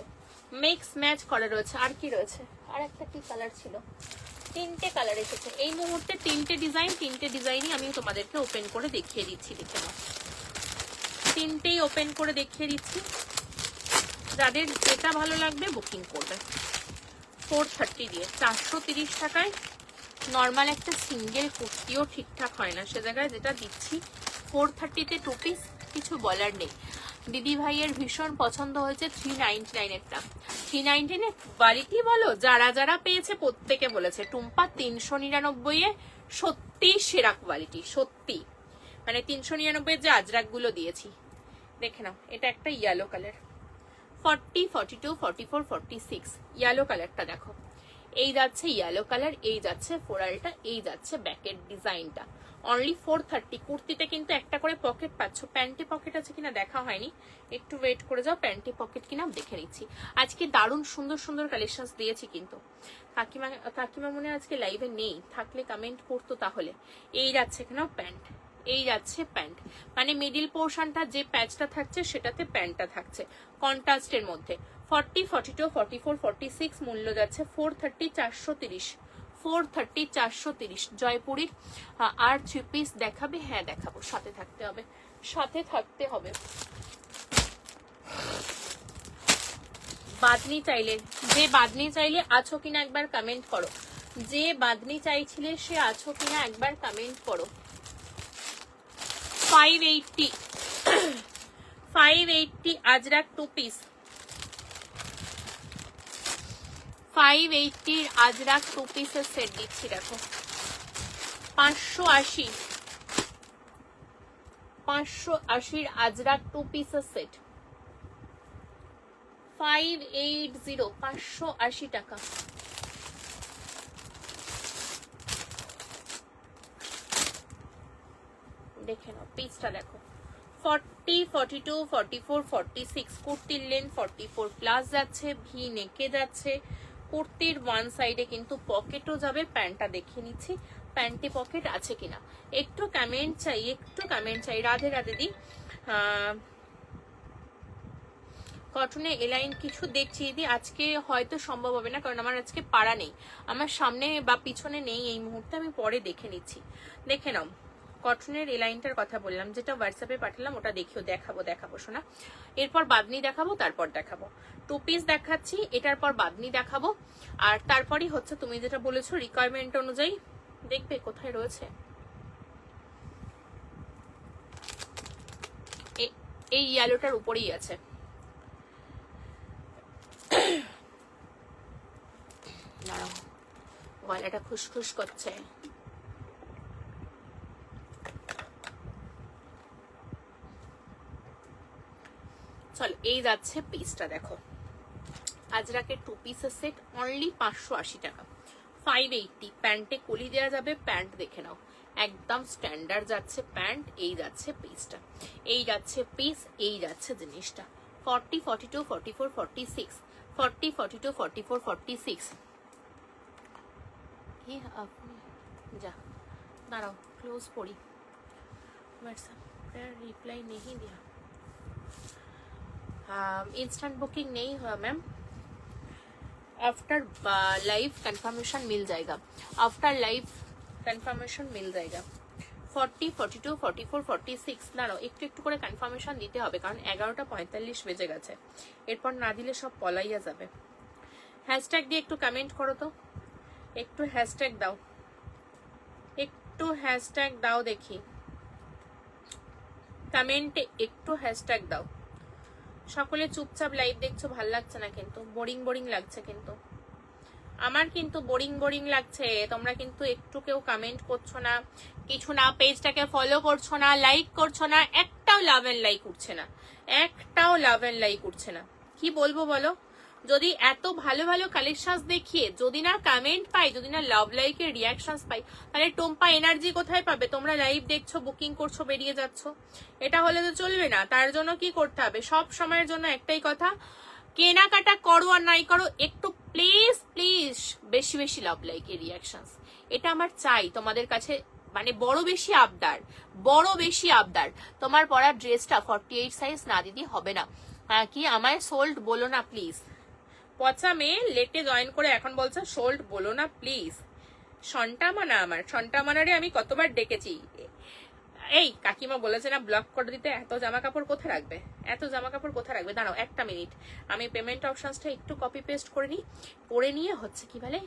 [SPEAKER 1] মিক্স ম্যাচ করা রয়েছে। আর কি রয়েছে? আর একটা কি কালার ছিল? 3টে কালার এসেছে এই মুহূর্তে, 3টে ডিজাইন, 3টে ডিজাইনই আমি তোমাদেরকে ওপেন করে দেখিয়ে দিচ্ছি, দেখে নাও। 3টেই ওপেন করে দেখিয়ে দিচ্ছি, যাদের যেটা ভালো লাগবে বুকিং করবে। 430 দিয়ে 430 টাকায় নর্মাল একটা সিঙ্গেল কুর্তিও ঠিকঠাক হয় না, সে জায়গায় যেটা দিচ্ছি 430-তে 2 পিস, কিছু বলার নেই। দিদি ভাইয়ের ভীষণ পছন্দ হয়েছে 399-এরটা। 399-এর কোয়ালিটি বলো, যারা যারা পেয়েছে প্রত্যেকে বলেছে টুম্পা 399-এ সত্যি সেরা কোয়ালিটি, সত্যি। মানে 399-এর যে আজরাক গুলো দিয়েছি, দেখে নাও। এটা একটা ইয়েলো কালার, 40, 42, 44, 46 ইয়েলো কালারটা দেখো। এই যাচ্ছে ইয়েলো কালার, এই যাচ্ছে ফোরালটা, এই যাচ্ছে ব্যাকের ডিজাইনটা। অনলি 430। কুর্তিতে কিন্তু একটা করে পকেট পাচ্ছ, প্যান্টে পকেট আছে কিনা দেখা হয়নি, একটু ওয়েট করে যাও, প্যান্টে পকেট কিনা দেখে নিচ্ছি। আজকে দারুণ সুন্দর সুন্দর কালেকশন দিয়েছি কিন্তু। কাকিমা মনে আজকে লাইভে নেই, থাকলে কমেন্ট করতো তাহলে। এই যাচ্ছে এখানেও প্যান্ট, এই যাচ্ছে প্যান্ট, মানে মিডিল পোর্শনটা যে প্যাচটা থাকছে সেটাতে প্যান্টটা থাকছে কন্ট্রাস্টের মধ্যে। 40, 42, 44, 46 মূল্য যাচ্ছে 430, 430, 430, 430। জয়পুরীর আর 3 পিস দেখাবে? হ্যাঁ দেখাবো, সাথে থাকতে হবে, সাথে থাকতে হবে। বাদনি চাইলে, যে বাদনি চাইলে আছো কিনা একবার কমেন্ট করো, যে বাদনি চাইছিলে সে আছো কিনা একবার কমেন্ট করো। 580 580 আজরাক 2 পিস, 580 আজরাক 2 পিসের সেট দিচ্ছি দেখো। 580 580 আজরাক 2 পিসের সেট, 580 580 টাকা। দেখে নাও পিসটা দেখো। 40 42 44 46 কুর্তির লেন্থ 44 প্লাস যাচ্ছে, ভি নেকে যাচ্ছে। কুর্তির ওয়ান সাইডে কিন্তু পকেটও যাবে। প্যান্টটা দেখে নিচ্ছি প্যান্টে পকেট আছে কিনা, একটু কমেন্ট চাই, একটু কমেন্ট চাই। রাধে রাধে দি। কটনে এলাইন কিছু দেখছি দিদি, আজকে হয়তো সম্ভব হবে না, কারণ আমার আজকে পাড়া নেই, আমার সামনে বা পিছনে নেই এই মুহূর্তে, আমি পরে দেখে নিচ্ছি। দেখে নাও কটনের এলাইনটার কথা বললাম, যেটা হোয়াটসঅ্যাপে পাঠালাম ওটা দেখাবো শোনা। এরপর বাদনি দেখাবো, তারপর দেখাবো 2 পিস দেখাচ্ছি, এটার পর বাদনি দেখাবো, আর তারপরই হচ্ছে তুমি যেটা বলেছো রিকোয়ারমেন্ট অনুযায়ী দেখবে কোথায় রয়েছে। এই ইয়েলোটার উপরেই আছে। দাঁড়াও, গলাটা খুসখুস করছে। চল এই যাচ্ছে পিসটা দেখো, আজরাকের 2 পিসের সেট, অনলি 580 টাকা। 580 প্যান্টে কলি দেওয়া যাবে। প্যান্ট দেখে নাও একদম স্ট্যান্ডার্ড যাচ্ছে প্যান্ট। এই যাচ্ছে পিসটা, এই যাচ্ছে পিস, এই যাচ্ছে জিনিসটা। 40 42 44 46 40 42 44 46। ये आपने जा दाঁড়াও ক্লোজ পড়ি, व्हाट्सएप पर रिप्लाई नहीं दिया। इंस्टेंट बुकिंग नहीं हुआ मैम, आफ्टर लाइव कंफर्मेशन मिल जाएगा, आफ्टर लाइव कंफर्मेशन मिल जाएगा। 40 42 44 46 দাঁড়াও একটু একটু করে কনফার্মেশন দিতে হবে, কারণ 11টা 45 বেজে গেছে, এরপর না দিলে সব পলাইয়া যাবে। হ্যাশট্যাগ দিয়ে একটু কমেন্ট করো তো, একটু হ্যাশট্যাগ দাও, একটু হ্যাশট্যাগ দাও দেখি, কমেন্টে একটু হ্যাশট্যাগ দাও। সকলে চুপচাপ লাইভ দেখছো, ভাল লাগছে না কিন্তু, বোরিং বোরিং লাগছে কিন্তু, আমার কিন্তু বোরিং বোরিং লাগছে। তোমরা কিন্তু একটু কেউ কমেন্ট করছো না, কিছু না, পেজটাকে ফলো করছো না, লাইক করছো না, একটাও লাভ এন্ড লাইক উঠছে না, একটাও লাভ এন্ড লাইক উঠছে না। কি বলবো বলো, যদি এত ভালো ভালো কালেকশনস দেখিয়ে যদি না কমেন্ট পাই, যদি না লাভ লাইকের রিয়াকশনস পাই, তাহলে টোম্পা এনার্জি কোথায় পাবে? তোমরা লাইভ দেখছো, বুকিং করছো, বেরিয়ে যাচ্ছ, এটা হলে তো চলবে না। তার জন্য কি করতে হবে? সব সময়ের জন্য একটাই কথা, কেনাকাটা করো আর নাই করো, একটু প্লিজ প্লিজ বেশি বেশি লাভ লাইকের রিয়াকশনস, এটা আমার চাই তোমাদের কাছে, মানে বড় বেশি আবদার, বড় বেশি আবদার। তোমার পরা ড্রেসটা 48 সাইজ না দিদি হবে না, কি আমায় সোল্ড বলো না প্লিজ। পচা মেয়ে লেটে জয়েন করে এখন বলছে সোল্ড বলো না প্লিজ। সন্টামানা, আমার সন্টামানারে আমি কতবার ডেকেছি। এই কাকিমা বলেছে না ব্লক করে দিতে, এত জামা কাপড় কোথায় রাখবে, এত জামা কাপড় কোথায় রাখবে? দাঁড়াও একটা মিনিট, আমি পেমেন্ট অপশনসটা একটু কপি পেস্ট করে নিই, করে নিয়ে হচ্ছে কি বলে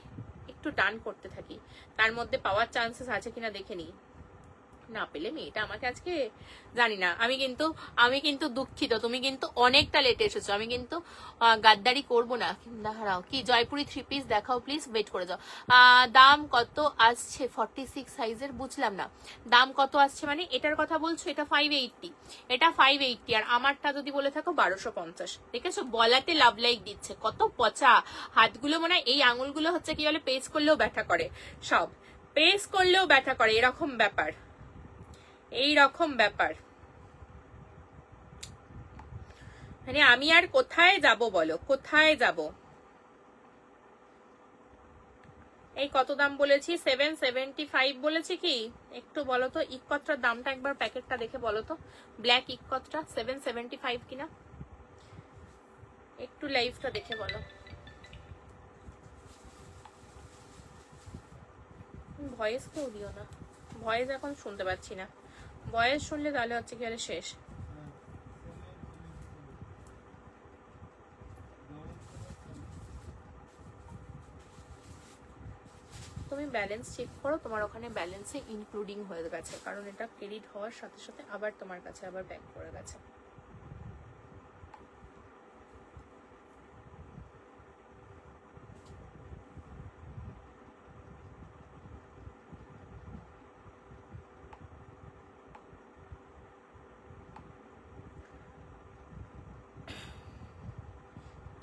[SPEAKER 1] একটু ডান করতে থাকি, তার মধ্যে পাওয়ার চান্সেস আছে কিনা দেখে নিই। না পেলে মেয়েটা আমাকে আজকে জানি না, আমি কিন্তু দুঃখিত, তুমি কিন্তু অনেকটা লেটে এসেছো, আমি কিন্তু গাদ্দারি করব না। দাঁড়াও, কি জয়পুরি 3 পিস দেখাও প্লিজ, ওয়েট করে যাও। দাম কত আসছে 46 সাইজের? বুঝলাম না দাম কত আসছে, মানে এটার কথা বলছো? এটা 580, এটা 580, আর আমারটা যদি বলে থাকো 1250। দেখেছো বলাতে লাভ লাইক দিচ্ছে, কত পচা হাতগুলো, মনে হয় এই আঙুলগুলো হচ্ছে কি বলে পেস করলেও ব্যথা করে, সব পেস করলেও ব্যথা করে, এরকম ব্যাপার, এই রকম ব্যাপার। মানে আমি আর কোথায় যাব বলো, কোথায় যাব? এই কত দাম বলেছি? 775 বলেছি কি? একটু বলো তো ইককতটার দামটা একবার, প্যাকেটটা দেখে বলো তো, ব্ল্যাক ইককতটা 775 কিনা, একটু লাইভটা দেখে বলো। ভয়েস কেউ দিও না, ভয়েস এখন শুনতে পাচ্ছি না, ভয়েস শুনলে তাহলে হচ্ছে কি আরে শেষ। তুমি ব্যালেন্স চেক করো, তোমার ওখানে ব্যালেন্সে ইনক্লুডিং হয়ে গেছে, কারণ এটা ক্রেডিট হওয়ার সাথে সাথে আবার তোমার কাছে আবার ব্যাক করে গেছে।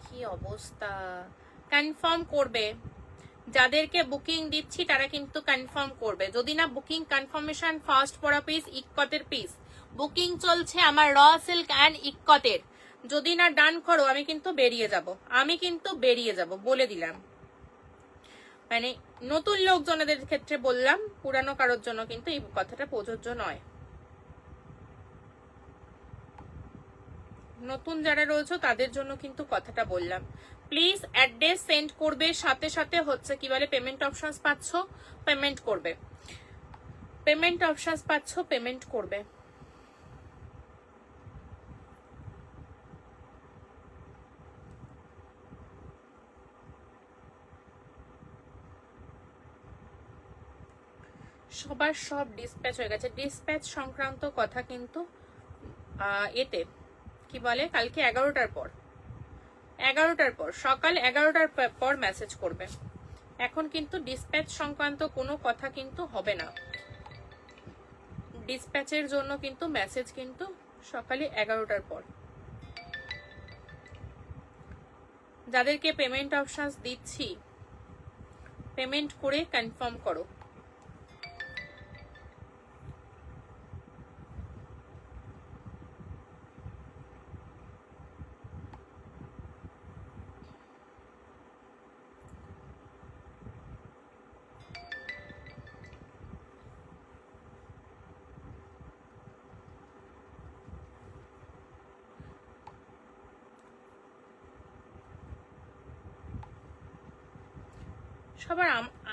[SPEAKER 1] কি অবস্থা! কনফার্ম করবে, যাদেরকে বুকিং দিচ্ছি তারা কিন্তু কনফার্ম করবে। যদি না বুকিং কনফার্মেশন ফার্স্ট পড়া পিস ইক্কতের পিস বুকিং চলছে আমার র সিল্ক অ্যান্ড ইক্কতের, যদি না ডান করো আমি কিন্তু বেরিয়ে যাব বলে দিলাম। মানে নতুন লোকজনদের ক্ষেত্রে বললাম, পুরানো কারোর জন্য কিন্তু এই কথাটা প্রযোজ্য নয়। নতুন যারা রয়েছে তাদের জন্য কিন্তু কথাটা বললাম। প্লিজ অ্যাড্রেস সেন্ড করবে, সাথে সাথে হচ্ছে কি বলে পেমেন্ট অপশনস পাচ্ছ, পেমেন্ট করবে, পেমেন্ট অপশনস পাচ্ছ, পেমেন্ট করবে। সবার সব ডিসপ্যাচ হয়ে গেছে। ডিসপ্যাচ সংক্রান্ত কথা কিন্তু এতে কি বলে কালকে 11টার পর সকাল 11টার পর মেসেজ করবে। এখন কিন্তু ডিসপ্যাচ সংক্রান্ত কোনো কথা কিন্তু হবে না। ডিসপ্যাচের জন্য কিন্তু মেসেজ কিন্তু সকালে 11টার পর। যাদেরকে পেমেন্ট অপশনস দিচ্ছি পেমেন্ট করে কনফার্ম করো। সবার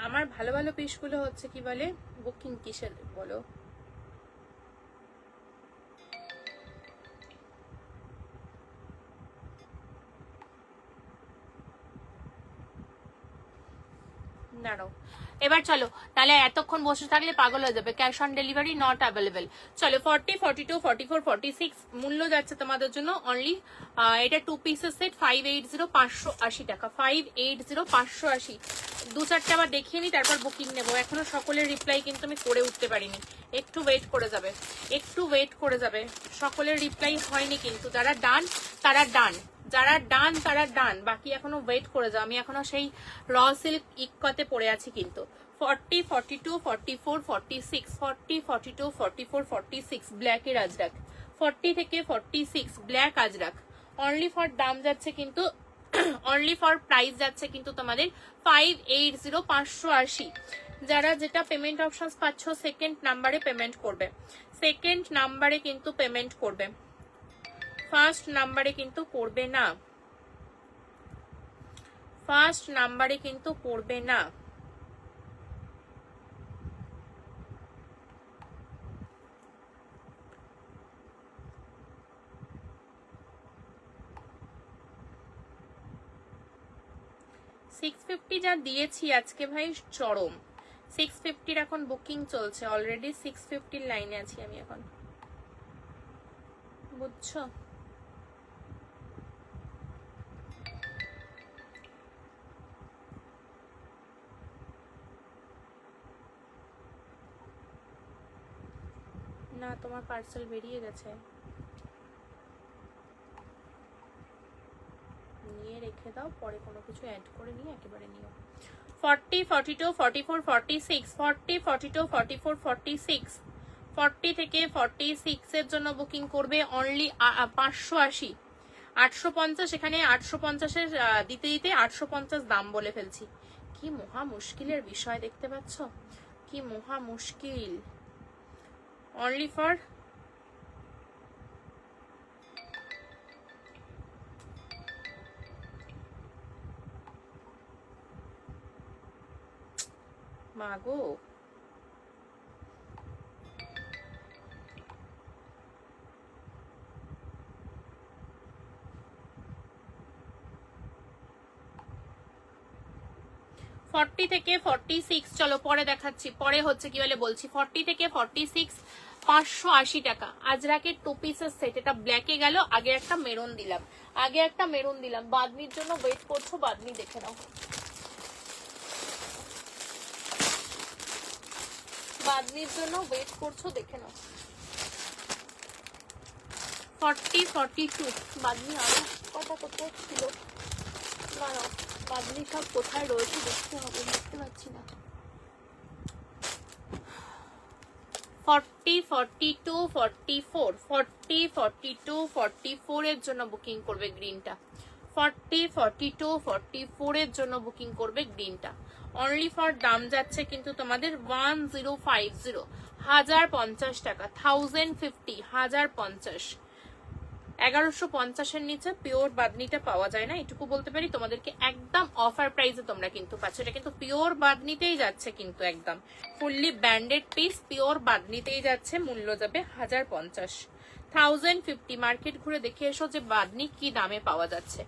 [SPEAKER 1] আমার ভালো ভালো পিসগুলো হচ্ছে কি বলে বুকিং কিসের বলো, দাঁড়াও এবার চলো, তাহলে এতক্ষণ বসে থাকলে পাগল হয়ে যাবে। Cash on delivery not available. চলো 40, 42, 44, 46 মূল্য যাচ্ছে তোমাদের জন্য অনলি। এটা 2 পিসের সেট 580, 580 টাকা, 580, 580। দু চারটে আবার দেখিয়ে নি, তারপর বুকিং নেবো। এখনো সকলের রিপ্লাই কিন্তু আমি করে উঠতে পারিনি, একটু ওয়েট করে যাবে, একটু ওয়েট করে যাবে। সকলের রিপ্লাই হয়নি কিন্তু, যারা ডান তারা ডান, যারা ডান তারা ডান, বাকি এখনো ওয়েট করে যাও। আমি এখনো সেই র সিল্ক ইক্কতে পড়ে আছি কিন্তু। 40, 42, 44, 46, 40, 42, 44, 46 ব্ল্যাকের আজরাক, 40 থেকে 46 ব্ল্যাক আজরাক। অনলি ফর দাম যাচ্ছে কিন্তু অনলি ফর প্রাইস যাচ্ছে কিন্তু তোমাদের 580, 580। যারা যেটা পেমেন্ট অপশনস পাচ্ছ সেকেন্ড নাম্বারে পেমেন্ট করবে, সেকেন্ড নাম্বারে কিন্তু পেমেন্ট করবে, ফার্স্ট নাম্বারে কিন্তু করবে না, ফার্স্ট নাম্বারে কিন্তু করবে না। $650 যা দিয়েছি আজকে ভাই চরম। 650 এখন বুকিং চলছে, অলরেডি 650 লাইনে আছি আমি এখন, বুঝছো? না তোমার পার্সেল বেরিয়ে গেছে, নিয়ে রেখে দাও, পরে কোনো কিছু অ্যাড করে নিয়ে একেবারে নিও। 40, 42, 44, 46, 40, 42, 44, 46, 40 থেকে 46 এর জন্য বুকিং করবে অনলি 580, 850। এখানে 850-এর দিতে দিতে 850 দাম বলে ফেলছি। কি মহা মুশকিলের বিষয় দেখতে পাচ্ছ, কি মহা মুশকিল। অনলি ফর মাগো, 40 থেকে 46, চলো পরে দেখাচ্ছি, পরে হচ্ছে কি বলে বলছি। 40 থেকে 46 580 টাকা। আজরাকের 2 পিসের সেট, এটা ব্ল্যাকে গেল, আগে একটা মেরুন দিলাম, আগে একটা মেরুন দিলাম। বাদনির জন্য ওয়েট করছো, বাদনি দেখে নাও, বাদনির জন্য ওয়েট করছো, দেখে নাও। 40 42 বাদনি আরো কটা কত ছিল, না না বাদনি সব কোথায় রয়েছে দেখতে হবে, দেখতে পাচ্ছি না। 40 42 44 40 42 44 এর জন্য বুকিং করবে গ্রিনটা। 40 42 44 এর জন্য বুকিং করবে গ্রিনটা। অনলি ফর দাম যাচ্ছে কিন্তু তোমাদের 1050, 1050 টাকা, 1050, 1050। 1150 এর নিচে পিওর বাদনিটা পাওয়া যায় না, এটুকু বলতে পারি তোমাদেরকে। একদম অফার প্রাইসে তোমরা কিন্তু পাচ্ছ, এটা কিন্তু পিওর বাদনিতেই যাচ্ছে, কিন্তু একদম ফুললি ব্যান্ডেড পিস পিওর বাদনিতেই যাচ্ছে। মূল্য যাবে 1050, 1050। মার্কেট ঘুরে দেখে এসো যে বাদনি কি দামে পাওয়া যাচ্ছে,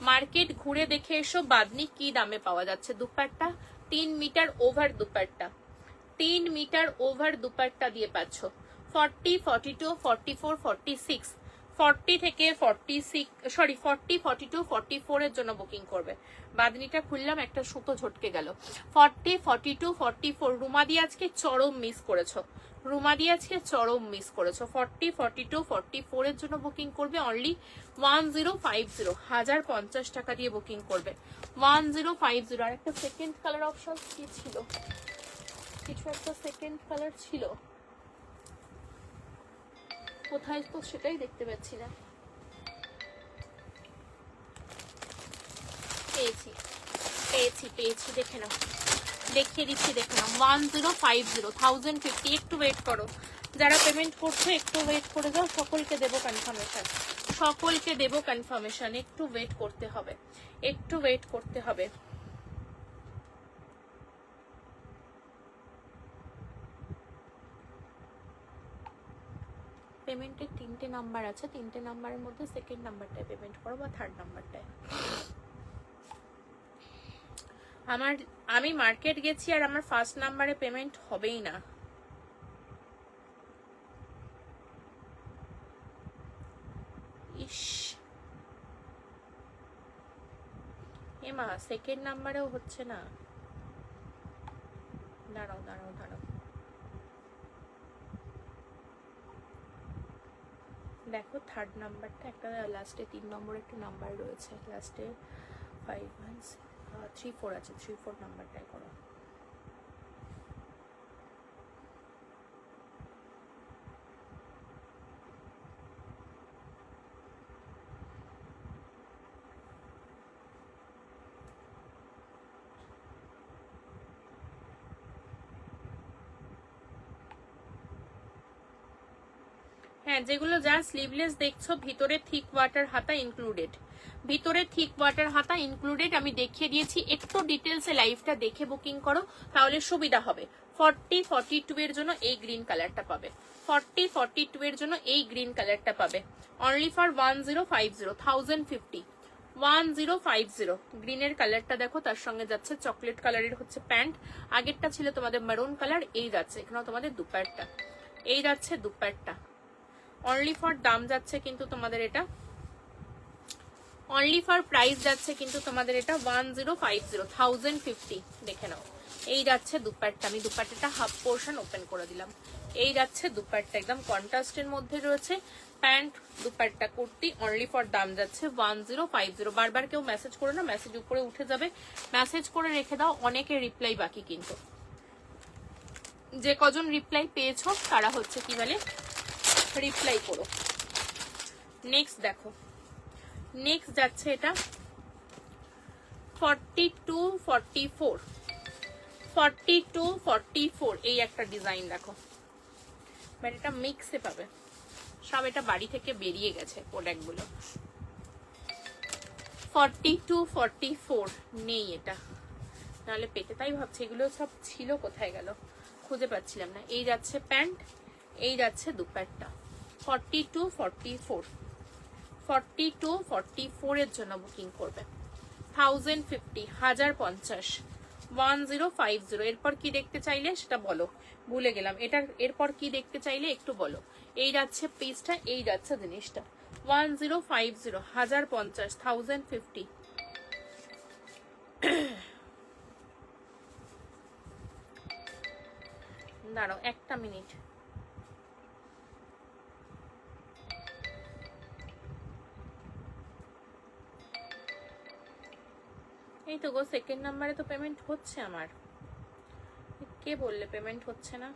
[SPEAKER 1] মার্কেট ঘুরে দেখে এসো বাদনি কি দামে পাওয়া যাচ্ছে। Dupatta 3 metre over dupatta, 3 metre over dupatta দিয়ে পাচ্ছ। 40 42 44 46, 40 থেকে 46 সরি 40 42 44 এর জন্য বুকিং করবে। বাদনিটা খুললাম, একটা সুতো ঝটকে গেল। 40 42 44 রুমাদি আজকে চরম মিস করেছো, রুমাদি আজকে চরম মিস করেছো। 40 42 44 এর জন্য বুকিং করবে অনলি 1050, 1050 টাকা দিয়ে বুকিং করবে 1050। আর একটা সেকেন্ড কালার অপশন কি ছিল, কিছু একটা সেকেন্ড কালার ছিল, কোথায় তো সেটাই দেখতে পাচ্ছি না। পেয়েছি পেয়েছি পেয়েছি, দেখে নাও, দেখিয়ে দিচ্ছি, দেখে নাও। 1050, 1050। একটু ওয়েট করো, যারা পেমেন্ট করছো একটু ওয়েট করে যাও, সকলকে দেবো কনফার্মেশন, সকলকে দেবো কনফার্মেশন। একটু ওয়েট করতে হবে, একটু ওয়েট করতে হবে। পেমেন্টের 3টে নাম্বার আছে, 3টে নাম্বারের মধ্যে সেকেন্ড নাম্বারটায় পেমেন্ট করো বা থার্ড নাম্বারটায়। আমি মার্কেট গেছি আর আমার ফার্স্ট নাম্বারে পেমেন্ট হবেই না। ইস এমা, সেকেন্ড নাম্বারেও হচ্ছে না, দাঁড়াও দাঁড়াও দাঁড়াও, দেখো থার্ড নাম্বারটা একটা লাস্টে 3 নম্বর একটা নাম্বার রয়েছে, লাস্টে 5134 আছে, 34 নাম্বারটাই করো। হ্যাঁ, যেগুলো যা স্লিভলেস দেখছো ভিতরে থিক ওয়াটার হাতা ইনক্লুডেড, ভিতরে থিক ওয়াটার হাতা ইনক্লুডেড। আমি দেখিয়ে দিয়েছি, একটু ডিটেলসে লাইভটা দেখে বুকিং করো তাহলে সুবিধা হবে। 40 42 এর জন্য এই গ্রিন কালারটা পাবে, 40 42 এর জন্য এই গ্রিন কালারটা পাবে অনলি ফর 1050, 1050, 1050। গ্রিনের কালারটা দেখো, তার সঙ্গে যাচ্ছে চকলেট কালারের হচ্ছে প্যান্ট, আগেরটা ছিল তোমাদের মেরুন কালার, এই যাচ্ছে এখানে তোমাদের দুপাট্টা, এই যাচ্ছে দুপাট্টা। অনলি ফর দাম যাচ্ছে কিন্তু তোমাদের এটা, অনলি ফর প্রাইস যাচ্ছে কিন্তু তোমাদের এটা 1050, 1050। দেখে নাও, এই যাচ্ছে দুপাট্টা, আমি দুপাট্টাটা হাফ পোর্শন ওপেন করে দিলাম, এই যাচ্ছে দুপাট্টা, একদম কন্ট্রাস্টের মধ্যে রয়েছে pant dupatta kurti. Only for দাম যাচ্ছে 1050। বারবার কেউ মেসেজ করো না, মেসেজ উপরে উঠে যাবে, মেসেজ করে রেখে দাও, অনেকের রিপ্লাই বাকি কিন্তু। যে কজন রিপ্লাই পেয়েছো তারা হচ্ছে কি বলে রিপ্লাই করো। নেক্সট দেখো, নেক্সট যাচ্ছে এটা 42 44, 42 44 এই একটা ডিজাইন দেখো, বাট এটা মিক্সে পাবে সব, এটা বাড়ি থেকে বেরিয়ে গেছে প্রোডাক্টগুলো। 42 44 নেই এটা, নাহলে পেতে, তাই ভাবছি এগুলো সব ছিল কোথায় গেল, খুঁজে পাচ্ছিলাম না। এই যাচ্ছে প্যান্ট, এই যাচ্ছে দুপাট্টা। 42 44, 42 44 এর জন্য বুকিং করবে 1050, 1050, 1050। এরপর কি দেখতে চাইলে সেটা বলো, ভুলে গেলাম। এটার এরপর কি দেখতে চাইলে একটু বলো। এই যাচ্ছে পিসটা, এই যাচ্ছে জিনিসটা। 1050, 1050, 1050। দাঁড়াও একটা মিনিট। এই তো গো, সেকেন্ড নাম্বারে তো পেমেন্ট হচ্ছে আমার। কে বললে পেমেন্ট হচ্ছে না?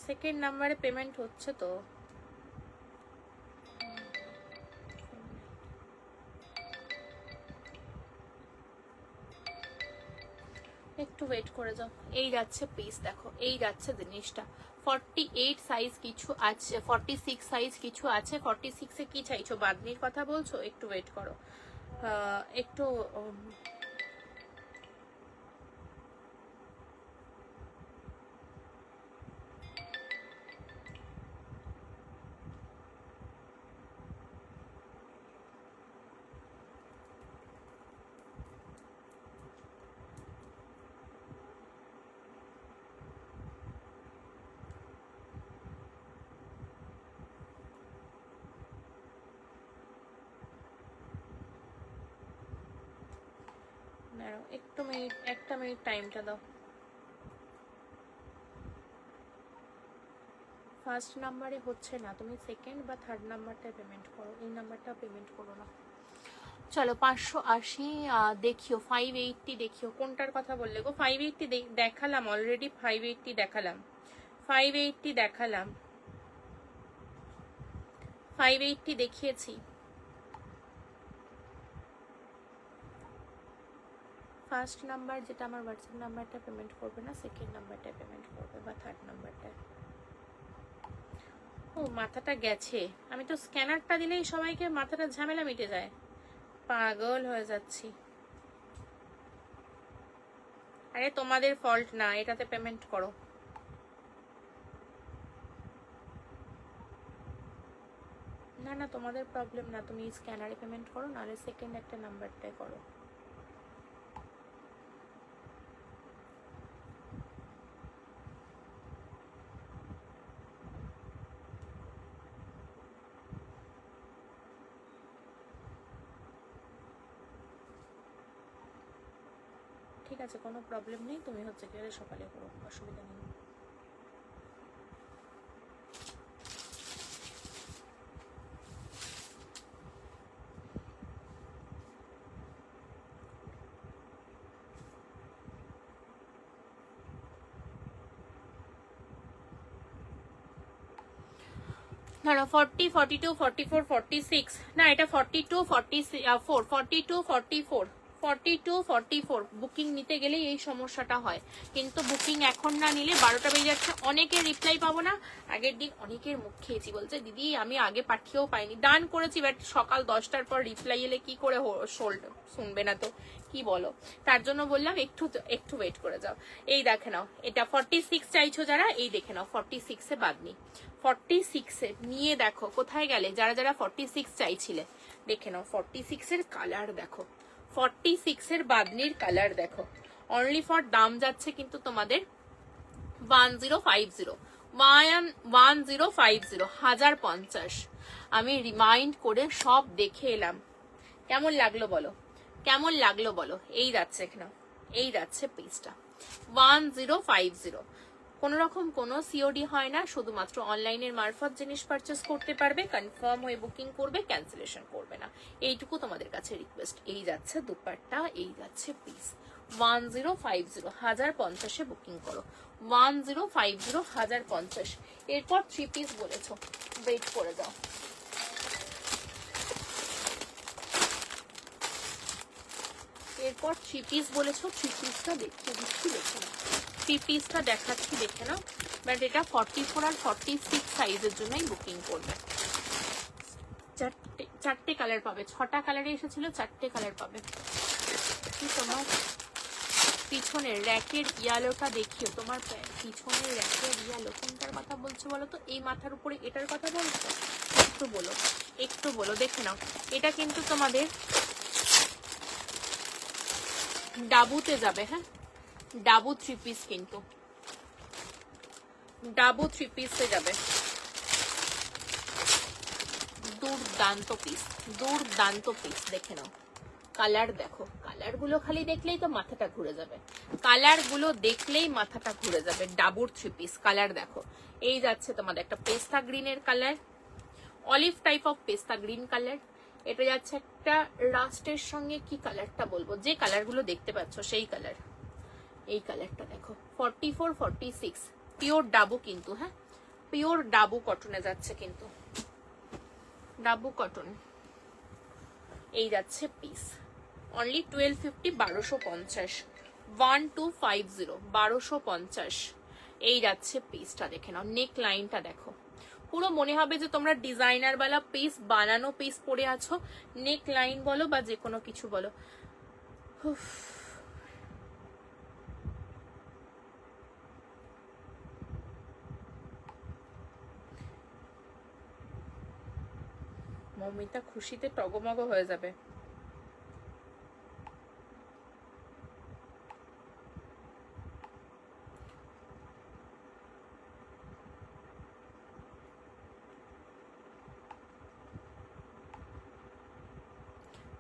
[SPEAKER 1] সেকেন্ড নাম্বারে পেমেন্ট হচ্ছে তো। একটু ওয়েট করে যাও। এই যাচ্ছে পিস, দেখো এই যাচ্ছে জিনিসটা। 48 সাইজ কিছু আছে, 46 সাইজ কিছু আছে। 46-এ কি চাইছো, বাদনির কথা বলছো? একটু ওয়েট করো, একটু একটু মিনিট, একটা মিনিট টাইমটা দাও। ফার্স্ট নাম্বারে হচ্ছে না, তুমি সেকেন্ড বা থার্ড নাম্বারটায় পেমেন্ট করো, এই নাম্বারটা পেমেন্ট করো না। চলো 580 দেখিও। 580 দেখিও। কোনটার কথা বললে গো? 580 দেখালাম অলরেডি, 580 দেখালাম, 580 দেখালাম, 580 দেখিয়েছি। ফার্স্ট নাম্বার যেটা আমার হোয়াটসঅ্যাপ নাম্বারটা পেমেন্ট করবে না, সেকেন্ড নাম্বারটায় পেমেন্ট করবে বা থার্ড নাম্বারটায়। ও মাথাটা গেছে, আমি তো স্ক্যানারটা দিলেই সবাইকে মাথাটা ঝামেলা মিটে যায়, পাগল হয়ে যাচ্ছি। আরে তোমাদের ফল্ট না, এটাতে পেমেন্ট করো। না না, তোমাদের প্রবলেম না, তুমি স্ক্যানারে পেমেন্ট করো, নাহলে সেকেন্ড একটা নাম্বারটায় করো। ঠিক আছে, কোনো প্রবলেম নেই, তুমি হচ্ছে কি সকালে করো, অসুবিধা নেই। ধরো 40, 42, 44, 46, না এটা 42, 44, 42, 44, 42, 44 বুকিং নিতে গেলে এই সমস্যাটা হয়। কিন্তু বুকিং এখন না নিলে 12টা বেজে যাচ্ছে, অনেকের রিপ্লাই পাবো না। আগের দিন অনেকের মুখ খেয়েছি, বলছে দিদি আমি আগে পাঠিয়েও পাইনি, ডান করেছি, বাট সকাল 10টার পর রিপ্লাই এলে কি করে সোল্ড শুনবে না তো, কি বলো? তার জন্য বললাম একটু ওয়েট করে যাও। এই দেখে নাও, এটা 46 চাইছো যারা, এই দেখে নাও 46-এ বাদনি। 46-এ নিয়ে দেখো কোথায় গেলে, যারা যারা 46 চাইছিলে দেখে নাও। 46-এর কালার দেখো, 46-এর বাদনির কালার দেখো। অনলি ফর দাম যাচ্ছে কিন্তু তোমাদের 1050, 1050, 1050। আমি রিমাইন্ড করে সব দেখে এলাম। কেমন লাগলো বলো, কেমন লাগলো বলো? এই যাচ্ছে এখানে, এই যাচ্ছে পিসটা 1050। কোনো রকম কোনো সিওডি হয় না, শুধুমাত্র অনলাইনের মারফত জিনিস পারচেস করতে পারবে, কনফার্ম হয়ে বুকিং করবে, ক্যান্সেলেশন করবে না, এইটুকু তোমাদের কাছে রিকোয়েস্ট। এই যাচ্ছে দুপাট্টা, এই যাচ্ছে পিস 1050, 1050-এ বুকিং করো। 1050, 1050। এরপর 3 পিস বলেছো, ওয়েট করে যাও। এরপর 3 পিস বলেছো, 3 পিসটা দেখিয়ে দিচ্ছি, দেখে নাও। 3 পিসটা দেখাচ্ছি, দেখে নাও। বাট এটা 44 আর 46 সাইজের জন্যই বুকিং করবে। চারটে কালার পাবে, 6টা কালারে এসেছিল, 4টে কালার পাবে। কি তোমার পিছনের র্যাকের ইয়ালোটা দেখিও, তোমার পিছনের র্যাকের ইয়ালো কোনটার কথা বলছো বলো তো? এই মাথার উপরে এটার কথা বলছো? একটু একটু বলো দেখে নাও। এটা কিন্তু তোমাদের ডাবুতে যাবে, হ্যাঁ ডাবু 3 পিস, কিন্তু ডাবু 3 পিসে যাবে। দুর্দান্ত পিস, দুর্দান্ত পিস, দেখে নাও। কালার দেখো, কালার গুলো খালি দেখলেই তো মাথাটা ঘুরে যাবে, কালার গুলো দেখলেই মাথাটা ঘুরে যাবে। ডাবুর 3 পিস, কালার দেখো। এই যাচ্ছে তোমাদের একটা পেস্তা গ্রিনের কালার, অলিভ টাইপ অফ পেস্তা গ্রিন কালার। এটা যাচ্ছে একটা রাস্টের সঙ্গে কি কালারটা বলবো, যে কালার গুলো দেখতে পাচ্ছ সেই কালার। এই কালারটা দেখো 44, 46 পিওর ডাবু কিন্তু, হ্যাঁ পিওর ডাবু কটনে যাচ্ছে কিন্তু, ডাবু কটন। এই যাচ্ছে পিস অনলি 1250, 1250, 1250, 1250। এই যাচ্ছে পিসটা, দেখে নাও। নেক লাইনটা দেখো, পুরো মনে হবে যে তোমরা ডিজাইনার वाला পিস, বানানো পিস পরে আছো। নেক লাইন বলো বা যে কোনো কিছু বলো। মমিতা খুশিতে টগমগ হয়ে যাবে।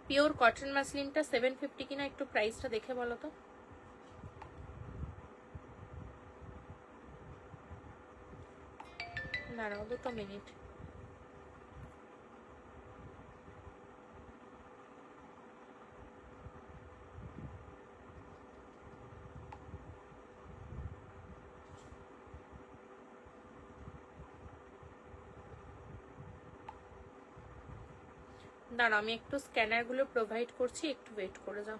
[SPEAKER 1] পিওর কটন মাসলিনটা 750 কিনা, একটু প্রাইসটা দেখে বলো তো। দাঁড়াও 2 মিনিট। দাঁড়াও আমি একটু স্ক্যানার গুলো প্রোভাইড করছি, একটু ওয়েট করে যাও।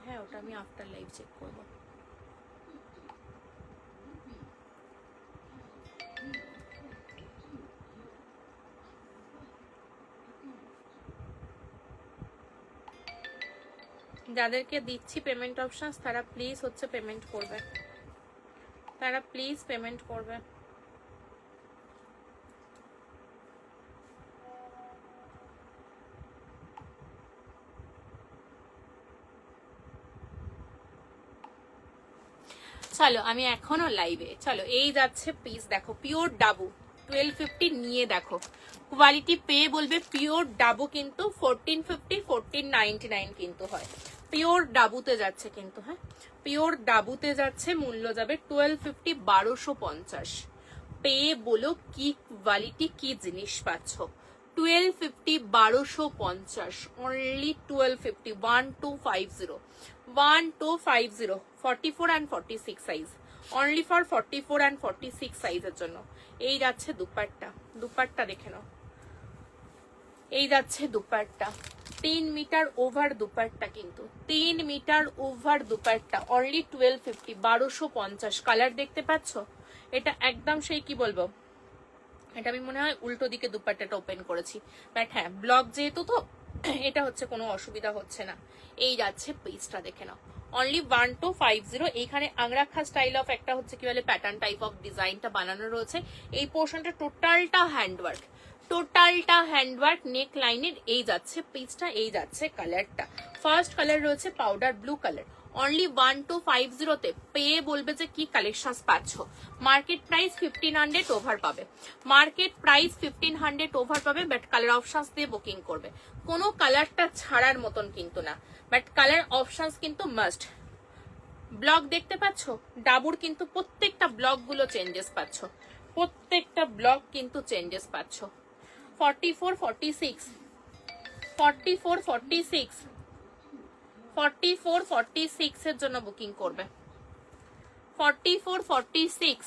[SPEAKER 1] হ্যাঁ ওটা আমি আফটার লাইভ চেক করবো। যাদেরকে দিচ্ছি পেমেন্ট অপশনস তারা প্লিজ হচ্ছে পেমেন্ট করবে, তারা প্লিজ পেমেন্ট করবে। চলো আমি এখনো লাইভে। চলো এই যাচ্ছে পিস, দেখো পিওর ডাবু 1250 নিয়ে দেখো, কোয়ালিটি পেয়ে বলবে পিওর ডাবু কিন্তু 1450, 1499 কিন্তু হয়। পিওর ডাবুতে যাচ্ছে কিন্তু, হ্যাঁ পিওর ডাবুতে যাচ্ছে, মূল্য যাবে 1250, 1250। পেয়ে বলো কি কোয়ালিটি, কি জিনিস পাচ্ছ। 1250, 1250 only 1250, 1250, 1250, 44 and 46 size, only for 44 and 46 সাইজের জন্য। এই যাচ্ছে দুপাট্টা, দুপাট্টা দেখে নাও। এই যাচ্ছে দুপাট্টা, 3 মিটার ওভার দুপাট্টা কিন্তু, 3 metre over dupatta, only 1250, 1250। Colour দেখতে পাচ্ছ, এটা একদম সেই কি বলবো, এটা আমি মনে হয় উল্টো দিকে দুপাট্টাটা ওপেন করেছি, বাট হ্যাঁ ব্লগ যেহেতু তো এটা হচ্ছে কোনো অসুবিধা হচ্ছে না। এই যাচ্ছে পিসটা দেখে নাও, অনলি 1250। এইখানে আংরাখা স্টাইল অফ একটা হচ্ছে কি বলে প্যাটার্ন টাইপ অফ ডিজাইনটা বানানো রয়েছে। এই পোর্শনটা টোটালটা হ্যান্ডওয়ার্ক, টোটালটা হ্যান্ডওয়ার্ক। নেক লাইনের এই যাচ্ছে পিসটা, এই যাচ্ছে কালারটা। ফার্স্ট কালার রয়েছে পাউডার ব্লু কালার, অনলি 1250 তে পেয়ে বলবে যে কি কালেকশন পাচ্ছ। মার্কেট প্রাইস 1500 ওভার পাবে, মার্কেট প্রাইস 1500 ওভার পাবে, বাট কালার অপশনস দিয়ে বুকিং করবে। কোনো কালারটা ছাড়ার মতন কিন্তু না, বাট কালার অপশনস কিন্তু মাস্ট। ব্লক দেখতে পাচ্ছ, ডাবুর কিন্তু প্রত্যেকটা ব্লক গুলো চেঞ্জেস পাচ্ছ, প্রত্যেকটা ব্লক কিন্তু চেঞ্জেস পাচ্ছ। 44, 46, 44, 46, 44, 46 এর জন্য বুকিং করবে। 44, 46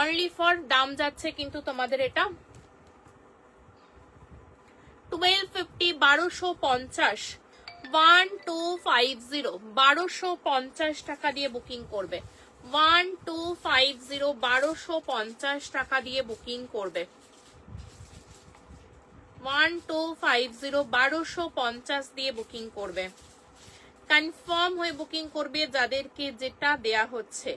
[SPEAKER 1] অনলি ফর, দাম যাচ্ছে কিন্তু তোমাদের এটা 1250, 1250, 1250 1250 টাকা দিয়ে বুকিং করবে। 1250 1250 টাকা দিয়ে বুকিং করবে। 1250 1250 দিয়ে বুকিং করবে। কনফার্ম হয়ে বুকিং করবে। যাদেরকে যেটা দেয়া হচ্ছে,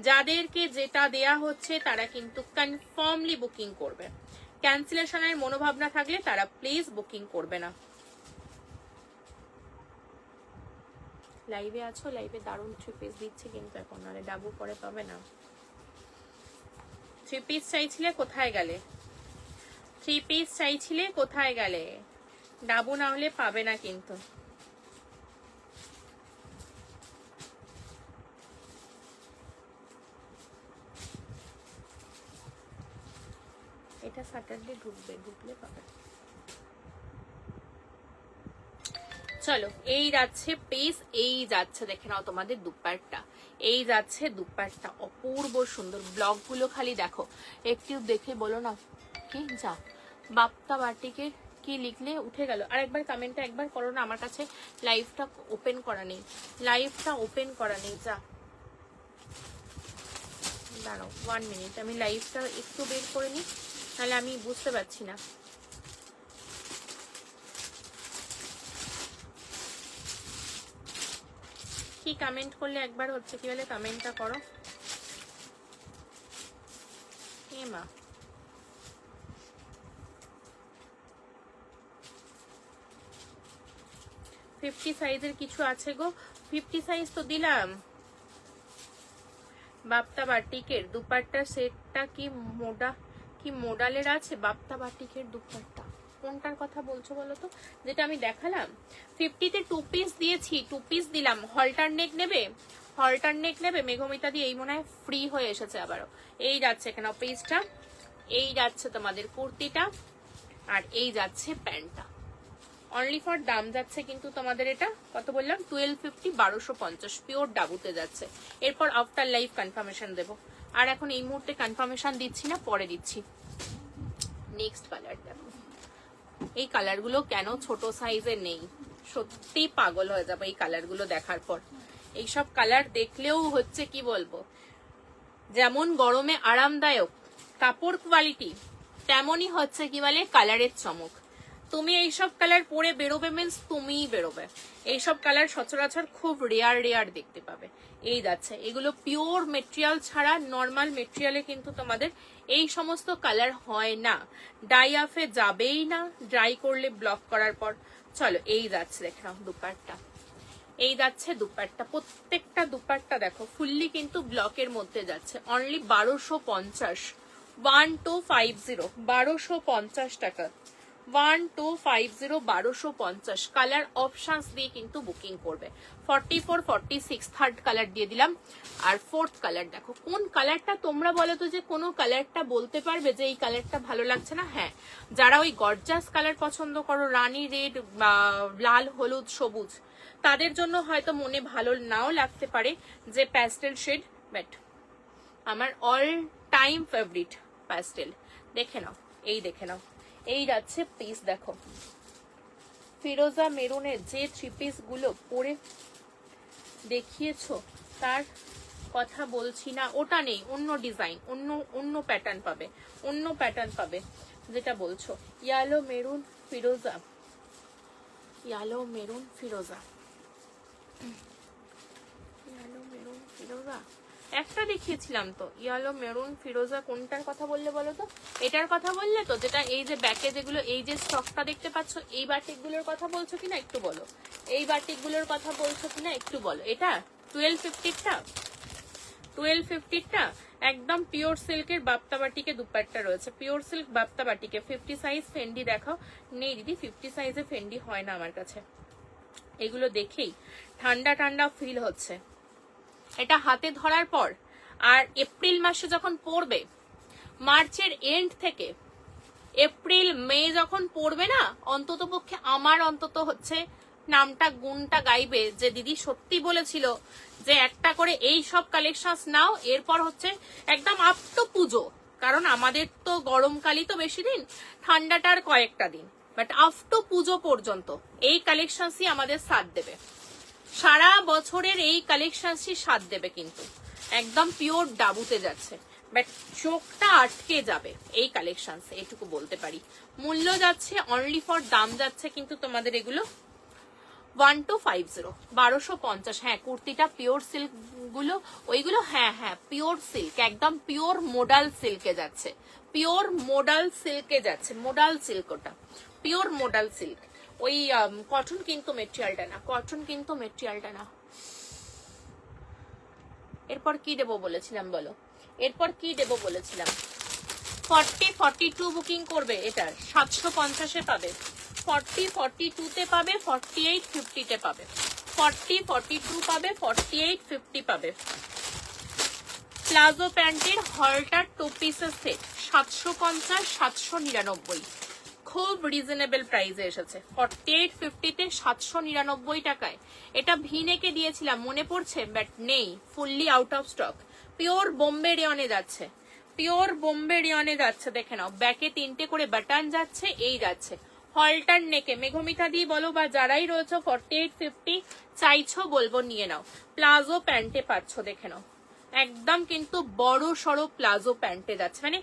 [SPEAKER 1] যাদেরকে যেটা দেয়া হচ্ছে তারা কিন্তু কনফার্মলি বুকিং করবে। ক্যান্সেলেশনের মনোভাবনা থাকলে তারা প্লিজ বুকিং করবে না। লাইভে আছো? লাইভে দারুণ 3 পিস দিচ্ছি কিন্তু এখন, নাহলে ডাবু পরে পাবে না। 3 পিস চাইছিলে কোথায় গেলে? 3 পিস চাইছিলে কোথায় গেলে? ডাবু না হলে পাবে না কিন্তু। এটা স্যাটারডে ঢুকবে, ঢুকলে পাবে। চলো, এই যাচ্ছে পিস, এই যাচ্ছে, দেখে নাও তোমাদের দুপাট্টা, এই যাচ্ছে দুপাট্টা, অপূর্ব সুন্দর। ব্লগ গুলো খালি দেখো, একটু দেখে বলো না কি যা বাপ্তা বাটিকের কি লিখলে উঠে গেল। আর একবার কমেন্টটা একবার করো না, আমার কাছে লাইভটা ওপেন করা নেই, লাইভটা ওপেন করা নেই। যা দাঁড়াও 1 মিনিট, আমি লাইভটা একটু বের করে নিই, তাহলে আমি বুঝতে পারছি না। কি কমেন্ট করলে একবার হচ্ছে কি বলে কমেন্টটা করো। মা 50 সাইজের কিছু আছে গো? 50 সাইজ তো দিলাম। বাপ্তা বাটিকের দুপাট্টার সেটটা কি মডালের আছে? বাপ্তা বাটিকের দুপাট্টা কোনটার কথা বলছো বলো তো? যেটা আমি দেখালাম 50-তে 2 পিস দিয়েছি, 2 পিস দিলাম। হলটার নেক নেবে? হলটার নেক নেবে মেঘমিতা দিয়ে? এই মনে হয় ফ্রি হয়ে এসেছে আবারও। এই যাচ্ছে এখানে পিসটা, এই যাচ্ছে তোমাদের কুর্তিটা, আর এই যাচ্ছে প্যান্টটা। অনলি ফর দাম যাচ্ছে কিন্তু তোমাদের এটা কত বললাম 1250 1250 পিওর ডাবুতে যাচ্ছে। এরপর আফটার লাইভ কনফার্মেশন দেব, আর এখন এই মুহূর্তে কনফার্মেশন দিচ্ছি না, পরে দিচ্ছি। নেক্সট কালার দেখো, এই কালারগুলো কেন ছোট সাইজের নেই, সত্যি পাগল হয়ে যাবে এই কালারগুলো দেখার পর। এইসব কালার দেখলেও হচ্ছে কি বলবো, যেমন গরমে আরামদায়ক কাপড় কোয়ালিটি, তেমনই হচ্ছে কি বলে কালারের চমক। তুমি এইসব কালার পরে বেরোবে মিন্স তুমিই বেরোবে। এইসব কালার সচরাচর খুব রেয়ার দেখতে পাবে। এই যাচ্ছে, এগুলো পিওর মেটেরিয়াল ছাড়া নর্মাল মেটেরিয়ালে কিন্তু তোমাদের এই সমস্ত কালার হয় না, ডাই অফে যাবেই না, ড্রাই করলে ব্লক করার পর। চলো, এই যাচ্ছে দেখে নাও দুপাট্টা, এই যাচ্ছে দুপাট্টা, প্রত্যেকটা দুপাট্টা দেখো ফুললি কিন্তু ব্লকের মধ্যে যাচ্ছে। অনলি 1250, 1250 1250 টাকা, 1250 1250। কালার অপশনস দিয়ে কিন্তু বুকিং করবে। 44 46 থার্ড কালার দিয়ে দিলাম। আর ফোর্থ কালার দেখো, কোন কালারটা তোমরা বলো তো, যে কোনো কালারটা বলতে পারবে যে এই কালারটা ভালো লাগছে না? হ্যাঁ, যারা ওই গর্জাস কালার পছন্দ করো, রানী রেড, লাল, হলুদ, সবুজ, তাদের জন্য হয়তো মনে ভালো নাও লাগতে পারে যে প্যাস্টেল শেড, বাট আমার অল টাইম ফেভারিট প্যাস্টেল। দেখে নাও, এই দেখে নাও, এই যাচ্ছে পিস দেখো, ফিরোজা মেরুনের যে 3 পিস গুলো পরে দেখিয়েছো তার কথা বলছি না, ওটা নেই, অন্য ডিজাইন, অন্য প্যাটার্ন পাবে, অন্য প্যাটার্ন পাবে যেটা বলছো। ইয়েলো মেরুন ফিরোজা, ইয়েলো মেরুন ফিরোজা, ইয়েলো মেরুন ফিরোজা একটা দেখিয়েছিলাম তো। ইয়েলো মেরুন ফিরোজা কোনটার কথা বললে বলো তো? এটার কথা বললে তো, যেটা এই যে ব্যাকে যেগুলো এই যে স্টকটা দেখতে পাচ্ছ, এই বাটিক গুলোর কথা বলছো কিনা একটু বলো, এই বাটিক গুলোর কথা বলছো কিনা একটু বলো। এটা 1250টা, 1250টা একদম পিওর সিল্কের বাপ্তা বাটিকে দুপাট্টা রয়েছে, pure silk Bapta বাটিকে। 50 size Fendi দেখাও। নেই দিদি, 50 সাইজে ফেন্ডি হয় না আমার কাছে। এগুলো দেখেই ঠান্ডা ঠান্ডা ফিল হচ্ছে। এটা হাতে ধরার পর আর এপ্রিল মাসে যখন পড়বে, মার্চের এন্ড থেকে এপ্রিল মে যখন পড়বে না, অন্তত পক্ষে আমার অন্তত হচ্ছে নামটা গুণটা গাইবে যে দিদি সত্যি বলেছিল যে একটা করে এই সব কালেকশন নাও, এরপর হচ্ছে একদম আপ টু পুজো। কারণ আমাদের তো গরমকালই তো বেশি দিন, ঠান্ডাটার কয়েকটা দিন, বাট আপ টু পুজো পর্যন্ত এই কালেকশনসই আমাদের সাথ দেবে, সারা বছরের এই কালেকশনসই সাথ দেবে, কিন্তু একদম পিওর ডাবুতে যাচ্ছে, বাট চোখটা আটকে যাবে এই কালেকশনস, এইটুকু বলতে পারি। মূল্য যাচ্ছে অনলি ফর, দাম যাচ্ছে কিন্তু তোমাদের এগুলো 1250, 1250। হ্যাঁ, কুর্তিটা পিওর সিল্ক গুলো, ওইগুলো হ্যাঁ হ্যাঁ পিওর সিল্ক, একদম পিওর মোডাল সিল্কে যাচ্ছে, পিওর মোডাল সিল্কে যাচ্ছে, মোডাল সিল্ক, ওটা পিওর মোডাল সিল্ক। ওই কটন কিন্তু মেটেরিয়ালটা না, কটন কিন্তু মেটেরিয়ালটা না। এরপর কি দেবো বলেছিলাম বলো, এরপর কি দেবো বলেছিলাম? 40-42 বুকিং করবে, এটার 750-এ পাবে, 40-42 তে পাবে, 48-50 তে পাবে, 40-42 পাবে, 48-50 পাবে। প্লাজো প্যান্টের হলটার 2 পিসের সেট 750-799, খুব রিজনেবল প্রাইসে এসেছে, 48-50 তে 799 টাকায়। এটা ভিনেকে দিয়েছিলাম মনে পড়ছে, বাট নেই, fully out of stock. Pure Bombay রেয়নে যাচ্ছে, পিওর বোম্বে রেয়নে যাচ্ছে, দেখে নাও, ব্যাকে 3টে করে বাটন যাচ্ছে, এই যাচ্ছে হলটার নেকে। মেঘমিতা দি বলো বা যারাই রয়েছে 48-50 চাইছো বলবো নিয়ে নাও। প্লাজো প্যান্টে পাচ্ছ, দেখে নাও, একদম কিন্তু বড় সড়ো প্লাজো প্যান্টে যাচ্ছে, মানে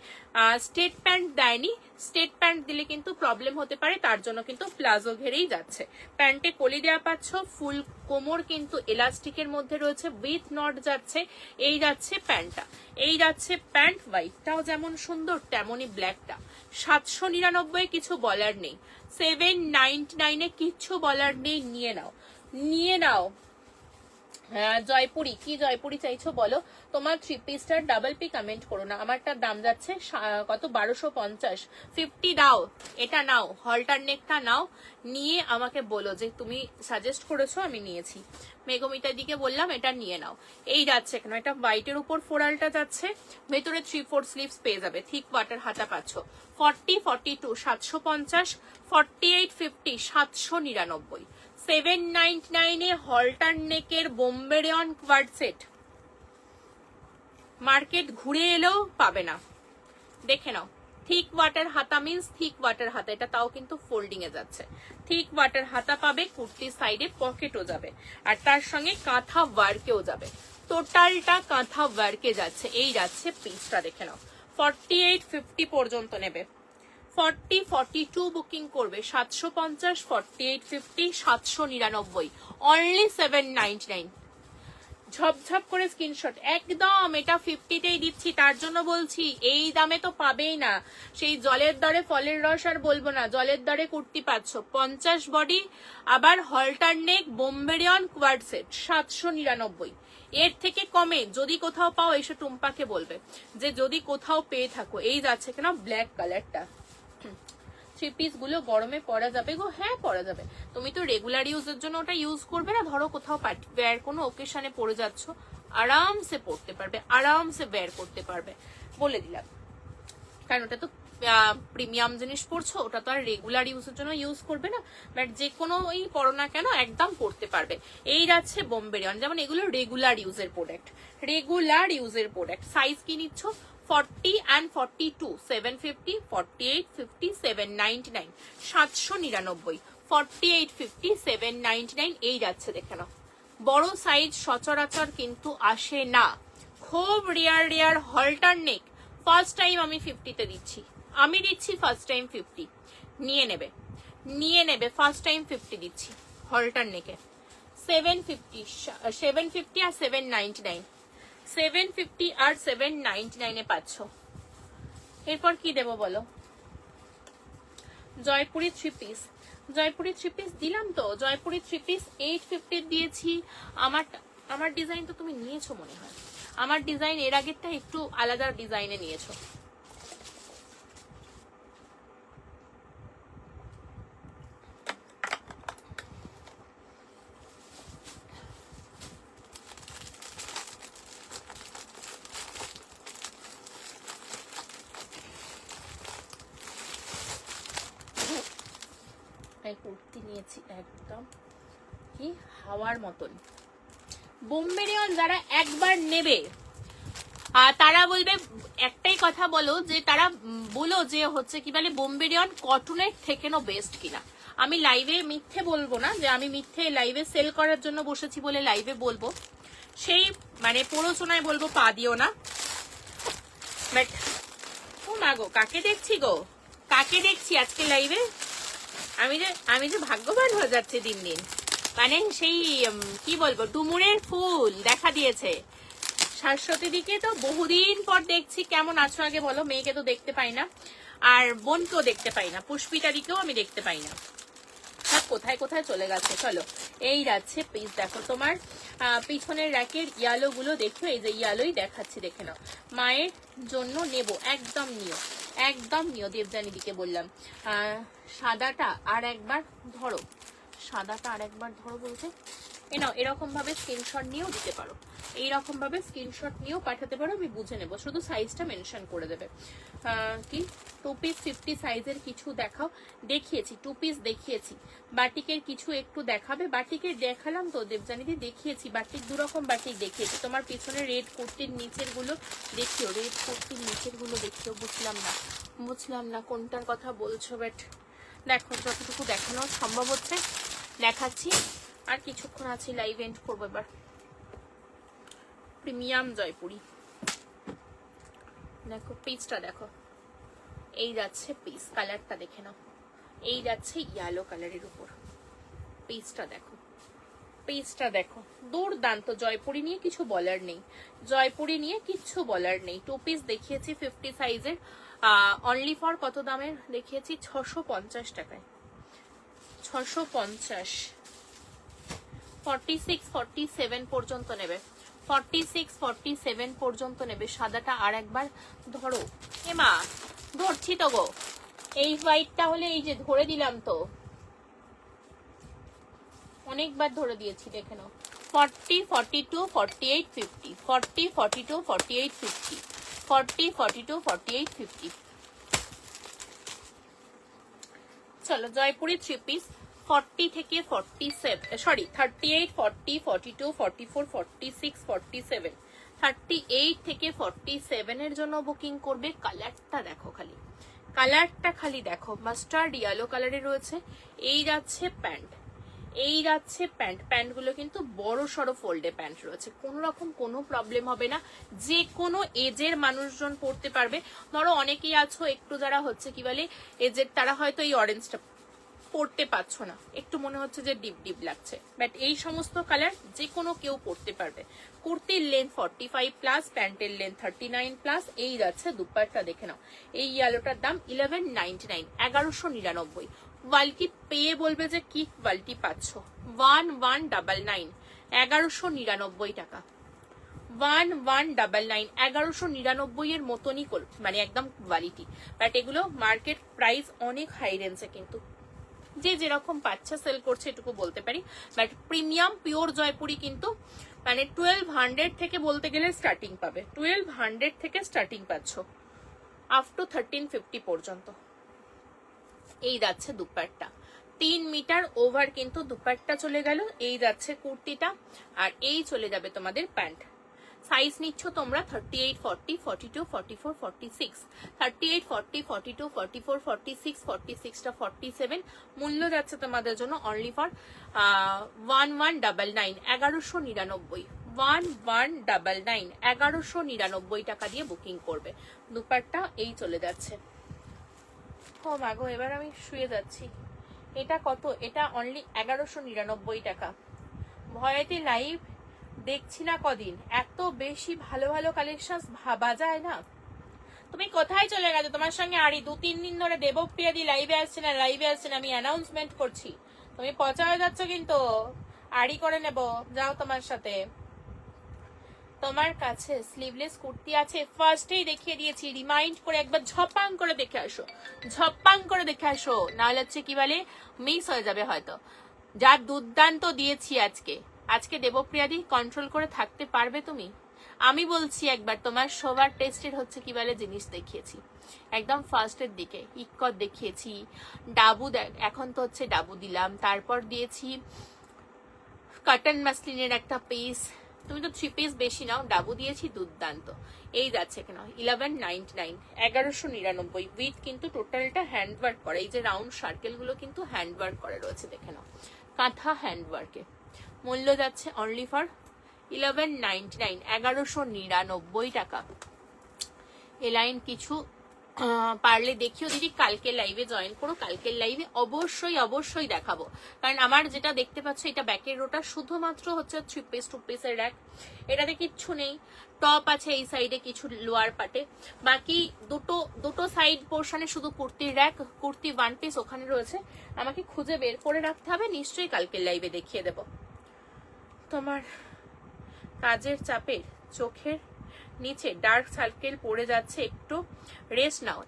[SPEAKER 1] স্টেট প্যান্ট দেয়নি, স্টেট প্যান্ট দিলে কিন্তু প্রবলেম হতে পারে, তার জন্য কিন্তু প্লাজো ঘেরেই যাচ্ছে। প্যান্টে কলি দেওয়া পাচ্ছ, ফুল কোমর কিন্তু এলাস্টিকের মধ্যে রয়েছে, উইথ নট যাচ্ছে, এই যাচ্ছে প্যান্টটা, এই যাচ্ছে প্যান্ট। হোয়াইটটাও যেমন সুন্দর তেমনই ব্ল্যাকটা। 799 কিছু বলার নেই, 799 কিচ্ছু বলার নেই, নিয়ে নাও, নিয়ে নাও। জয়পুরি, কি জয়পুরি চাইছো বলো? তোমার 3 পিসটার ডাবল পি কমেন্ট করো না, আমারটার দাম যাচ্ছে কত, 1250। 50 দাও, এটা নাও, হলটার নেকটা নাও, নিয়ে আমাকে বলো যে তুমি সাজেস্ট করেছো, আমি নিয়েছি। মেঘমিতার দিকে বললাম এটা নিয়ে নাও, এই যাচ্ছে কেন, এটা হোয়াইটের উপর ফোরালটা যাচ্ছে, ভেতরে 3/4 স্লিভস পেয়ে যাবে, থিক ওয়াটার হাতা পাচ্ছ। 40-42 750, 48-50 799, 799 এ হলটার নেকের বোম্বে রেয়ন কোয়ার্ড সেট। মার্কেট ঘুরে এলেও পাবে না, দেখে নাও। থিক ওয়াটার হাতা মিন্স থিক ওয়াটার হাতা, এটা তাও কিন্তু ফোল্ডিং এ যাচ্ছে, থিক ওয়াটার হাতা পাবে, কুর্তির সাইডে পকেটও যাবে, আর তার সঙ্গে কাঁথা ওয়ার্কেও যাবে, টোটালটা কাঁথা ওয়ার্কে যাচ্ছে, এই যাচ্ছে পিসটা, দেখে নাও। 48-50 পর্যন্ত নেবে, 40-42 বুকিং করবে, 750, 48-50 799, অনলি 799। ঝপঝপ করে স্ক্রিনশট, একদম এটা 50তেই দিচ্ছি, তার জন্য বলছি এই দামে তো পাবেই না। সেই জলের দরে ফলের রস আর বলবো না, জলের দরে কুর্তি পাচ্ছ, 50 বডি, আবার হলটার নেক বোম্বে রেয়ন কোয়ার্ড সেট 799। এর থেকে কমে যদি কোথাও পাও এসে টুম্পাকে বলবে যে যদি কোথাও পেয়ে থাকো। এই যাচ্ছে কেন ব্ল্যাক কালারটা, 3 পিস গুলো গরমে পরা যাবে গো, হ্যাঁ পরা যাবে। তুমি তো রেগুলার ইউজের জন্য ওটা ইউজ করবে না, ধরো কোথাও পার্টি ওয়্যার কোনো ওকেশনে পরে যাচ্ছ, আরামসে পড়তে পারবে, আরামসে ওয়্যার করতে পারবে, বলে দিলাম। কারণ ওটা তো প্রিমিয়াম জিনিস পড়ছো, ওটা তো আর রেগুলার ইউজের জন্য ইউজ করবে না, বাট যে কোনো ওই পড়ো না কেন একদম পড়তে পারবে। এই যাচ্ছে বোম্বে রেয়ন, যেমন এগুলো রেগুলার ইউজের প্রোডাক্ট, রেগুলার ইউজের প্রোডাক্ট। সাইজ কি নিচ্ছ? 40 and 42, 750, 48-50, 799, 799, 48-50, 799, এই যাচ্ছে, দেখে নাও। বড় সাইজ সচরাচর কিন্তু আসে না, খুব রেয়ার রেয়ার। হলটার নেক ফার্স্ট টাইম আমি 50তে দিচ্ছি, আমি দিচ্ছি ফার্স্ট টাইম 50, নিয়ে নেবে, নিয়ে নেবে, ফার্স্ট টাইম 50 দিচ্ছি হলটার নেকে। 750 আর 799, 750 আর 799 এ পাচ্ছ। এরপর কি দেবো বলো? জয়পুরি 3 পিস, জয়পুরি 3 পিস দিলাম তো, জয়পুরি 3 পিস 850 দিয়েছি। আমার ডিজাইন তো তুমি নিয়েছো মনে হয়, আমার ডিজাইন এর আগেরটা একটু আলাদা ডিজাইনে নিয়েছো। কুর্তি নিয়েছি একদম কি হাওয়ার মতন। বোম্বে রেয়ন যারা একবার নেবে তারা বলবে একটাই কথা বলো যে তারা বলো যে হচ্ছে কি বলে বোম্বে রেয়ন কটনের থেকেও বেস্ট কিনা। আমি লাইভে মিথ্যে বলবো না, যে আমি মিথ্যে লাইভে সেল করার জন্য বসেছি বলে লাইভে বলবো, সেই মানে প্ররোচনায় বলবো পা দিও না। বাট ও মা গো, কাকে দেখছি গো, কাকে দেখছি আজকে লাইভে? আমি যে ভাগ্যবান হয়ে যাচ্ছে দিন দিন, মানে সেই কি বলবো, ডুমুরের ফুল দেখা দিয়েছে। শাশ্বতী দিকে তো বহুদিন পর দেখছি, কেমন আছো আগে বলো? মেয়েকে তো দেখতে পাই না, আর বোনকেও দেখতে পাই না, পুষ্পিতা দিকেও আমি দেখতে পাই না, সব কোথায় কোথায় চলে গেছে। চলো এই যাচ্ছে পিস, দেখো তোমার পিছনের র্যাকের ইয়ালো গুলো দেখো, এই যে ইয়ালোই দেখাচ্ছি, দেখে নাও। মায়ের জন্য নেব, একদম নিও, একদম নিও। দেবযানী দিকে বললাম সাদাটা আর একবার ধরো, সাদাটা আর একবার ধরো বলতে এ নাও, এরকম ভাবে স্ক্রিনশট নিয়েও দিতে পারো, এইরকম ভাবে স্ক্রিনশট নিয়েও পাঠাতে পারো, আমি বুঝে নেবো, শুধু সাইজটা মেনশন করে দেবে। কি 2 পিস 50 সাইজের কিছু দেখাও, দেখিয়েছি 2 পিস দেখিয়েছি। বাটিকের কিছু একটু দেখাবে? বাটিকের দেখালাম তো দেবযানীদি, দেখিয়েছি বাটিক, দুরকম বাটিক দেখিয়েছি। তোমার পিছনে রেড কুর্তির নিচের গুলো দেখিও, রেড কুর্তির নিচের গুলো দেখিও। বুঝলাম না কোনটার কথা বলছো, বাট দেখো যতটুকু দেখানো সম্ভব হচ্ছে দেখাচ্ছি। আর কিছুক্ষণ আছে লাইভ এন্ড করবো। এবার প্রিমিয়াম জয়পুরি দেখো, পিসটা দেখো, এই যাচ্ছে পিস, কালারটা দেখে নাও, এই যাচ্ছে ইয়েলো কালারের উপর, পিসটা দেখো, পিসটা দেখো, দুর্দান্ত। জয়পুরি নিয়ে কিছু বলার নেই, জয়পুরি নিয়ে কিচ্ছু বলার নেই। 2 পিস দেখিয়েছি 50 সাইজের, অনলি ফর কত দামের দেখিয়েছি? 650 টাকায়, 650। 46 47 পর্যন্ত নেবে, 46 47 পর্যন্ত নেবে। সাদাটা আর একবার ধরো, এমা ধরছি তো গো, এই হোয়াইটটা হলে এই যে ধরে দিলাম তো, অনেকবার ধরে দিয়েছি, দেখে নাও। 40 42 48 50, 40 42 48 50, 40 42 48 50। চলো জয়পুরি 3 পিস 40 থেকে 47, সরি 38 40 42 44 46 47, 38 থেকে 47 এর জন্য বুকিং করবে। কালারটা দেখো, খালি কালারটা খালি দেখো, মাস্টার্ড ইয়েলো কালারে রয়েছে। এই যাচ্ছে প্যান্ট, এই যাচ্ছে প্যান্ট, প্যান্টগুলো কিন্তু বড় সড়ো ফোল্ডে প্যান্ট রয়েছে, কোনো রকম কোনো প্রবলেম হবে না, যে কোনো এজের মানুষজন পরতে পারবে। ধরো অনেকেই আছো একটু যারা হচ্ছে কি বলে এজের, তারা হয়তো এই অরেঞ্জটা পরতে পারছো না, একটু মনে হচ্ছে যে ডিপ ডিপ লাগছে, বাট এই সমস্ত কালার যে কোনো কেউ পরতে পারবে। কুর্তির লেন্থ 45 প্লাস, প্যান্টের লেন্থ 39 প্লাস। এই যাচ্ছে দুপাট্টা দেখে নাও, এই ইয়েলোটার দাম 1199, 1199। কোয়ালিটি পেয়ে বলবে যে কি কোয়ালিটি পাচ্ছ। 1199, 1199 টাকা, 1199, 1199 এর মতনই মানে একদম কোয়ালিটি। বাট এগুলো মার্কেট প্রাইস অনেক হাই রেঞ্জে, কিন্তু যে যেরকম পাচ্ছে সেল করছে এটুকু বলতে পারি। বাট প্রিমিয়াম পিওর জয়পুরি কিন্তু মানে 1200 থেকে বলতে গেলে স্টার্টিং পাবে, 1200 থেকে স্টার্টিং পাচ্ছ আপ টু 1350 পর্যন্ত। এই যাচ্ছে দুপাট্টা, 3 মিটার ওভার কিন্তু দুপাট্টা চলে গেল। এই যাচ্ছে কুর্তিটা, আর এই চলে যাবে তোমাদের প্যান্ট। সাইজ নিচ্ছ তোমরা 38 40 42 44 46, 38 40 42 44 46, 46টা 47। মূল্য যাচ্ছে তোমাদের জন্য অনলি ফর 1199, 1199, 1199, 1199 টাকা দিয়ে বুকিং করবে। দুপাট্টা এই চলে যাচ্ছে। ও মাগো, এবার আমি শুয়ে যাচ্ছি। এটা কত? এটা অনলি 1199 টাকা। ভয়েতে লাইভ দেখছি না কদিন, এত বেশি ভালো ভালো কালেকশন ভাবা যায় না। তুমি কোথায় চলে গেছো? তোমার সঙ্গে আরই 2-3 দিন ধরে দেবপ্রিয়া দি লাইভে আসছে না, লাইভে আসছে না, আমি অ্যানাউন্সমেন্ট করছি, তুমি পচা হয়ে যাচ্ছ কিন্তু। আরই করে নেব, যাও তোমার সাথে। তোমার কাছে স্লিভলেস কুর্তি আছে? ফার্স্টেই দেখিয়ে দিয়েছি, রিমাইন্ড করে একবার ঝপাং করে দেখে আসো, ঝপাং করে দেখে আসো, নাহলে হচ্ছে কি বলে মিস হয়ে যাবে হয়তো। যা দুর্দান্ত দিয়েছি আজকে দেবপ্রিয়াদি, কন্ট্রোল করে থাকতে পারবে তুমি? আমি বলছি একবার, তোমার সবার টেস্টের হচ্ছে কি বলে জিনিস দেখিয়েছি একদম ফার্স্টের দিকে, ইক্কত দেখিয়েছি, ডাবু এখন তো হচ্ছে ডাবু দিলাম, তারপর দিয়েছি কটন মাসলিনের একটা পিস, তুমি তো 3 পিস বেশি নাও, ডাবু দিয়েছি দুর্দান্ত। এই যাচ্ছে কেন 1199, 1199 উইথ কিন্তু টোটালটা হ্যান্ডওয়ার্ক করা। এই যে রাউন্ড সার্কেল গুলো কিন্তু হ্যান্ডওয়ার্ক করা রয়েছে, দেখে নাও, কাঁথা হ্যান্ডওয়ার্কে। মূল্য যাচ্ছে অনলি ফর 1199, 1199 টাকা। এ লাইন কিছু পারলে দেখিও দিদি, কালকে লাইভে জয়েন করো। কালকের লাইভে অবশ্যই অবশ্যই দেখাবো, কারণ আমার যেটা দেখতে পাচ্ছ এটা ব্যাকের রোটা শুধুমাত্র হচ্ছে 3 পিস 2 পিসের র্যাক, এটাতে কিচ্ছু নেই। টপ আছে এই সাইডে কিছু লোয়ার পার্টে, বাকি দুটো সাইড পোর্শনে শুধু কুর্তির র্যাক, কুর্তি 1 পিস ওখানে রয়েছে। আমাকে খুঁজে বের করে রাখতে হবে, নিশ্চয়ই কালকের লাইভে দেখিয়ে দেব। তোমার কাজের চাপে চোখের নিচে ডার্ক সার্কেল পড়ে যাচ্ছে, একটু রেস্ট নাও।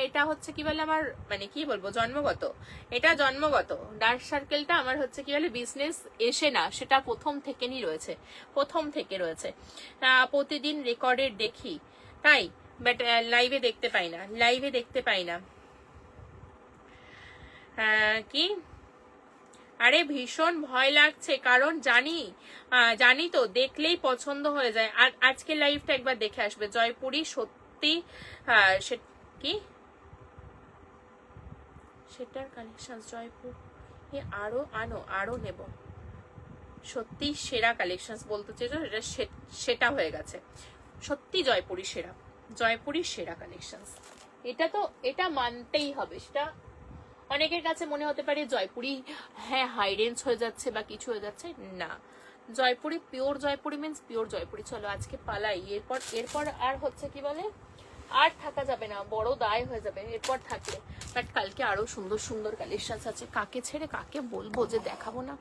[SPEAKER 1] এটা হচ্ছে কি বলে আমার, মানে কি বলবো, জন্মগত। এটা জন্মগত ডার্ক সার্কেলটা আমার হচ্ছে কি বলে বিজনেস এসে না, সেটা প্রথম থেকেই রয়েছে, প্রথম থেকে রয়েছে। প্রতিদিন রেকর্ডের দেখি তাই, বাট লাইভে দেখতে পাই না, লাইভে দেখতে পাই না। কি আরে ভীষণ ভয় লাগছে, কারণ জানি তো দেখলেই পছন্দ হয়ে যায়। আর আজকে লাইভটা একবার দেখে আসবে। জয়পুরি সত্যি কি সেটার কালেকশন, জয়পুর আরো নেব, সত্যি সেরা কালেকশন বলতে চেয়েছো, সেটা হয়ে গেছে। সত্যি জয়পুরি সেরা, জয়পুরি সেরা কালেকশন। এটা মানতেই হবে। সেটা অনেকের কাছে মনে হতে পারে জয়পুরি হ্যাঁ হাই রেঞ্জ হয়ে যাচ্ছে বা কিছু হয়ে যাচ্ছে, না, Jaipuri pure Jaipuri means pure Jaipuri. চলো আজকে পালাই, এরপর আর হচ্ছে কি বলে আর থাকা যাবে না, বড় দায় হয়ে যাবে এরপর থাকলে। বাট কালকে আরো সুন্দর সুন্দর কালেকশন আছে। কাকে ছেড়ে কাকে বলবো যে দেখাবো না,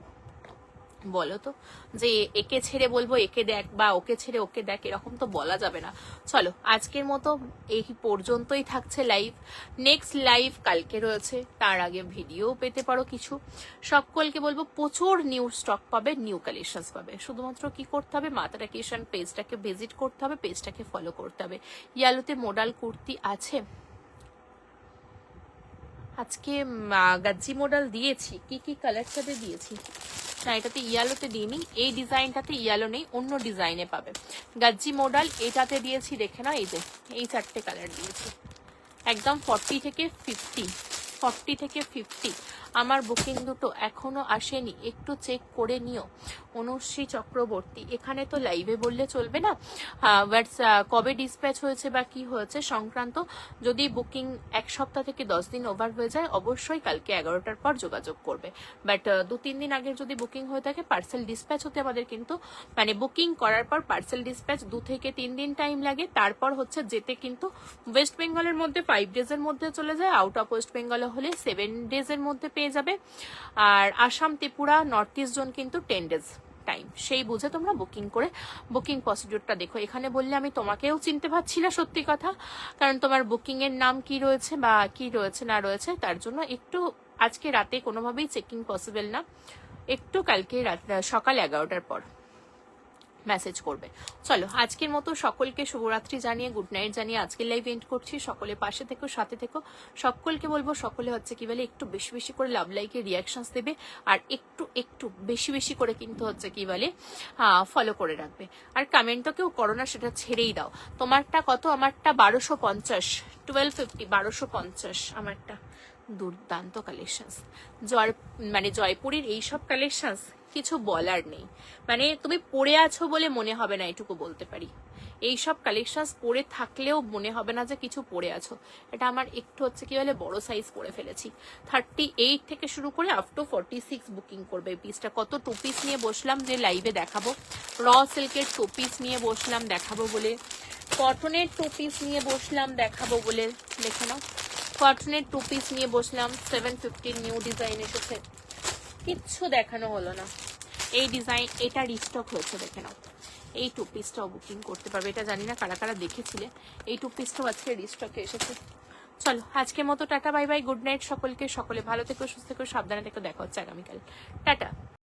[SPEAKER 1] বলো তো, যে একে ছেড়ে বলবো একে দেখ বা ওকে ছেড়ে ওকে দেখ, এরকম তো বলা যাবে না। চলো আজকের মতো এই পর্যন্তই থাকছে লাইভ। নেক্সট লাইভ কালকে রয়েছে, তার আগে ভিডিও পেতে পারো কিছু। সকলকে বলবো প্রচুর নিউ স্টক পাবে, নিউ কালেকশন পাবে। শুধুমাত্র কি করতে হবে, মাতারা কিষান পেজটাকে ভিজিট করতে হবে, পেজটাকে ফলো করতে হবে। ইয়ালোতে মডাল কুর্তি আছে, আজকে গাজ্জি মডেল দিয়েছি। কি কি কালার সাথে দিয়েছি, না এটাতে ইয়ালোতে দিইনি, এই ডিজাইনটাতে ইয়ালো নেই, অন্য ডিজাইনে পাবে। গাজ্জি মডেল এটাতে দিয়েছি, দেখে না, এই যে এই 4টে কালার দিয়েছি, একদম 40 থেকে 50। আমার বুকিং দুটো এখনো আসেনি, একটু চেক করে নিও। অনুশ্রী চক্রবর্তী, এখানে তো লাইভে বললে চলবে না, কবে ডিসপ্যাচ হয়েছে বা কি হয়েছে সংক্রান্ত। যদি বুকিং 1 সপ্তাহ থেকে 10 দিন ওভার হয়ে যায়, অবশ্যই কালকে 11টার পর যোগাযোগ করবে। বাট 2-3 দিন আগে যদি বুকিং হয়ে থাকে, পার্সেল ডিসপ্যাচ হতে আমাদের কিন্তু মানে বুকিং করার পর পার্সেল ডিসপ্যাচ 2 থেকে 3 দিন টাইম লাগে। তারপর হচ্ছে যেতে কিন্তু ওয়েস্ট বেঙ্গলের মধ্যে 5 ডেজের মধ্যে চলে যায়, আউট অফ ওয়েস্ট বেঙ্গল হলে 7 ডেজের মধ্যে পেয়ে যাবে। আর Assam, Tripura, north east zone কিন্তু 10 ডেজ টাইম। সেই বুঝে তোমরা বুকিং করে বুকিং প্রসিডিউরটা দেখো। এখানে বললে আমি তোমাকেও চিনতে পারছি না, সত্যি কথা, কারণ তোমার বুকিং এর নাম কি রয়েছে বা কি রয়েছে না রয়েছে, তার জন্য একটু আজকে রাতে কোনোভাবেই চেকিং পসিবল না, একটু কালকে সকাল 11টার পর মেসেজ করবে। চলো আজকের মতো সকলকে শুভরাত্রি জানিয়ে, গুড নাইট জানিয়ে আজকের লাইভ এন্ড করছি। সকলে পাশে থেকো, সাথে থেকো। সকলকে বলবো সকলে হচ্ছে কি বলে একটু বেশি বেশি করে লাভ লাইকে রিয়াকশনস দেবে, আর একটু বেশি বেশি করে কিন্তু হচ্ছে কি বলে ফলো করে রাখবে। আর কমেন্টও কেউ করো না, সেটা ছেড়েই দাও। তোমারটা কত, আমারটা 1250, 1250, 1250 আমারটা। দুর্দান্ত কালেকশনস, জয়পুরের এইসব কালেকশনস কিছু বলার নেই। মানে তুমি পরে আছো বলে মনে হবে না, এটুকু বলতে পারি। এইসব কালেকশনস পরে থাকলেও মনে হবে না যে কিছু পরে আছো। এটা আমার একটু হচ্ছে কি বলে বড় সাইজ পরে ফেলেছি। 38 থেকে শুরু করে আপ টু 46 বুকিং করবে। পিসটা কত 2 পিস নিয়ে বসলাম যে লাইভে দেখাবো, র সিল্কের 2 পিস নিয়ে বসলাম দেখাবো বলে, কটনের 2 পিস নিয়ে বসলাম দেখাবো বলে, দেখে নাও কটনের 2 পিস নিয়ে বসলাম। 750 নিউ ডিজাইন এসেছে, কিচ্ছু দেখানো হলো না। এই ডিজাইন এটা রিস্টক হয়েছে, দেখে নাও। এই 2 পিসটাও বুকিং করতে পারবে। এটা জানি না কারা কারা দেখেছিলে, এই 2 পিসটাও আজকে রিস্টকে এসেছে। চলো আজকের মতো tata, bye bye, good night সকলকে। সকলে ভালো থেকো, সুস্থ থেকো, সাবধানে থেকো। দেখা হচ্ছে আগামীকাল। টাটা।